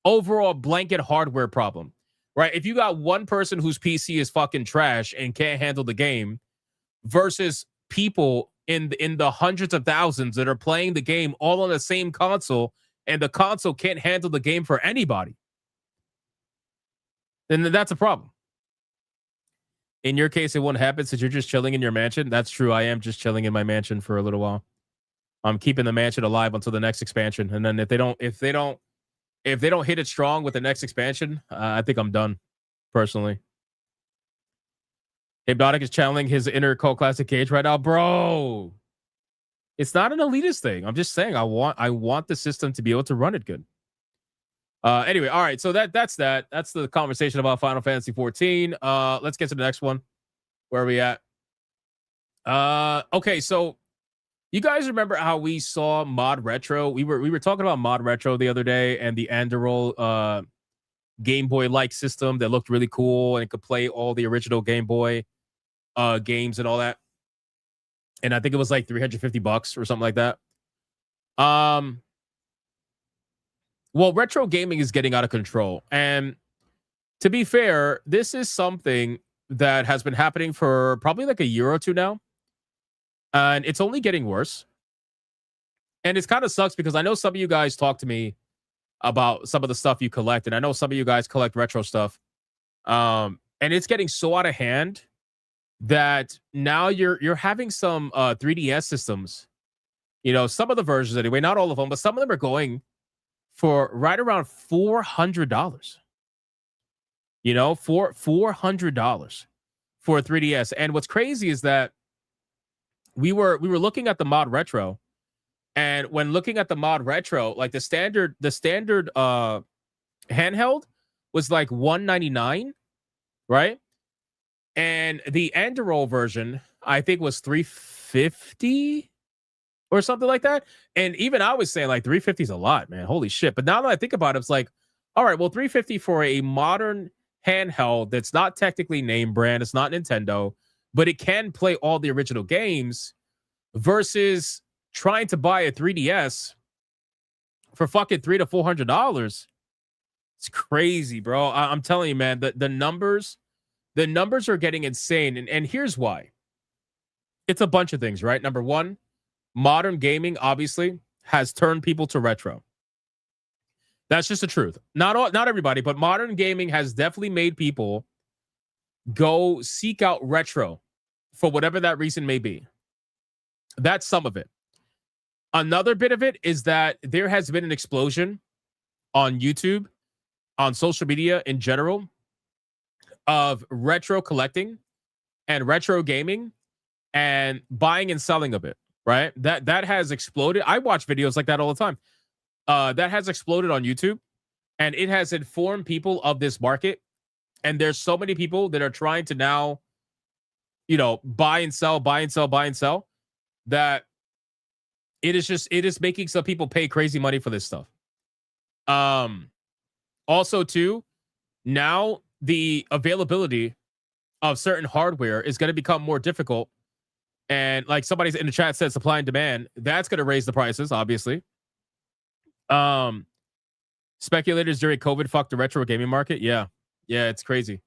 overall blanket hardware problem, right? If you got one person whose PC is fucking trash and can't handle the game versus people in the hundreds of thousands that are playing the game all on the same console, and the console can't handle the game for anybody, then that's a problem. In your case, it won't happen since you're just chilling in your mansion. That's true. I am just chilling in my mansion for a little while. I'm keeping the mansion alive until the next expansion, and then if they don't hit it strong with the next expansion, I think I'm done, personally. Hypnotic is channeling his inner cult classic Cage right now, bro. It's not an elitist thing. I'm just saying I want the system to be able to run it good. Anyway, all right. So that's that. That's the conversation about Final Fantasy 14. Let's get to the next one. Where are we at? Okay. So you guys remember how we saw Mod Retro? We were talking about Mod Retro the other day and the Andorol Game Boy like system that looked really cool and it could play all the original Game Boy games and all that. And I think it was like $350 or something like that. Well, retro gaming is getting out of control. And to be fair, this is something that has been happening for probably like a year or two now. And it's only getting worse. And it kind of sucks because I know some of you guys talk to me about some of the stuff you collect. And I know some of you guys collect retro stuff. And it's getting so out of hand that now you're having some 3DS systems. You know, some of the versions anyway, not all of them, but some of them are going for right around $400. You know, for $400 for a 3DS. And what's crazy is that we were looking at the Mod Retro, and when looking at the Mod Retro, like the standard handheld was like $199, right? And the Andorol version, I think, was $350 or something like that. And even I was saying like $350 is a lot, man. Holy shit. But now that I think about it, it's like, all right, well, $350 for a modern handheld that's not technically name brand, it's not Nintendo, but it can play all the original games versus trying to buy a 3DS for fucking $300 to $400. It's crazy, bro. I'm telling you, man, the numbers are getting insane. And here's why. It's a bunch of things, right? Number one, modern gaming obviously has turned people to retro. That's just the truth. Not everybody, but modern gaming has definitely made people go seek out retro for whatever that reason may be. That's some of it. Another bit of it is that there has been an explosion on YouTube, on social media in general, of retro collecting and retro gaming and buying and selling of it, right? That has exploded. I watch videos like that all the time. That has exploded on YouTube, and it has informed people of this market. And there's so many people that are trying to now, buy and sell, that it is making some people pay crazy money for this stuff. Also too, now the availability of certain hardware is going to become more difficult. And like somebody in the chat said, supply and demand, that's going to raise the prices, obviously. Speculators during COVID fucked the retro gaming market. Yeah, it's crazy.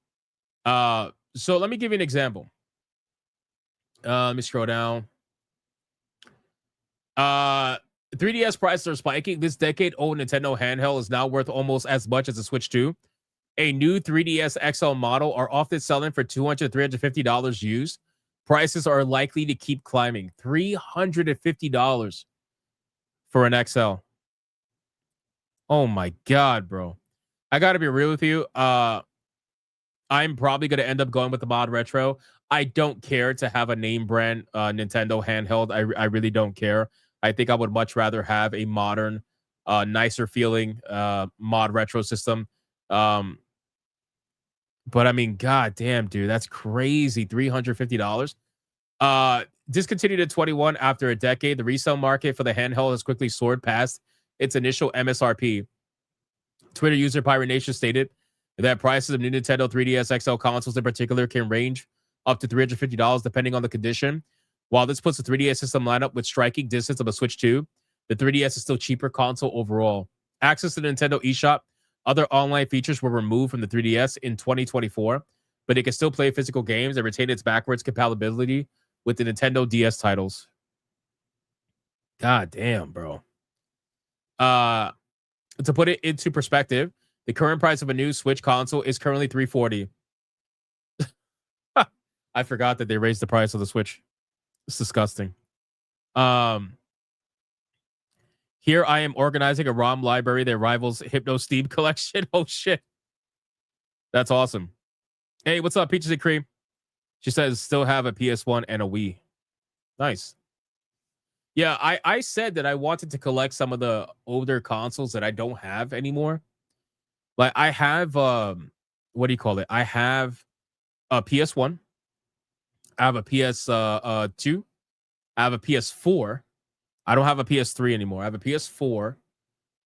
So let me give you an example. Let me scroll down. 3DS prices are spiking. This decade-old Nintendo handheld is now worth almost as much as a Switch 2. A new 3DS XL model are often selling for $200 to $350 used. Prices are likely to keep climbing. $350 for an XL. Oh my God, bro. I got to be real with you. I'm probably going to end up going with the mod retro. I don't care to have a name brand Nintendo handheld. I really don't care. I think I would much rather have a modern, nicer feeling mod retro system. But I mean, god damn, dude, that's crazy. $350. Discontinued at 21 after a decade, the resale market for the handheld has quickly soared past its initial MSRP. Twitter user Pirate Nation stated that prices of new Nintendo 3DS XL consoles in particular can range up to $350 depending on the condition. While this puts the 3DS system lineup with striking distance of a Switch 2, the 3DS is still cheaper console overall. Access to the Nintendo eShop, other online features were removed from the 3DS in 2024, but it can still play physical games and retain its backwards compatibility with the Nintendo DS titles. God damn, bro. To put it into perspective, the current price of a new Switch console is currently $340. I forgot that they raised the price of the Switch. It's disgusting. Here I am organizing a ROM library that rivals Hypno Steam collection. Oh shit. That's awesome. Hey, what's up, Peaches and Cream? She says still have a PS1 and a Wii. Nice. Yeah, I said that I wanted to collect some of the older consoles that I don't have anymore. Like I have what do you call it? I have a PS1. I have a PS2. I have a PS4. I don't have a PS3 anymore. I have a PS4.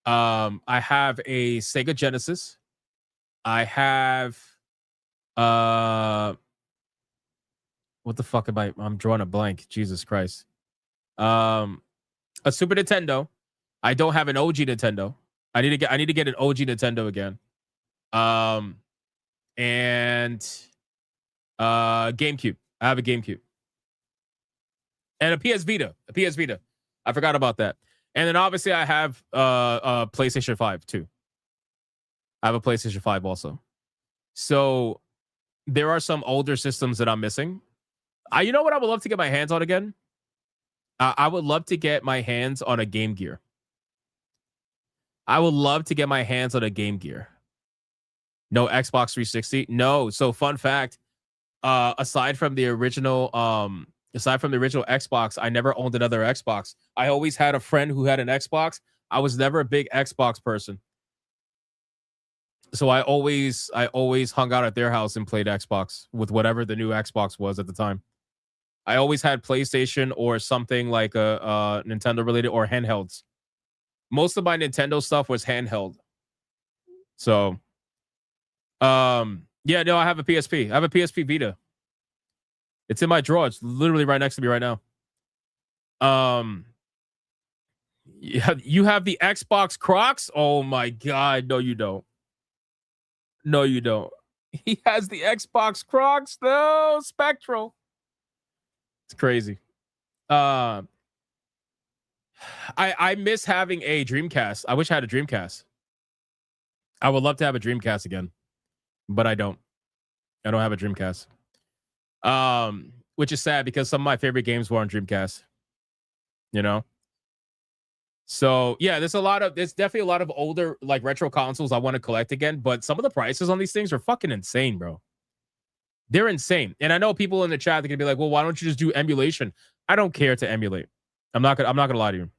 I have a Sega Genesis. I have what the fuck am I'm drawing a blank. Jesus Christ. A Super Nintendo. I don't have an OG Nintendo. I need to get an OG Nintendo again. And GameCube. I have a GameCube. And a PS Vita. I forgot about that. And then obviously I have a PlayStation 5 too. I have a PlayStation 5 also. So there are some older systems that I'm missing. You know what I would love to get my hands on again? I would love to get my hands on a Game Gear. I would love to get my hands on a Game Gear. No Xbox 360? No. So fun fact, aside from the original Xbox, I never owned another Xbox. I always had a friend who had an Xbox. I was never a big Xbox person. So I always hung out at their house and played Xbox with whatever the new Xbox was at the time. I always had PlayStation or something like a Nintendo related or handhelds. Most of my Nintendo stuff was handheld. So, yeah, no, I have a PSP. I have a PSP Vita. It's in my drawer. It's literally right next to me right now. You have the Xbox Crocs? Oh my God. No, you don't. No, you don't. He has the Xbox Crocs. No, Spectral. It's crazy. I miss having a Dreamcast. I wish I had a Dreamcast. I would love to have a Dreamcast again, but I don't. I don't have a Dreamcast. Which is sad because some of my favorite games were on Dreamcast. You know? So yeah, there's definitely a lot of older like retro consoles I want to collect again, but some of the prices on these things are fucking insane, bro. They're insane. And I know people in the chat, they're gonna be like, well, why don't you just do emulation? I don't care to emulate. I'm not gonna lie to you.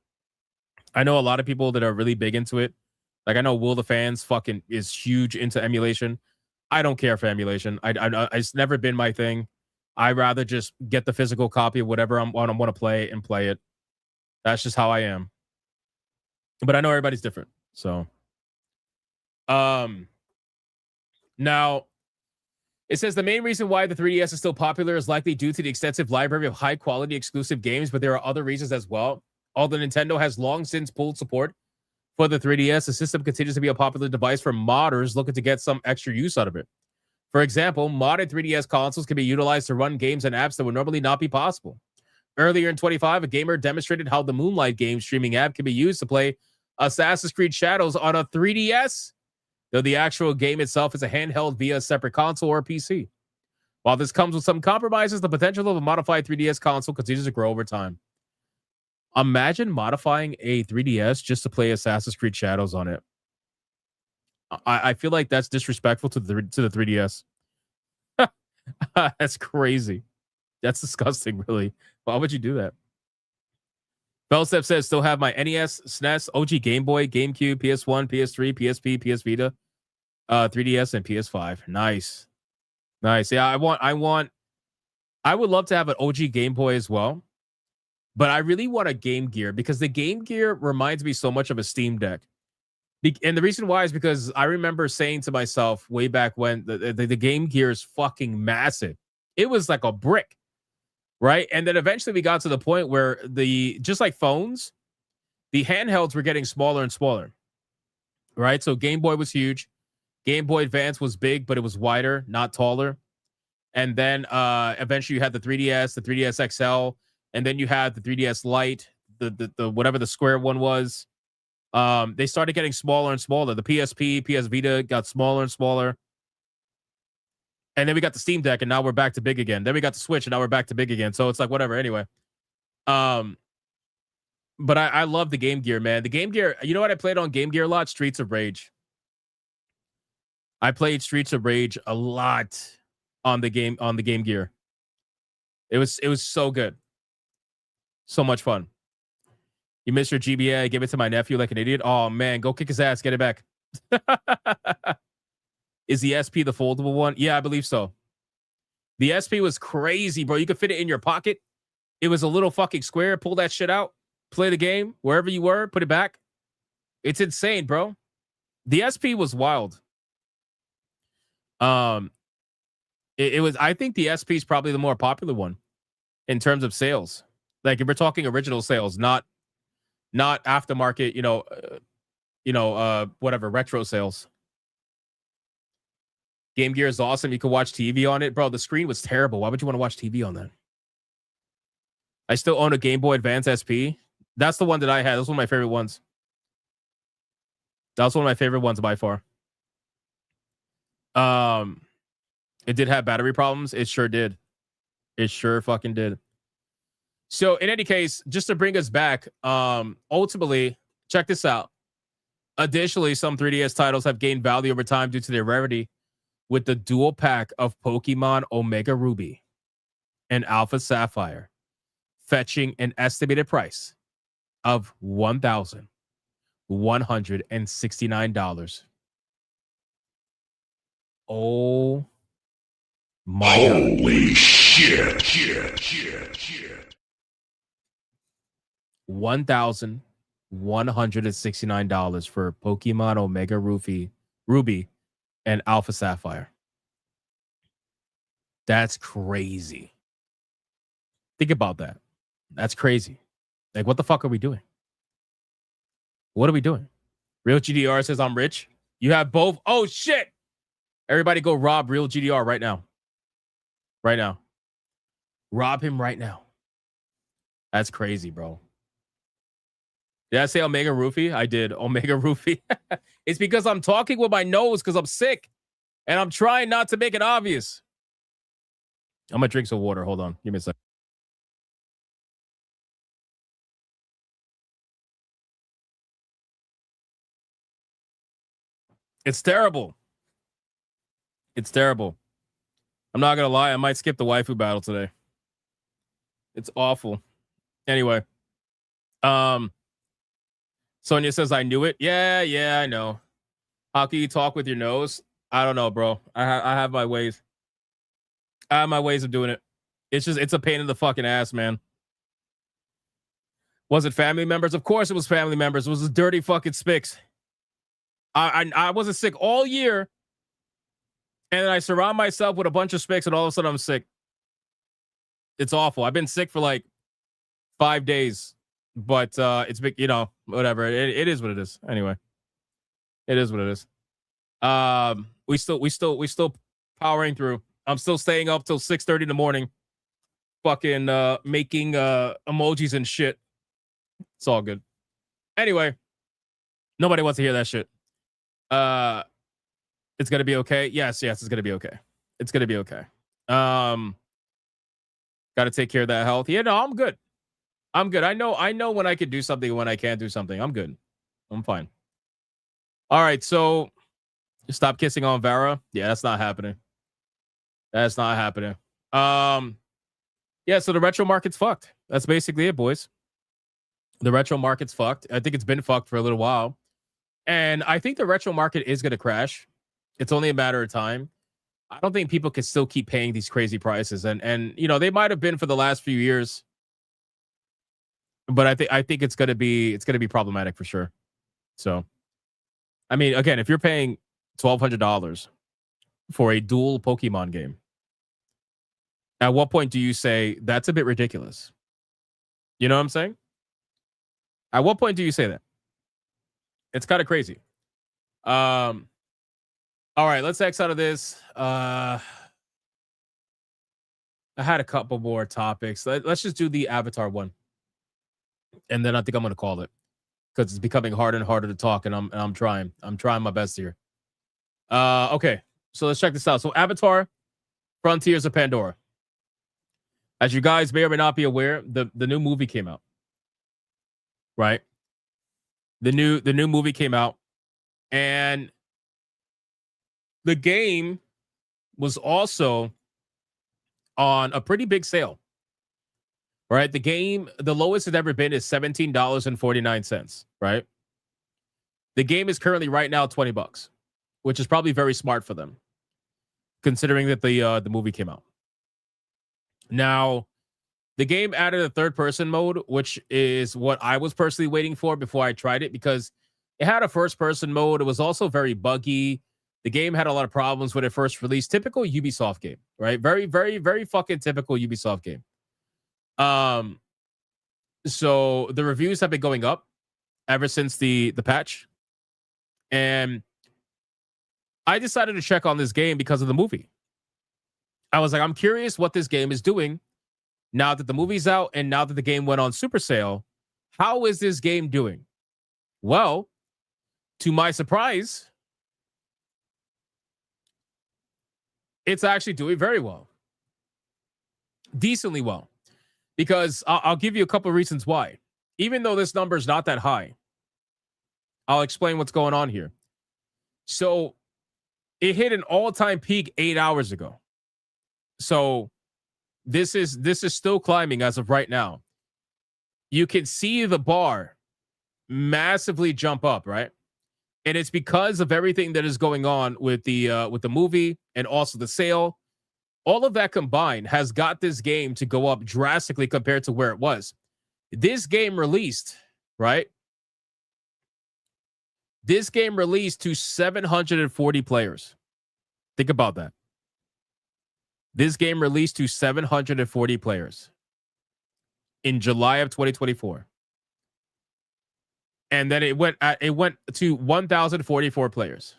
I know a lot of people that are really big into it. Like I know Will the Fans fucking is huge into emulation. I don't care for emulation. It's never been my thing. I rather just get the physical copy of whatever I want to play and play it. That's just how I am. But I know everybody's different. So, now it says the main reason why the 3DS is still popular is likely due to the extensive library of high quality exclusive games, but there are other reasons as well. Although Nintendo has long since pulled support for the 3DS, the system continues to be a popular device for modders looking to get some extra use out of it. For example, modded 3DS consoles can be utilized to run games and apps that would normally not be possible. Earlier in 25, a gamer demonstrated how the Moonlight game streaming app can be used to play Assassin's Creed Shadows on a 3DS, though the actual game itself is a handheld via a separate console or PC. While this comes with some compromises, the potential of a modified 3DS console continues to grow over time. Imagine modifying a 3DS just to play Assassin's Creed Shadows on it. I feel like that's disrespectful to the 3DS. That's crazy. That's disgusting, really. Why would you do that? Bellstep says, still have my NES, SNES, OG Game Boy, GameCube, PS1, PS3, PSP, PS Vita, 3DS, and PS5. Nice. Nice. Yeah, I would love to have an OG Game Boy as well. But I really want a Game Gear because the Game Gear reminds me so much of a Steam Deck. And the reason why is because I remember saying to myself way back when the Game Gear is fucking massive. It was like a brick, right? And then eventually we got to the point where just like phones, the handhelds were getting smaller and smaller, right? So Game Boy was huge. Game Boy Advance was big, but it was wider, not taller. And then eventually you had the 3DS, the 3DS XL, and then you had the 3DS Lite, the whatever the square one was. They started getting smaller and smaller. The PSP, PS Vita got smaller and smaller. And then we got the Steam Deck, and now we're back to big again. Then we got the Switch, and now we're back to big again. So it's like whatever. Anyway, but I love the Game Gear, man. The Game Gear. You know what I played on Game Gear a lot? Streets of Rage. I played Streets of Rage a lot on the Game Gear. It was so good, so much fun. You missed your GBA. Give it to my nephew like an idiot. Oh man, go kick his ass. Get it back. Is the SP the foldable one? Yeah, I believe so. The SP was crazy, bro. You could fit it in your pocket. It was a little fucking square. Pull that shit out. Play the game wherever you were. Put it back. It's insane, bro. The SP was wild. It was. I think the SP is probably the more popular one in terms of sales. Like if we're talking original sales, not aftermarket. Whatever retro sales. Game Gear is awesome. You can watch TV on it. Bro, the screen was terrible. Why would you want to watch TV on that? I still own a Game Boy Advance SP. That's the one that I had. That was one of my favorite ones. That was one of my favorite ones by far. It did have battery problems. It sure did. It sure fucking did. So in any case, just to bring us back, ultimately, check this out. Additionally, some 3DS titles have gained value over time due to their rarity, with the dual pack of Pokemon Omega Ruby and Alpha Sapphire fetching an estimated price of $1,169. Oh my God. Holy shit. $1,169 for Pokemon Omega Ruby and Alpha Sapphire. That's crazy. Think about that. That's crazy. Like, what the fuck are we doing? What are we doing? Real GDR says I'm rich. You have both. Oh shit. Everybody go rob Real GDR right now. Right now. Rob him right now. That's crazy, bro. Did I say Omega Roofie? I did. Omega Roofie. It's because I'm talking with my nose because I'm sick. And I'm trying not to make it obvious. I'm going to drink some water. Hold on. Give me a second. It's terrible. It's terrible. I'm not gonna lie. I might skip the waifu battle today. It's awful. Anyway, Sonia says I knew it. Yeah, I know. How can you talk with your nose? I don't know, bro. I have my ways. I have my ways of doing it. It's a pain in the fucking ass, man. Was it family members? Of course it was family members. It was the dirty fucking spicks. I wasn't sick all year, and then I surround myself with a bunch of spicks, and all of a sudden I'm sick. It's awful. I've been sick for like 5 days, but it's big, whatever. It is what it is. Anyway, it is what it is. We still powering through. I'm still staying up till 6:30 in the morning, fucking making emojis and shit. It's all good. Anyway, nobody wants to hear that shit. It's gonna be okay. Yes, it's gonna be okay. It's gonna be okay. Got to take care of that health. Yeah, no, I'm good. I'm good. I know when I can do something and when I can't do something. I'm good. I'm fine. All right, so stop kissing on Vera. Yeah, that's not happening. That's not happening. Yeah, so the retro market's fucked. That's basically it, boys. The retro market's fucked. I think it's been fucked for a little while. And I think the retro market is going to crash. It's only a matter of time. I don't think people can still keep paying these crazy prices. And they might have been for the last few years. But I think it's going to be problematic for sure. So, I mean, again, if you're paying $1,200 for a dual Pokemon game, at what point do you say that's a bit ridiculous? You know what I'm saying? At what point do you say that? It's kind of crazy. All right, let's X out of this. I had a couple more topics. Let's just do the Avatar one. And then I think I'm going to call it because it's becoming harder and harder to talk, and I'm trying my best here. Okay, so let's check this out. So Avatar, Frontiers of Pandora. As you guys may or may not be aware, the new movie came out. Right? The new movie came out, and the game was also on a pretty big sale. Right? The game, the lowest it's ever been is $17.49. Right? The game is currently right now $20, which is probably very smart for them, considering that the movie came out. Now, the game added a third-person mode, which is what I was personally waiting for before I tried it, because it had a first-person mode. It was also very buggy. The game had a lot of problems when it first released. Typical Ubisoft game, right? Very, very, very fucking typical Ubisoft game. So the reviews have been going up ever since the patch. And I decided to check on this game because of the movie. I was like, I'm curious what this game is doing now that the movie's out and now that the game went on super sale. How is this game doing? Well, to my surprise, it's actually doing very well. Decently well. Because I'll give you a couple of reasons why. Even though this number is not that high, I'll explain what's going on here. So it hit an all-time peak 8 hours ago. So this is still climbing as of right now. You can see the bar massively jump up, right? And it's because of everything that is going on with the movie and also the sale. All of that combined has got this game to go up drastically compared to where it was. This game released, right? This game released to 740 players. Think about that. This game released to 740 players in July of 2024. And then it went to 1,044 players.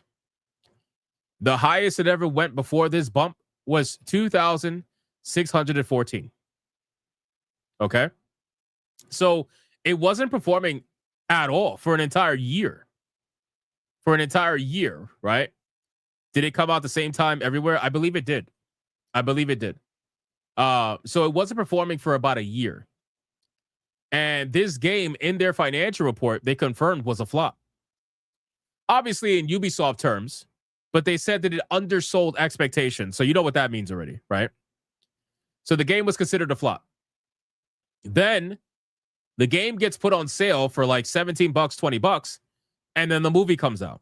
The highest it ever went before this bump was 2,614. Okay? So it wasn't performing at all for an entire year. For an entire year, right? Did it come out the same time everywhere? I believe it did. So it wasn't performing for about a year. And this game, in their financial report, they confirmed was a flop. obviously in Ubisoft terms, but they said that it undersold expectations. So you know what that means already, right? So the game was considered a flop. Then the game gets put on sale for like $17, $20, and then the movie comes out.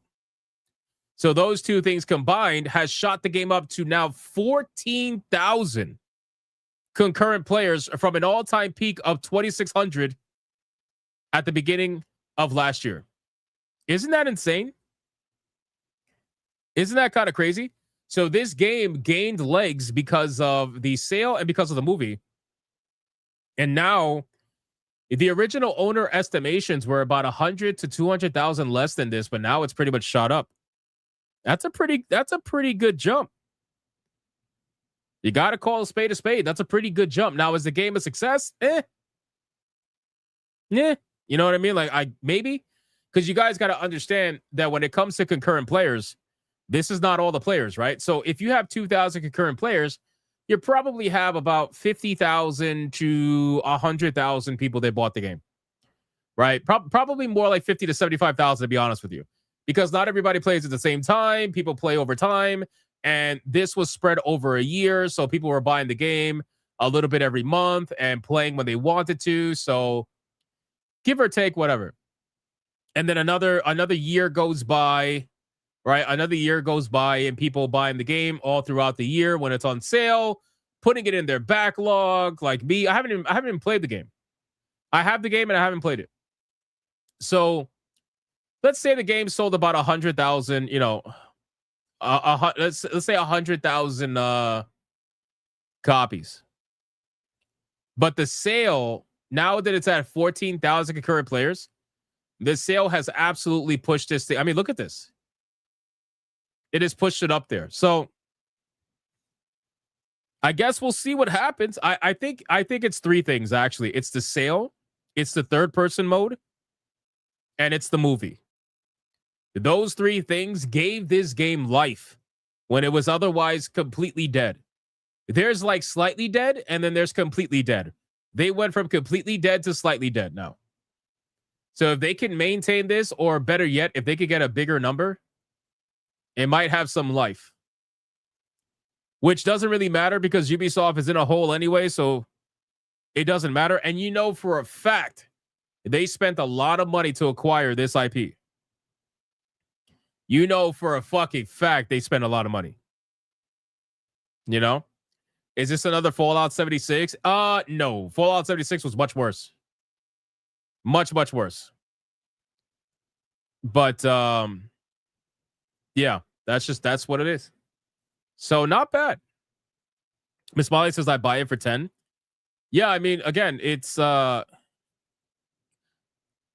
So those two things combined has shot the game up to now 14,000 concurrent players from an all-time peak of 2,600 at the beginning of last year. Isn't that insane? Isn't that kind of crazy? So this game gained legs because of the sale and because of the movie. And now the original owner estimations were about 100 to 200,000 less than this, but now it's pretty much shot up. That's a pretty good jump. You got to call a spade a spade. That's a pretty good jump. Now, is the game a success? Yeah. You know what I mean? Like, maybe, because you guys got to understand that when it comes to concurrent players, this is not all the players, right? So if you have 2,000 concurrent players, you probably have about 50,000 to 100,000 people that bought the game, right? Probably more like 50 to 75,000, to be honest with you, because not everybody plays at the same time. People play over time, and this was spread over a year, so people were buying the game a little bit every month and playing when they wanted to. So give or take, whatever. And then another year goes by. Right, another year goes by and people buying the game all throughout the year when it's on sale, putting it in their backlog. Like me, I haven't even played the game. I have the game and I haven't played it. So let's say the game sold about 100,000. You know, let's say 100,000 copies. But the sale, now that it's at 14,000 concurrent players, the sale has absolutely pushed this thing. I mean, look at this. It has pushed it up there. So I guess we'll see what happens. I think it's three things, actually. It's the sale, it's the third person mode, and it's the movie. Those three things gave this game life when it was otherwise completely dead. There's like slightly dead, and then there's completely dead. They went from completely dead to slightly dead now. So if they can maintain this, or better yet, if they could get a bigger number, it might have some life, which doesn't really matter because Ubisoft is in a hole anyway, so it doesn't matter. And you know for a fact, they spent a lot of money to acquire this IP. You know for a fucking fact they spent a lot of money. You know? Is this another Fallout 76? No. Fallout 76 was much worse. Much, much worse. But, yeah, that's what it is. So not bad. Miss Molly says I buy it for 10. Yeah, I mean, again, it's how's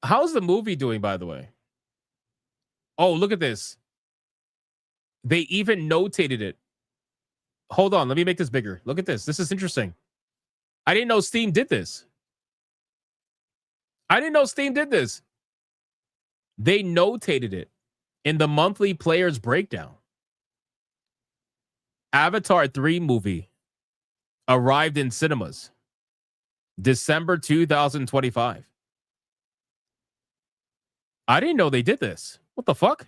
the movie doing, by the way? Oh, look at this. They even notated it. Hold on, let me make this bigger. Look at this. This is interesting. I didn't know Steam did this. They notated it in the monthly players breakdown. Avatar 3 movie arrived in cinemas December 2025. I didn't know they did this. What the fuck?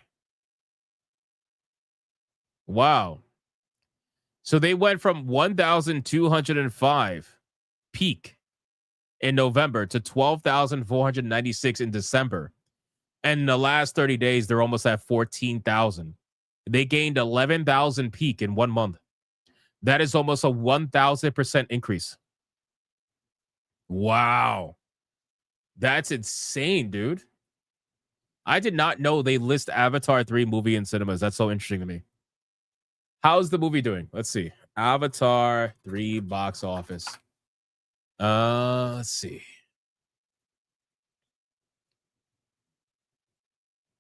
Wow. So they went from 1,205 peak in November to 12,496 in December. And in the last 30 days, they're almost at 14,000. They gained 11,000 peak in 1 month. That is almost a 1,000% increase. Wow. That's insane, dude. I did not know they list Avatar 3 movie in cinemas. That's so interesting to me. How's the movie doing? Let's see. Avatar 3 box office. Let's see.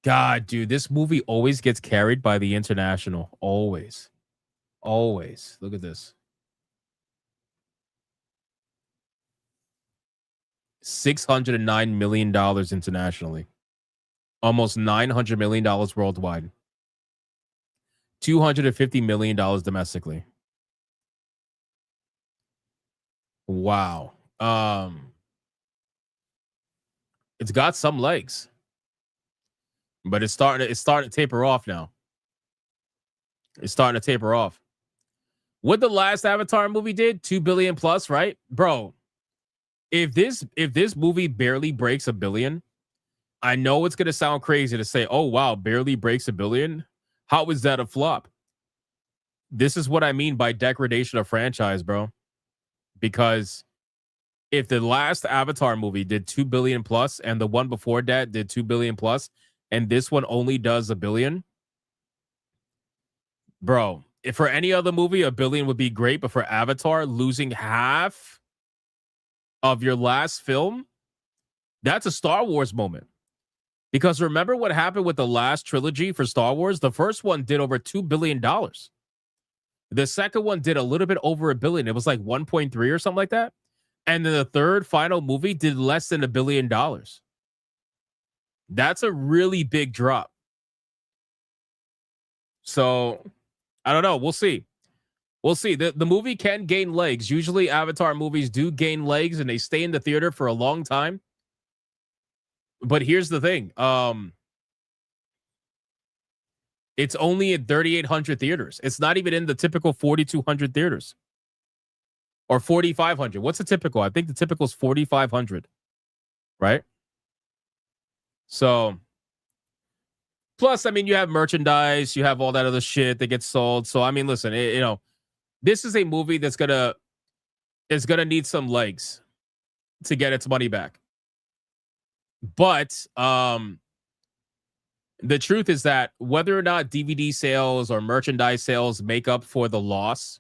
God, dude, this movie always gets carried by the international. Always. Always. Look at this. $609 million internationally. Almost $900 million worldwide. $250 million domestically. Wow. It's got some legs. But it's starting to taper off now. It's starting to taper off. What the last Avatar movie did, 2 billion plus, right? Bro, if this movie barely breaks $1 billion, I know it's gonna sound crazy to say, oh wow, barely breaks $1 billion. How is that a flop? This is what I mean by degradation of franchise, bro. Because if the last Avatar movie did 2 billion plus and the one before that did 2 billion plus, and this one only does $1 billion, bro, if for any other movie, $1 billion would be great, but for Avatar, losing half of your last film, that's a Star Wars moment. Because remember what happened with the last trilogy for Star Wars? The first one did over $2 billion. The second one did a little bit over $1 billion. It was like 1.3 or something like that. And then the third final movie did less than $1 billion. That's a really big drop. So I don't know. We'll see. We'll see. The movie can gain legs. Usually Avatar movies do gain legs and they stay in the theater for a long time. But here's the thing. It's only at 3,800 theaters. It's not even in the typical 4,200 theaters. Or 4,500. What's the typical? I think the typical is 4,500. Right? So, plus, I mean, you have merchandise. You have all that other shit that gets sold. So, I mean, listen, this is a movie that's gonna need some legs to get its money back. But the truth is that whether or not DVD sales or merchandise sales make up for the loss,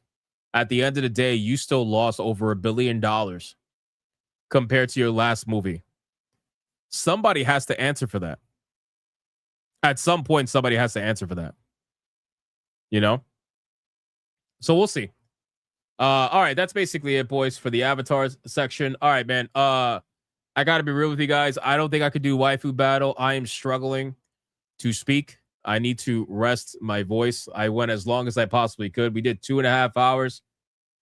at the end of the day, you still lost over $1 billion compared to your last movie. Somebody has to answer for that. At some point, somebody has to answer for that. You know? So we'll see. All right, that's basically it, boys, for the avatars section. All right, man. I got to be real with you guys. I don't think I could do waifu battle. I am struggling to speak. I need to rest my voice. I went as long as I possibly could. We did 2.5 hours,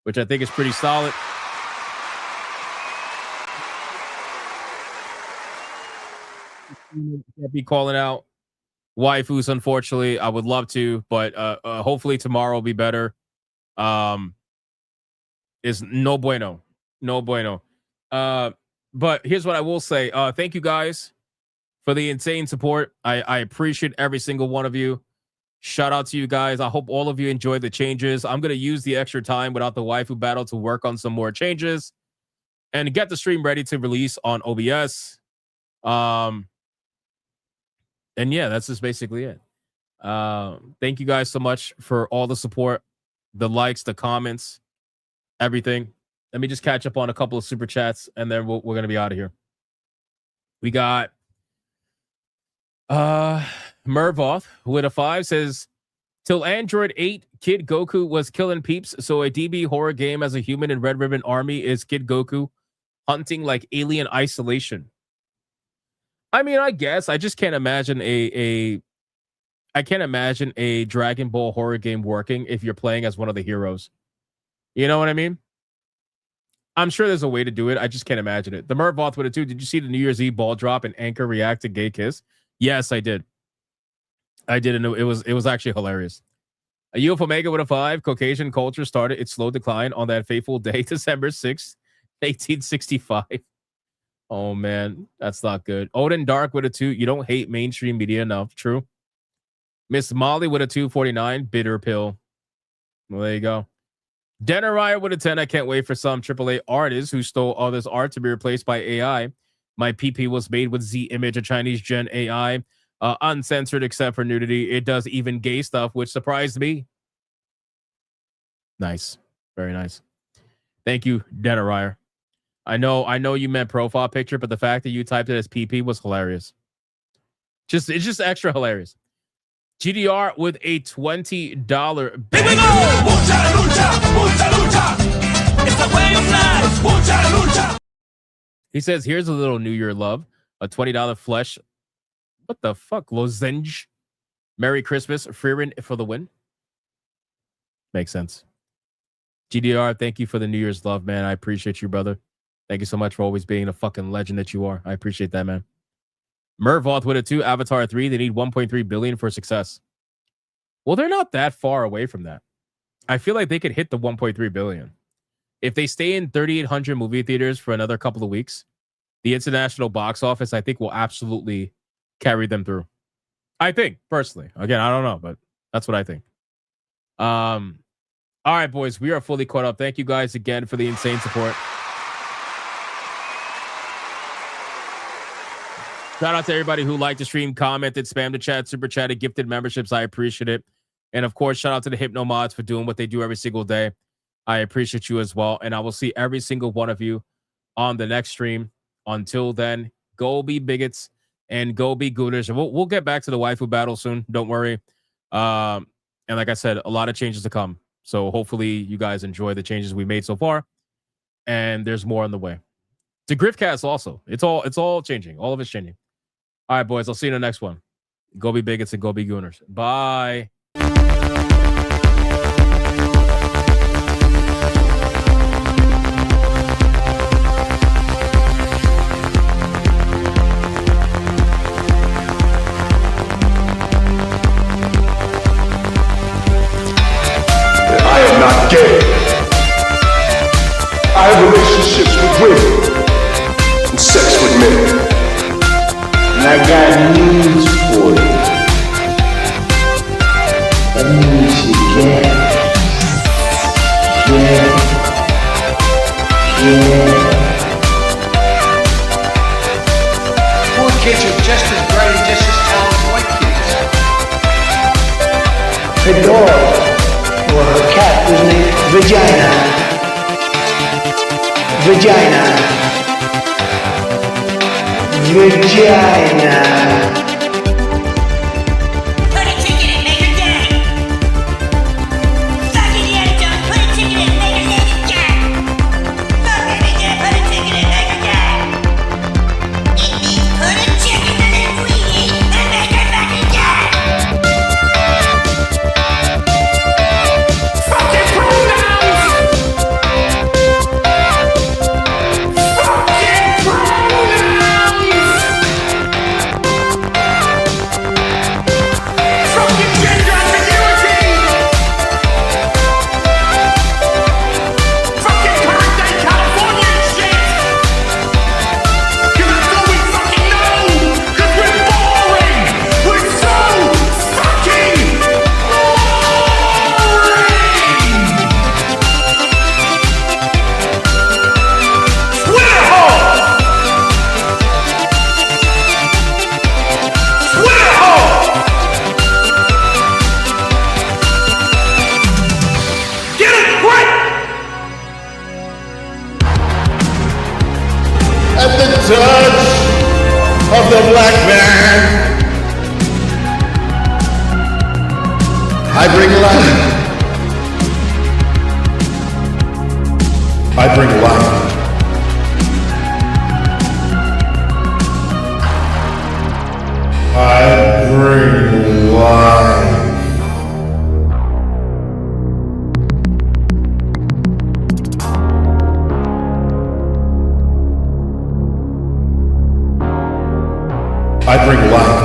which I think is pretty solid. Can't be calling out waifus, unfortunately. I would love to, but hopefully tomorrow will be better. Is no bueno. No bueno. But here's what I will say. Thank you guys for the insane support. I appreciate every single one of you. Shout out to you guys. I hope all of you enjoyed the changes. I'm going to use the extra time without the waifu battle to work on some more changes and get the stream ready to release on OBS. And yeah, that's just basically it. Thank you guys so much for all the support, the likes, the comments, everything. Let me just catch up on a couple of super chats, and then we're going to be out of here. We got Mervoth with a 5 says, till Android 8, Kid Goku was killing peeps, so a DB horror game as a human in Red Ribbon Army is Kid Goku hunting like Alien Isolation. I mean, I guess I just can't imagine I can't imagine a Dragon Ball horror game working if you're playing as one of the heroes. You know what I mean? I'm sure there's a way to do it. I just can't imagine it. The Mervoth with it too. Did you see the New Year's Eve ball drop and Anchor react to Gay Kiss? Yes, I did. I did, and it was actually hilarious. A UFO Omega with a 5. Caucasian culture started its slow decline on that fateful day, December 6th, 1865. Oh man, that's not good. Odin Dark with a 2. You don't hate mainstream media enough. True. Miss Molly with a 249. Bitter pill. Well, there you go. Denariah with a 10. I can't wait for some AAA artists who stole others' art to be replaced by AI. My PP was made with Z image, a Chinese gen AI, uncensored except for nudity. It does even gay stuff, which surprised me. Nice, very nice. Thank you, Denariah. I know you meant profile picture, but the fact that you typed it as PP was hilarious. It's just extra hilarious. GDR with a $20. Here we go! Mucha lucha! Mucha lucha! It's the way of life! Mucha lucha! He says, here's a little New Year love. A $20 flesh. What the fuck? Lozenge. Merry Christmas. Freerin for the win. Makes sense. GDR, thank you for the New Year's love, man. I appreciate you, brother. Thank you so much for always being the fucking legend that you are. I appreciate that, man. Mervoth with it too. Avatar 3, they need 1.3 billion for success. Well, they're not that far away from that. I feel like they could hit the 1.3 billion. If they stay in 3,800 movie theaters for another couple of weeks, the international box office, I think, will absolutely carry them through. I think, personally. Again, I don't know, but that's what I think. All right, boys, we are fully caught up. Thank you guys again for the insane support. Shout out to everybody who liked the stream, commented, spammed the chat, super chatted, gifted memberships. I appreciate it. And of course, shout out to the Hypno Mods for doing what they do every single day. I appreciate you as well. And I will see every single one of you on the next stream. Until then, go be bigots and go be gooners. And we'll get back to the waifu battle soon. Don't worry. And like I said, a lot of changes to come. So hopefully you guys enjoy the changes we made so far. And there's more on the way. To Griffcast also. It's all changing. All of it's changing. All right, boys. I'll see you in the next one. Go be bigots and go be gooners. Bye. I am not gay. I have relationships with women and sex with men. And I got news for you. That means you get. Poor kids are just as bright and just as talented as white kids. Pandora, or her cat was named Vagina. Vagina. Put a ticket in, make her gay. Suck Indiana Jones, put a ticket in, make her lady gay. Fuck baby girl, put a ticket in, make her gay. It means put a chicken in a queenie and make her fucking gay. Fucking pronouns! Fucking pronouns! Fucking gender ambiguity! Fucking current day Californian shit! Cause that's all we fucking know! Cause we're boring! We're so fucking boring! Twitter hole! Twitter hole! Get it right! At the touch of the black man, I bring life. I bring life. I bring life. I bring life.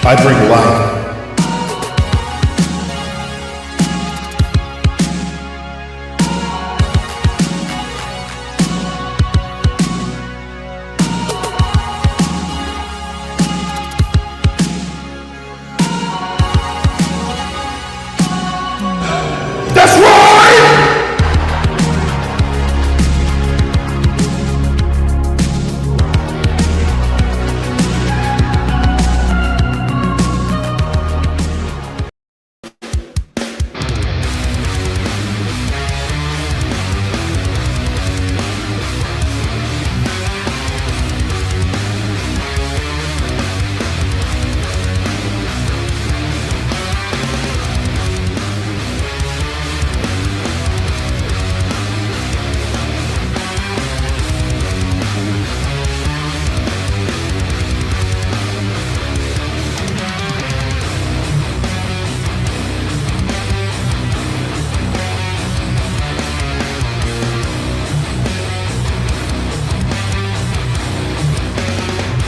I bring life.